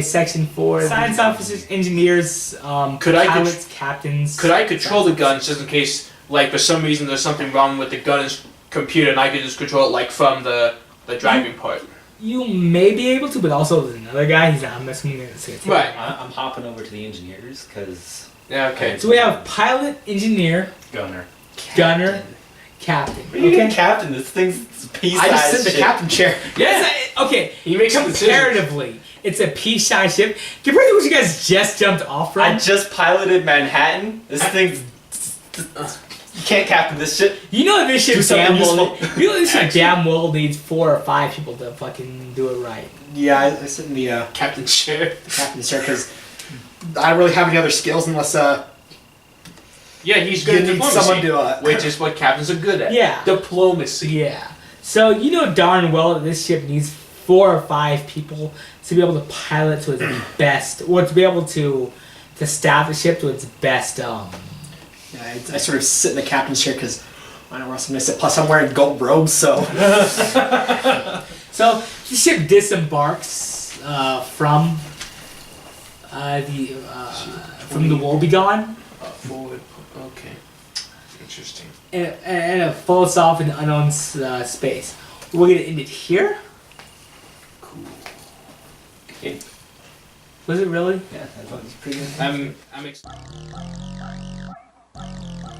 section for science officers, engineers, Could I pilots, captains. Could I control the gun just in case, like, for some reason there's something wrong with the gun's computer, and I could just control it like from the driving part? You may be able to, but also there's another guy. I'm assuming it's gonna take Right. I'm hopping over to the engineers because. Yeah. Okay. So we have pilot, engineer, Gunner. gunner, captain. What are you doing, Okay. Captain? This thing's pea-sized I just sit in the ship. captain chair. Yeah. Okay. He makes some decisions. Comparatively, it's a pea-sized ship. Compared to what you guys just jumped off from, I just piloted Manhattan. This thing's. You can't captain this ship. you know this ship Do something damn well. useful. You know this ship damn well needs 4 or 5 people to fucking do it right. Yeah, I sit in the Captain chair. captain's chair because I don't really have any other skills unless Yeah, he's You good at need diplomacy, someone to, which is what captains are good at. Yeah. Diplomacy. Yeah. So you know darn well that this ship needs 4 or 5 people to be able to pilot to its best, or to be able to staff the ship to its best. Yeah, I sort of sit in the captain's chair because I don't know where else I'm gonna sit. Plus, I'm wearing gold robes, so. So the ship disembarks from the Woebegone, Forward. Okay. Interesting. and it floats off in unknown space. We're gonna end it here. Cool. Was it really? Yeah, that was pretty good. I'm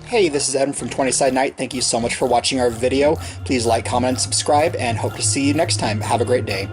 Hey, this is Evan from 20 Side Night. Thank you so much for watching our video. Please like, comment, and subscribe, and hope to see you next time. Have a great day.